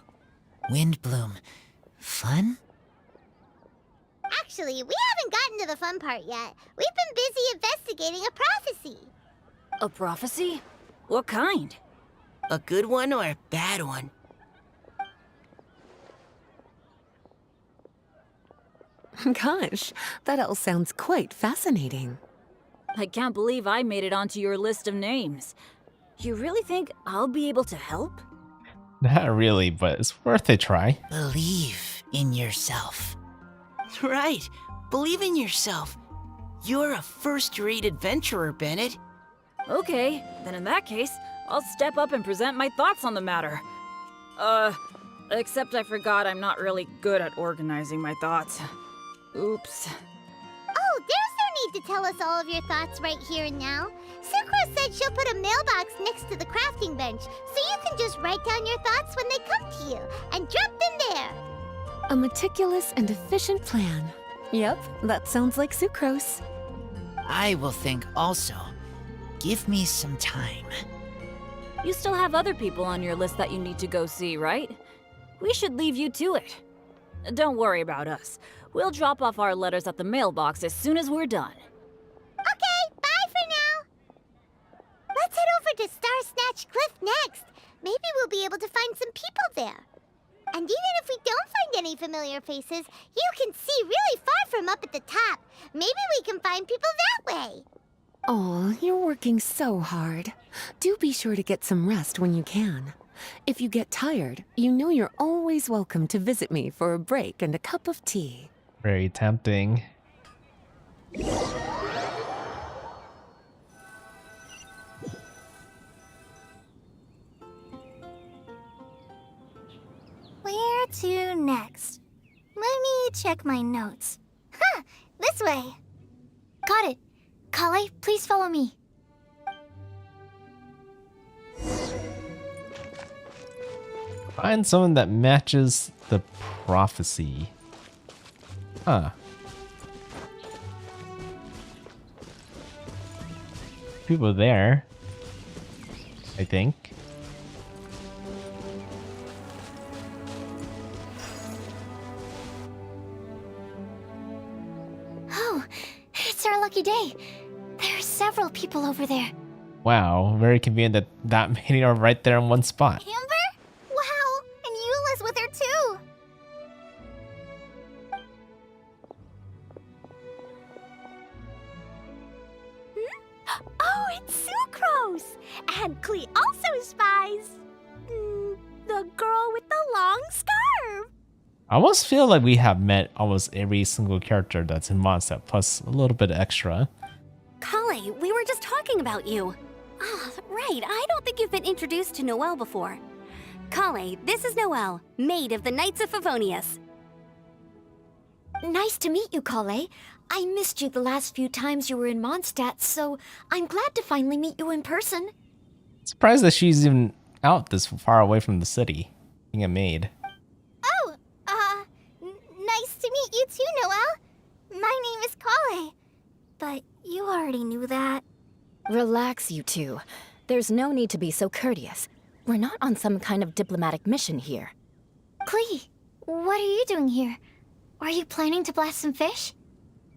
Windblume. Fun? Actually, we haven't gotten to the fun part yet. We've been busy investigating a prophecy. A prophecy? What kind? A good one or a bad one? Gosh, that all sounds quite fascinating. I can't believe I made it onto your list of names. You really think I'll be able to help? Not really, but it's worth a try. Believe in yourself. Right. Believe in yourself. You're a first-rate adventurer, Bennett. Okay, then in that case, I'll step up and present my thoughts on the matter. Except I forgot I'm not really good at organizing my thoughts. Oops. Oh, there's no need to tell us all of your thoughts right here and now. Sucrose said she'll put a mailbox next to the crafting bench, so you can just write down your thoughts when they come to you, and drop them there. A meticulous and efficient plan. Yep, that sounds like Sucrose. I will think also. Give me some time. You still have other people on your list that you need to go see, right? We should leave you to it. Don't worry about us. We'll drop off our letters at the mailbox as soon as we're done. Okay, bye for now. Let's head over to Star Snatch Cliff next. Maybe we'll be able to find some people there. And even if we don't find any familiar faces, you can see really far from up at the top. Maybe we can find people that way. Oh, you're working so hard. Do be sure to get some rest when you can. If you get tired, you know you're always welcome to visit me for a break and a cup of tea. Very tempting. Where to next? Let me check my notes. Huh, this way. Got it. Kale, please follow me. Find someone that matches the prophecy. Huh. People there, I think. Oh, it's our lucky day. There are several people over there. Wow, very convenient that that many are right there in one spot. Amber? Wow, and Eula's with her too. Oh, it's Sucrose! And Klee also spies the girl with the long scarf. I almost feel like we have met almost every single character that's in Mondstadt, plus a little bit extra. Kale, we were just talking about you. Ah, right, I don't think you've been introduced to Noelle before. Kale, this is Noelle, maid of the Knights of Favonius. Nice to meet you, Kale. I missed you the last few times you were in Mondstadt, so I'm glad to finally meet you in person. Surprised that she's even out this far away from the city, being a maid. Oh, nice to meet you too, Noelle. My name is Kale. But you already knew that. Relax, you two. There's no need to be so courteous. We're not on some kind of diplomatic mission here. Klee, what are you doing here? Are you planning to blast some fish?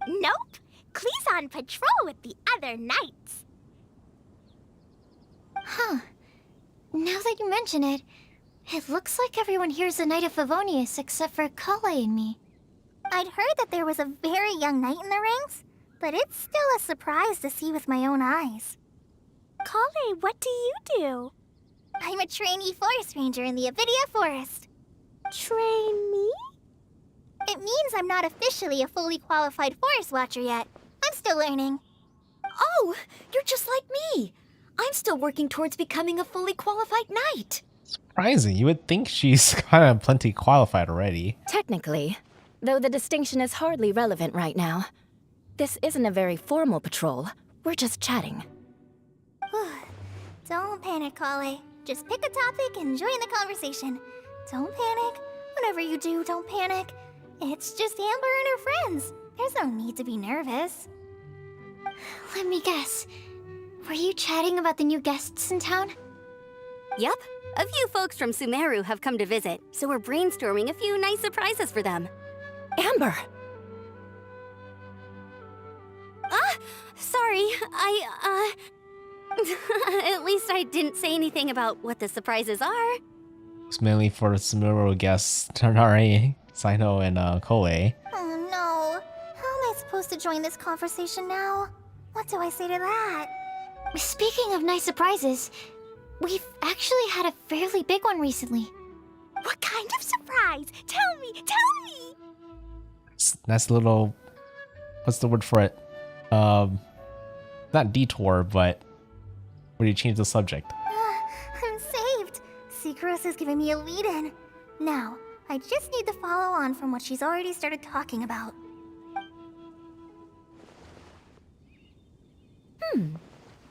Nope. Klee's on patrol with the other knights. Huh. Now that you mention it, it looks like everyone here is a Knight of Favonius except for Kale and me. I'd heard that there was a very young knight in the ranks, but it's still a surprise to see with my own eyes. Kale, what do you do? I'm a trainee forest ranger in the Avidia Forest. Trainee? It means I'm not officially a fully qualified forest watcher yet. I'm still learning. Oh, you're just like me. I'm still working towards becoming a fully qualified knight. Surprising, you would think she's kind of plenty qualified already. Technically, though the distinction is hardly relevant right now. This isn't a very formal patrol. We're just chatting. Don't panic, Kale. Just pick a topic and join the conversation. Don't panic. Whatever you do, don't panic. It's just Amber and her friends. There's no need to be nervous. Let me guess. Were you chatting about the new guests in town? Yep. A few folks from Sumeru have come to visit, so we're brainstorming a few nice surprises for them. Amber! Sorry, at least I didn't say anything about what the surprises are. It's mainly for the Sumeru guests, Tanare, Saito, and Kole. Oh no. How am I supposed to join this conversation now? What do I say to that? Speaking of nice surprises, we've actually had a fairly big one recently. What kind of surprise? Tell me! Nice little... What's the word for it? Not detour, but... where you change the subject. I'm saved. Sucrose is giving me a lead-in. Now, I just need to follow on from what she's already started talking about.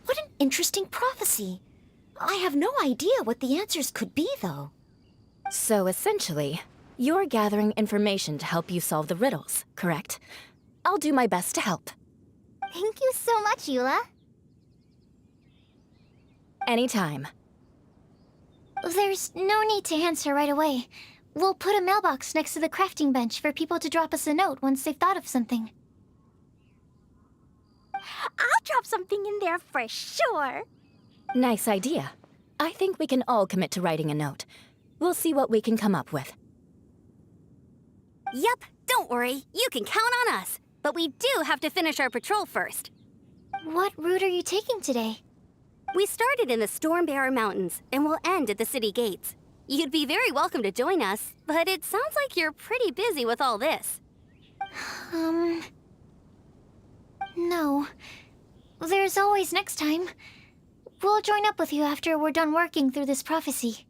What an interesting prophecy. I have no idea what the answers could be, though. So essentially, you're gathering information to help you solve the riddles, correct? I'll do my best to help. Thank you so much, Eula. Anytime. There's no need to answer right away. We'll put a mailbox next to the crafting bench for people to drop us a note once they've thought of something. I'll drop something in there for sure. Nice idea. I think we can all commit to writing a note. We'll see what we can come up with. Yep, don't worry. You can count on us. But we do have to finish our patrol first. What route are you taking today? We started in the Stormbearer Mountains, and we'll end at the city gates. You'd be very welcome to join us, but it sounds like you're pretty busy with all this. No. There's always next time. We'll join up with you after we're done working through this prophecy.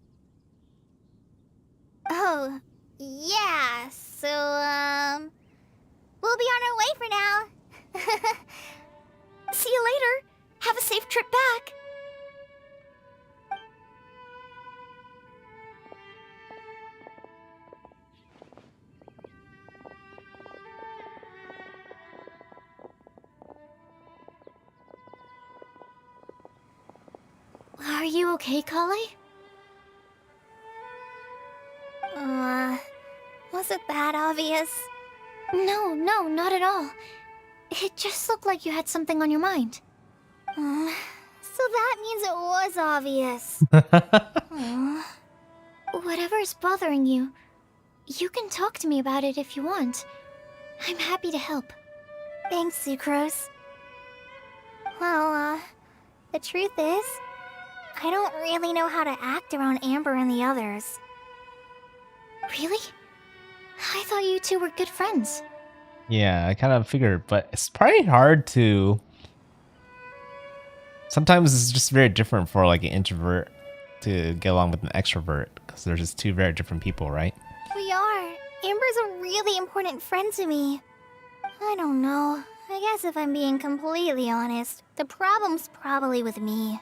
Oh, yeah, so, we'll be on our way for now. See you later. Have a safe trip back. you okay, Kale? Was it that obvious? No, not at all. It just looked like you had something on your mind. So that means it was obvious. Whatever's bothering you, you can talk to me about it if you want. I'm happy to help. Thanks, Sucrose. Well, the truth is, I don't really know how to act around Amber and the others. Really? I thought you two were good friends. Yeah, I kind of figured, but it's probably hard to. Sometimes it's just very different for like an introvert to get along with an extrovert because they're just two very different people, right? We are. Amber's a really important friend to me. I don't know. I guess if I'm being completely honest, the problem's probably with me.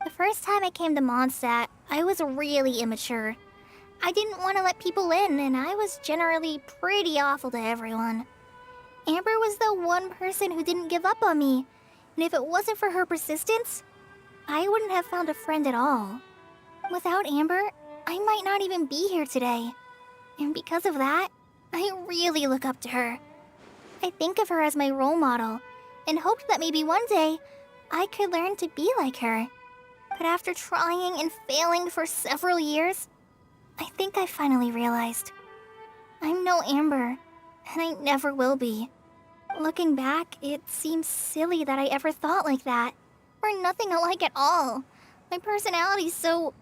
The first time I came to Mondstadt, I was really immature. I didn't want to let people in, and I was generally pretty awful to everyone. Amber was the one person who didn't give up on me, and if it wasn't for her persistence, I wouldn't have found a friend at all. Without Amber, I might not even be here today. And because of that, I really look up to her. I think of her as my role model, and hoped that maybe one day, I could learn to be like her. But after trying and failing for several years, I think I finally realized. I'm no Amber, and I never will be. Looking back, it seems silly that I ever thought like that. We're nothing alike at all. My personality's so...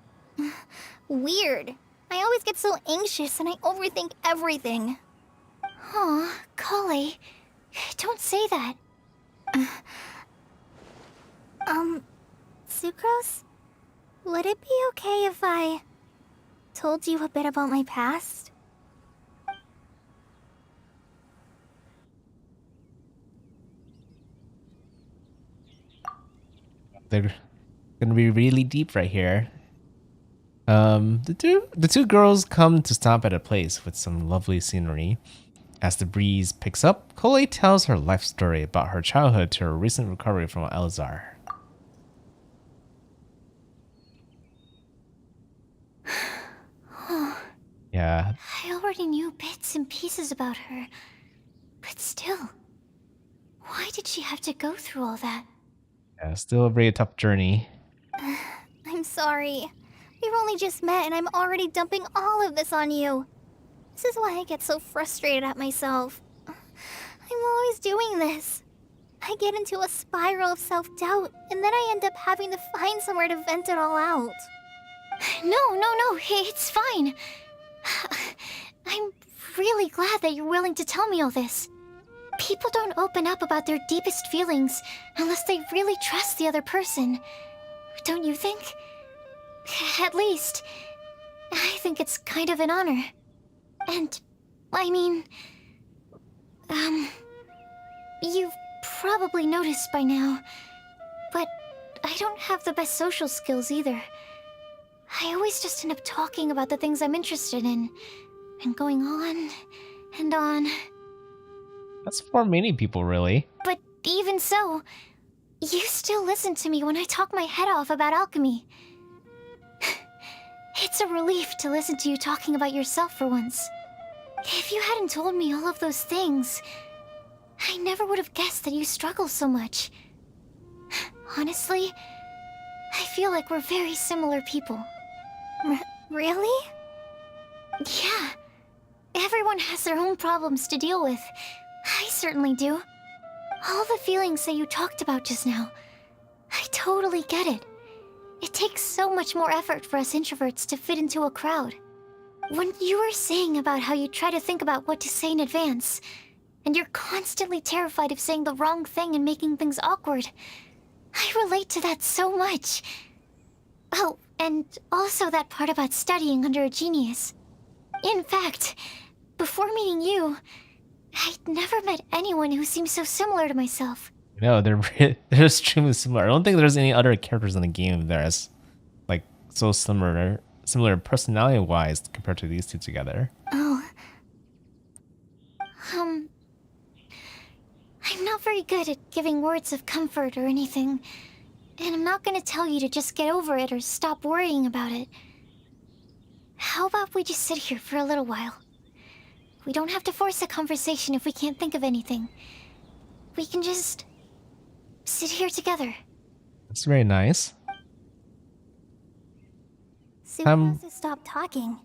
weird. I always get so anxious and I overthink everything. Aw, Kale, don't say that. Sucrose? Would it be okay if I told you a bit about my past? They're gonna be really deep right here. The two girls come to stop at a place with some lovely scenery. As the breeze picks up, Kole tells her life story about her childhood to her recent recovery from Elzar. Yeah. I already knew bits and pieces about her, but still, why did she have to go through all that? Yeah, still a very tough journey. I'm sorry. We've only just met and I'm already dumping all of this on you. This is why I get so frustrated at myself. I'm always doing this. I get into a spiral of self-doubt, and then I end up having to find somewhere to vent it all out. No, it's fine. I'm really glad that you're willing to tell me all this. People don't open up about their deepest feelings unless they really trust the other person. Don't you think? At least, I think it's kind of an honor. And, I mean... You've probably noticed by now, but I don't have the best social skills either. I always just end up talking about the things I'm interested in, and going on and on. That's for many people, really. But even so, you still listen to me when I talk my head off about alchemy. It's a relief to listen to you talking about yourself for once. If you hadn't told me all of those things, I never would have guessed that you struggle so much. Honestly, I feel like we're very similar people. Really? Yeah. Everyone has their own problems to deal with. I certainly do. All the feelings that you talked about just now, I totally get it. It takes so much more effort for us introverts to fit into a crowd. When you were saying about how you try to think about what to say in advance, and you're constantly terrified of saying the wrong thing and making things awkward, I relate to that so much. Oh, and also that part about studying under a genius. In fact, before meeting you, I'd never met anyone who seemed so similar to myself. No, they're extremely similar. I don't think there's any other characters in the game that is like so similar personality-wise compared to these two together. Oh. I'm not very good at giving words of comfort or anything, And I'm not gonna tell you to just get over it or stop worrying about it. How about we just sit here for a little while? We don't have to force a conversation if we can't think of anything. We can just sit here together. That's very nice. Sucrose has stopped talking.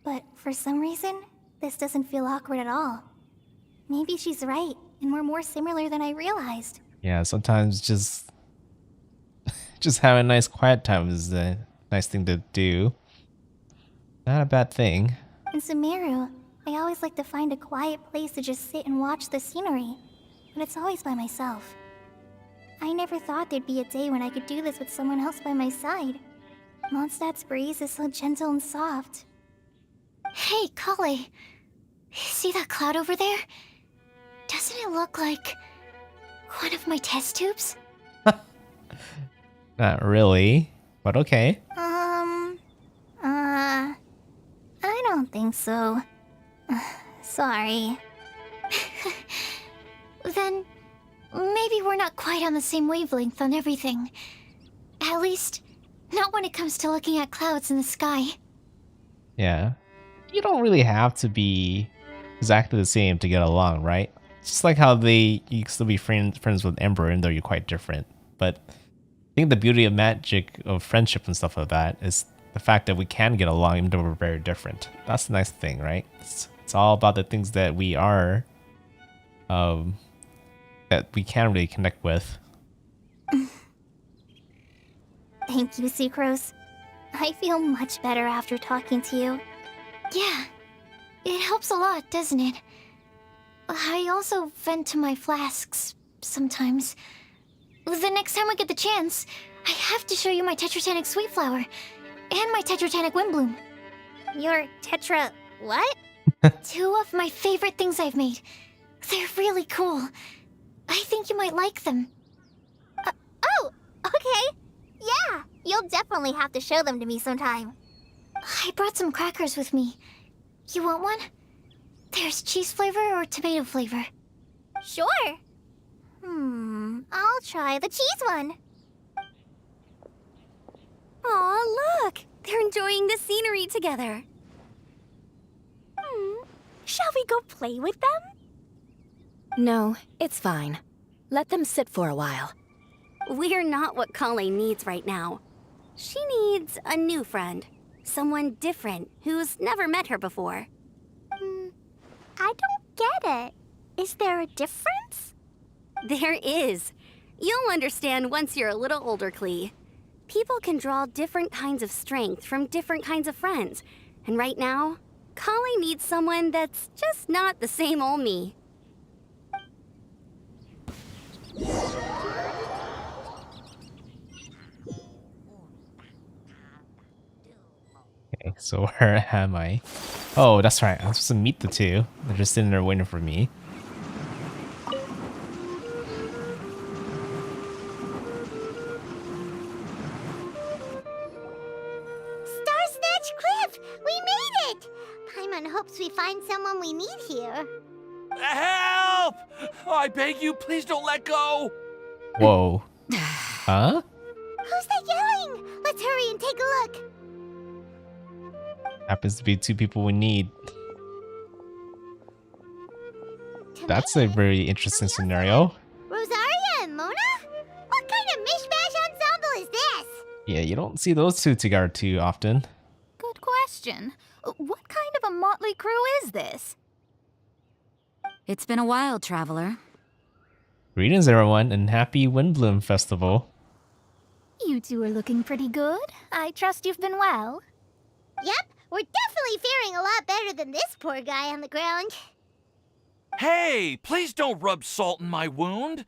But for some reason, this doesn't feel awkward at all. Maybe she's right, and we're more similar than I realized. Yeah, sometimes just having a nice quiet time is a nice thing to do. Not a bad thing. In Sumeru, I always like to find a quiet place to just sit and watch the scenery. But it's always by myself. I never thought there'd be a day when I could do this with someone else by my side. Mondstadt's breeze is so gentle and soft. Hey, Kale. See that cloud over there? Doesn't it look like one of my test tubes? Not really, but okay. I don't think so. Sorry. Then maybe we're not quite on the same wavelength on everything. At least, not when it comes to looking at clouds in the sky. Yeah. You don't really have to be exactly the same to get along, right? It's just like how you can still be friends with Ember, even though you're quite different. But I think the beauty of magic, of friendship and stuff like that, is the fact that we can get along even though we're very different. That's the nice thing, right? It's all about the things that we are, that we can really connect with. Thank you, Sucrose. I feel much better after talking to you. Yeah, it helps a lot, doesn't it? I also vent to my flasks sometimes. The next time I get the chance, I have to show you my Tetratanic Sweet Flower and my Tetratanic Windblume. Your Tetra... what? 2 of my favorite things I've made. They're really cool. I think you might like them. Oh, okay. Yeah, you'll definitely have to show them to me sometime. I brought some crackers with me. You want one? There's cheese flavor or tomato flavor. Sure. I'll try the cheese one. Aw, look! They're enjoying the scenery together. Shall we go play with them? No, it's fine. Let them sit for a while. We're not what Kale needs right now. She needs a new friend. Someone different, who's never met her before. I don't get it. Is there a difference? There is. You'll understand once you're a little older, Klee. People can draw different kinds of strength from different kinds of friends. And right now, Kale needs someone that's just not the same old me. Okay, so where am I? Oh, that's right. I'm supposed to meet the 2. They're just sitting there waiting for me. Starsnatch Cliff! We made it! Paimon hopes we find someone we need here. Help! Oh, I beg you, please don't let go! Whoa. Huh? Who's that yelling? Let's hurry and take a look. Happens to be 2 people we need. That's a very interesting scenario. Rosaria and Mona? What kind of mishmash ensemble is this? Yeah, you don't see those 2 together too often. Good question. What kind of a motley crew is this? It's been a while, traveler. Greetings, everyone, and happy Windblume Festival. You 2 are looking pretty good. I trust you've been well. Yep, we're definitely faring a lot better than this poor guy on the ground. Hey, please don't rub salt in my wound.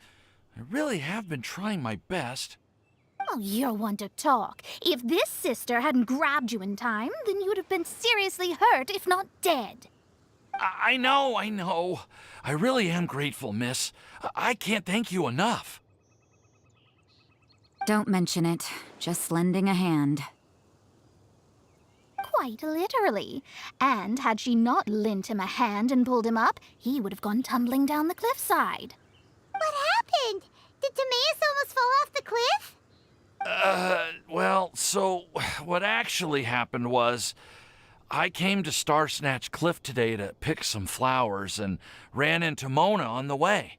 I really have been trying my best. Oh, you're one to talk. If this sister hadn't grabbed you in time, then you would have been seriously hurt, if not dead. I know. I really am grateful, miss. I can't thank you enough. Don't mention it. Just lending a hand. Quite literally. And had she not lent him a hand and pulled him up, he would have gone tumbling down the cliffside. What happened? Did Timaeus almost fall off the cliff? what actually happened was I came to Star Snatch Cliff today to pick some flowers and ran into Mona on the way.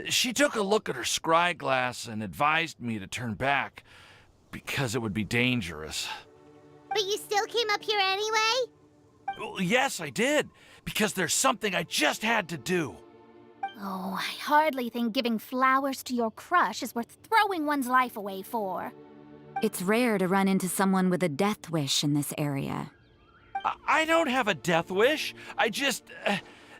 She took a look at her scry glass and advised me to turn back because it would be dangerous. But you still came up here anyway? Well, yes, I did, because there's something I just had to do. Oh, I hardly think giving flowers to your crush is worth throwing one's life away for. It's rare to run into someone with a death wish in this area. I don't have a death wish. I just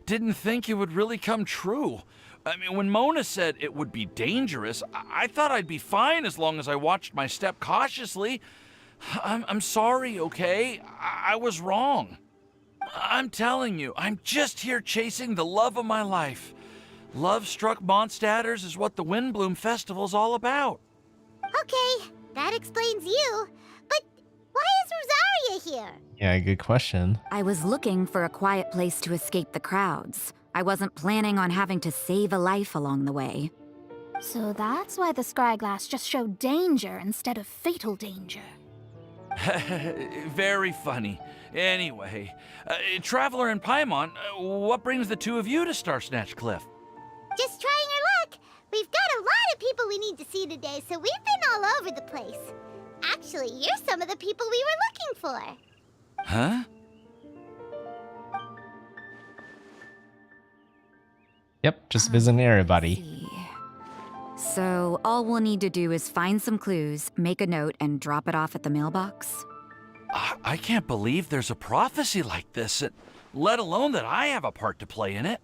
didn't think it would really come true. I mean, when Mona said it would be dangerous, I thought I'd be fine as long as I watched my step cautiously. I'm sorry, okay? I was wrong. I'm telling you, I'm just here chasing the love of my life. Love-struck Mondstadters is what the Windblume Festival's all about. Okay, that explains you. But why is Rosaria here? Yeah, good question. I was looking for a quiet place to escape the crowds. I wasn't planning on having to save a life along the way. So that's why the scryglass just showed danger instead of fatal danger. Very funny. Anyway, Traveler and Paimon, what brings the two of you to Star Snatch Cliff? Just trying our luck. We've got a lot of people we need to see today, so we've been all over the place. Actually, you're some of the people we were looking for. Huh? Yep, just visiting everybody. So all we'll need to do is find some clues, make a note, and drop it off at the mailbox? I can't believe there's a prophecy like this, let alone that I have a part to play in it.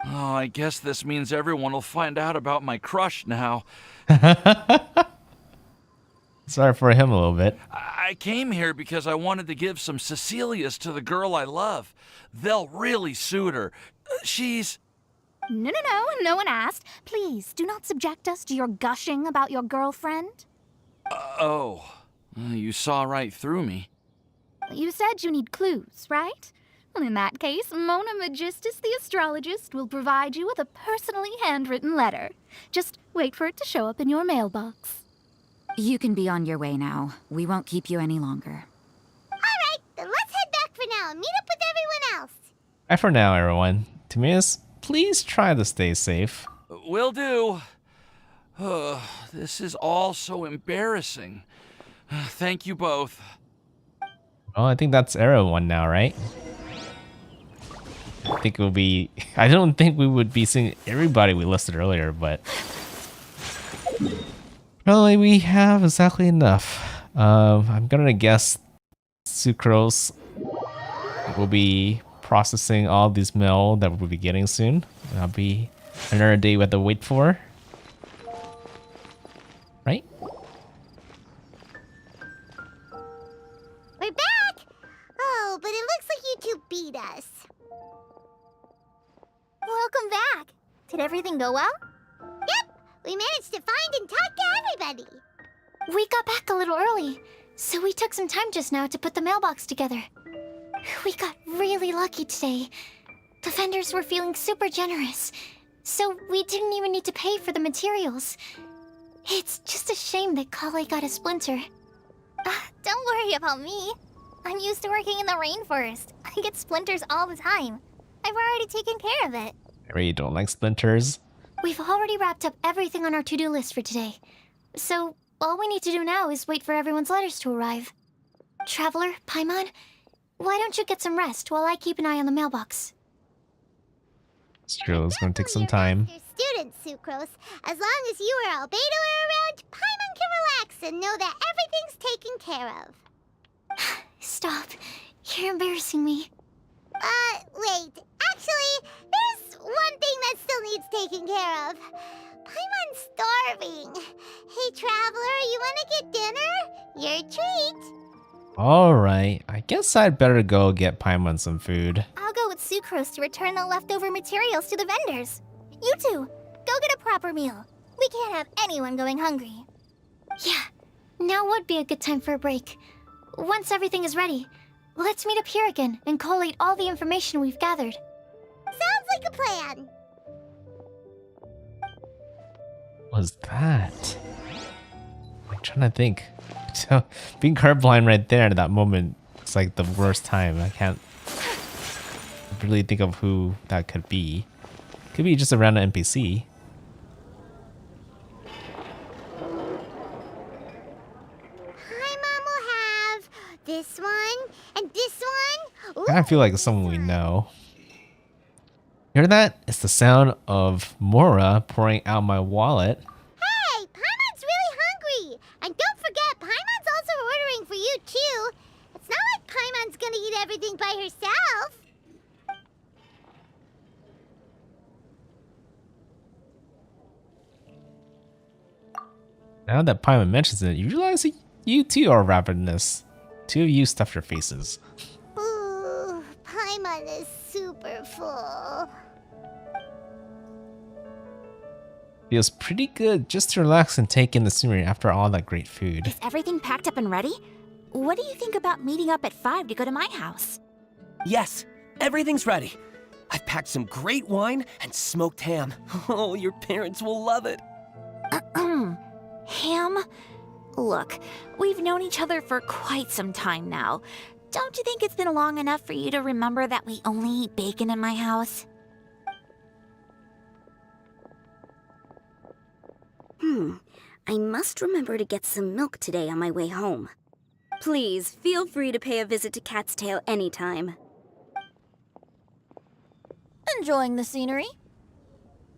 Oh, I guess this means everyone will find out about my crush now. Sorry for him a little bit. I came here because I wanted to give some Cecilias to the girl I love. They'll really suit her. She's... No one asked. Please, do not subject us to your gushing about your girlfriend. Oh, you saw right through me. You said you need clues, right? Well, in that case, Mona Magistus the astrologist will provide you with a personally handwritten letter. Just wait for it to show up in your mailbox. You can be on your way now. We won't keep you any longer. Alright, then let's head back for now and meet up with everyone else. Bye for now, everyone. Tamias, please try to stay safe. Will do. This is all so embarrassing. Thank you both. Well, I think that's everyone now, right? I think it will be... I don't think we would be seeing everybody we listed earlier, but... Probably we have exactly enough. I'm gonna guess Sucrose will be processing all these mail that we'll be getting soon. That'll be another day we have to wait for. Right? We're back! Oh, but it looks like you two beat us. Welcome back. Did everything go well? Yep, we managed to find and talk to everybody. We got back a little early, so we took some time just now to put the mailbox together. We got really lucky today. The vendors were feeling super generous, so we didn't even need to pay for the materials. It's just a shame that Kale got a splinter. Don't worry about me. I'm used to working in the rainforest. I get splinters all the time. I've already taken care of it. I really don't like splinters. We've already wrapped up everything on our to-do list for today. So, all we need to do now is wait for everyone's letters to arrive. Traveler, Paimon, why don't you get some rest while I keep an eye on the mailbox? It's true, it's gonna take some time. Your student, Sucrose. As long as you or Albedo are around, Paimon can relax and know that everything's taken care of. Stop. You're embarrassing me. Wait. Actually, there's one thing that still needs taking care of. Paimon's starving. Hey, Traveler, you wanna get dinner? Your treat. Alright, I guess I'd better go get Paimon some food. I'll go with Sucrose to return the leftover materials to the vendors. You two, go get a proper meal. We can't have anyone going hungry. Yeah, now would be a good time for a break. Once everything is ready, let's meet up here again and collate all the information we've gathered. Sounds like a plan. What was that? I'm trying to think. Being colorblind right there at that moment, it's like the worst time. I can't really think of who that could be. Could be just a random NPC. Paimon will have this one and this one. I feel like it's someone we know. Hear that? It's the sound of Mora pouring out my wallet. Hey, Paimon's really hungry. And don't forget, Paimon's also ordering for you too. It's not like Paimon's gonna eat everything by herself. Now that Paimon mentions it, you realize that you too are ravenous. Two of you stuffed your faces. Ooh, Paimon is super full. Feels pretty good just to relax and take in the scenery after all that great food. Is everything packed up and ready? What do you think about meeting up at 5 to go to my house? Yes, everything's ready. I've packed some great wine and smoked ham. Oh, your parents will love it. Ham? Look, we've known each other for quite some time now. Don't you think it's been long enough for you to remember that we only eat bacon in my house? I must remember to get some milk today on my way home. Please, feel free to pay a visit to Cat's Tail anytime. Enjoying the scenery?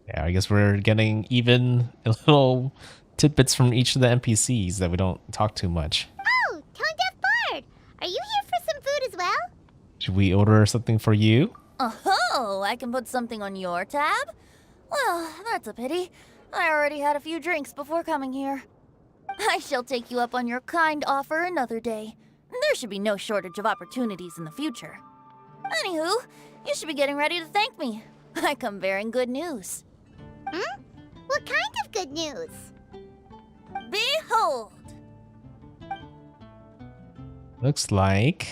Yeah, I guess we're getting even little tidbits from each of the NPCs that we don't talk too much. Oh, Tone Deaf Bard! Are you here for some food as well? Should we order something for you? Oh, I can put something on your tab? Well, that's a pity. I already had a few drinks before coming here. I shall take you up on your kind offer another day. There should be no shortage of opportunities in the future. Anywho, you should be getting ready to thank me. I come bearing good news. What kind of good news? Behold! Looks like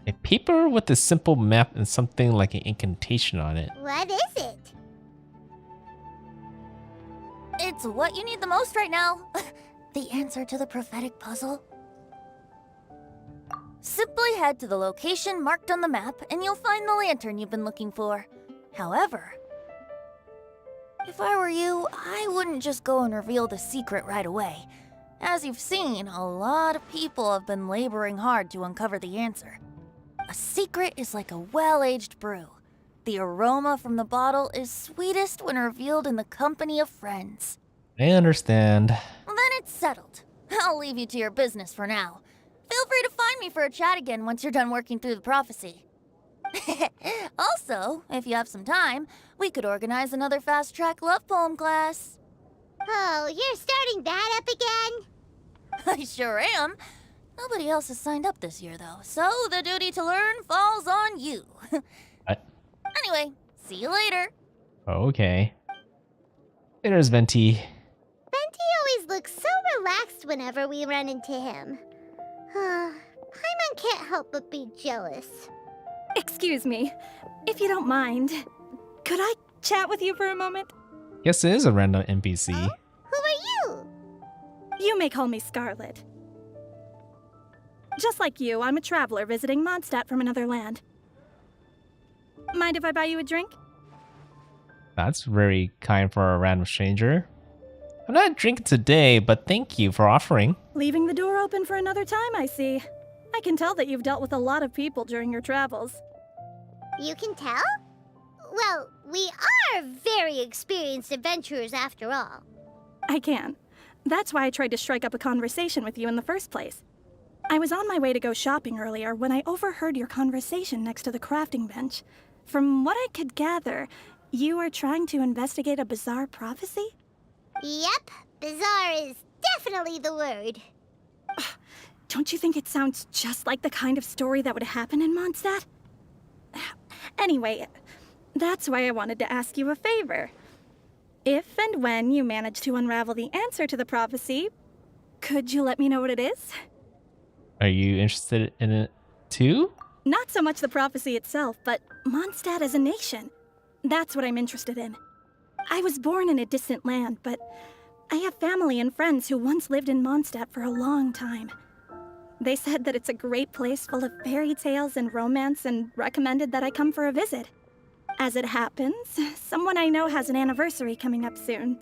a paper with a simple map and something like an incantation on it. What is it? It's what you need the most right now. The answer to the prophetic puzzle. Simply head to the location marked on the map and you'll find the lantern you've been looking for. However, if I were you, I wouldn't just go and reveal the secret right away. As you've seen, a lot of people have been laboring hard to uncover the answer. A secret is like a well-aged brew. The aroma from the bottle is sweetest when revealed in the company of friends. I understand. Then it's settled. I'll leave you to your business for now. Feel free to find me for a chat again once you're done working through the prophecy. Also, if you have some time, we could organize another fast-track love poem class. Oh, you're starting that up again? I sure am. Nobody else has signed up this year, though, so the duty to learn falls on you. What? Anyway, see you later. Okay. There's Venti. Venti always looks so relaxed whenever we run into him. Paimon can't help but be jealous. Excuse me, if you don't mind, could I chat with you for a moment? Guess it is a random NPC. Who are you? You may call me Scarlet. Just like you, I'm a traveler visiting Mondstadt from another land. Mind if I buy you a drink? That's very kind for a random stranger. I'm not drinking today, but thank you for offering. Leaving the door open for another time, I see. I can tell that you've dealt with a lot of people during your travels. You can tell? Well, we are very experienced adventurers after all. I can. That's why I tried to strike up a conversation with you in the first place. I was on my way to go shopping earlier when I overheard your conversation next to the crafting bench. From what I could gather, you are trying to investigate a bizarre prophecy? Yep, bizarre is definitely the word. Don't you think it sounds just like the kind of story that would happen in Mondstadt? Anyway, that's why I wanted to ask you a favor. If and when you manage to unravel the answer to the prophecy, could you let me know what it is? Are you interested in it too? Not so much the prophecy itself, but Mondstadt as a nation. That's what I'm interested in. I was born in a distant land, but I have family and friends who once lived in Mondstadt for a long time. They said that it's a great place full of fairy tales and romance and recommended that I come for a visit. As it happens, someone I know has an anniversary coming up soon.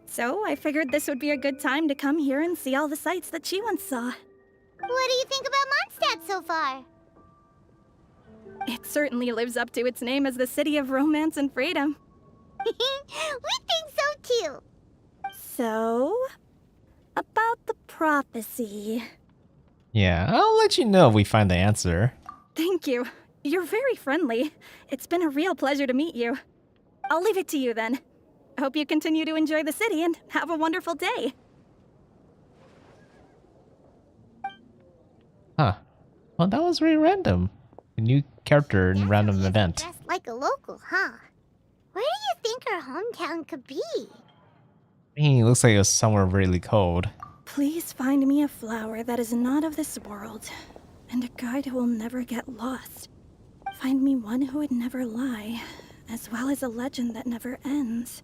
So I figured this would be a good time to come here and see all the sights that she once saw. What do you think about Mondstadt so far? It certainly lives up to its name as the city of romance and freedom. We think so too. So, about the prophecy. Yeah, I'll let you know if we find the answer. Thank you. You're very friendly. It's been a real pleasure to meet you. I'll leave it to you then. Hope you continue to enjoy the city and have a wonderful day. Huh. Well, that was really random. A new character in random event. Dressed like a local, huh? Where do you think her hometown could be? It looks like it was somewhere really cold. Please find me a flower that is not of this world, and a guide who will never get lost. Find me one who would never lie, as well as a legend that never ends.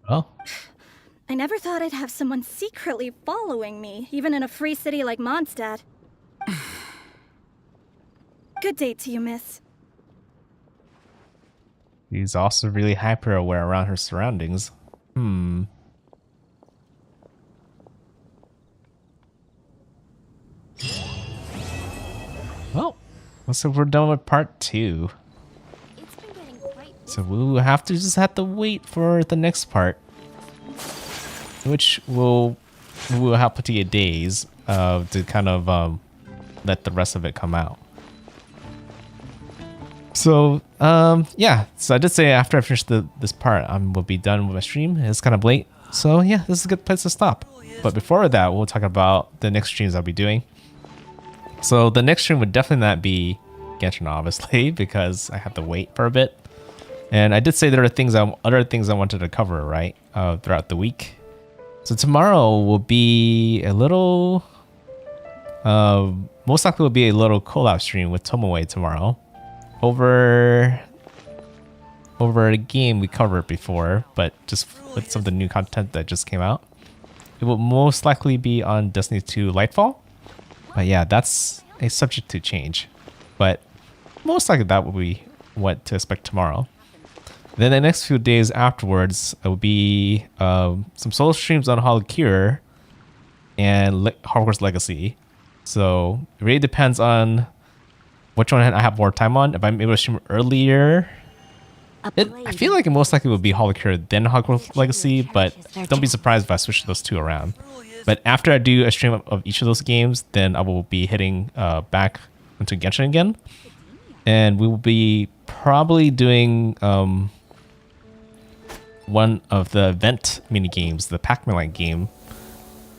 Oh. I never thought I'd have someone secretly following me, even in a free city like Mondstadt. Good day to you, miss. She's also really hyper aware around her surroundings. Well, looks like we're done with part 2. So we'll have to wait for the next part, which will have plenty of days to kind of let the rest of it come out. So yeah, so I did say after I finish this part, we'll be done with my stream. It's kind of late, so yeah, this is a good place to stop. But before that, we'll talk about the next streams I'll be doing. So the next stream would definitely not be Genshin, obviously, because I have to wait for a bit. And I did say there are other things I wanted to cover, right, throughout the week. So tomorrow will be a little, most likely will be a little collab stream with Tomoe tomorrow. Over a game we covered before, but just with some of the new content that just came out. It will most likely be on Destiny 2 Lightfall. But yeah, that's a subject to change. But most likely that will be what to expect tomorrow. Then the next few days afterwards, it will be some solo streams on Holocure and Hogwarts Legacy. So it really depends on which one I have more time on. If I'm able to stream earlier, I feel like it most likely will be Holocure then Hogwarts Legacy, but don't be surprised if I switch those two around. But after I do a stream of each of those games, then I will be hitting back into Genshin again. And we will be probably doing one of the event mini games, the Pac-Man game,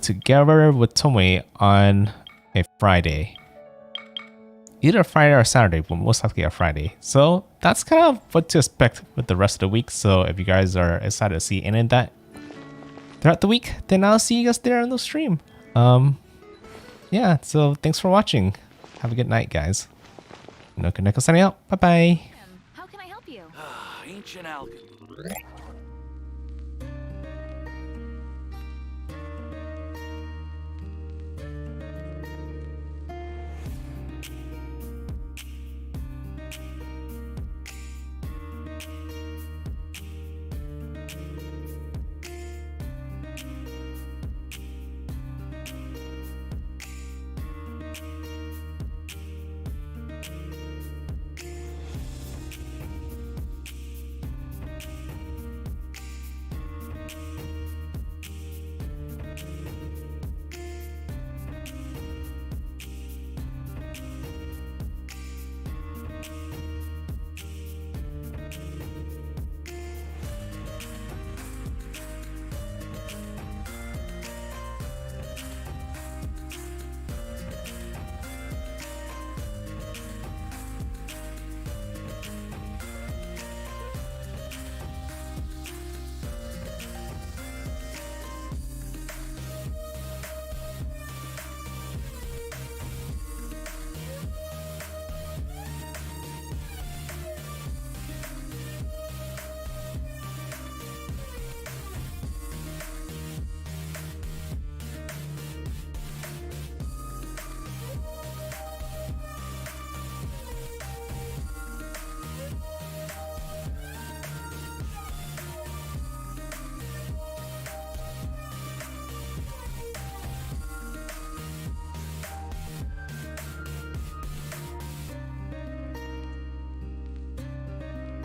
together with Tomoe on a Friday. Either Friday or Saturday, but most likely a Friday. So that's kind of what to expect with the rest of the week. So if you guys are excited to see any of that throughout the week, then I'll see you guys there on the stream. Yeah, so thanks for watching. Have a good night, guys. NoukonNeko signing out. Bye-bye. How can I help you? Ancient alchemy.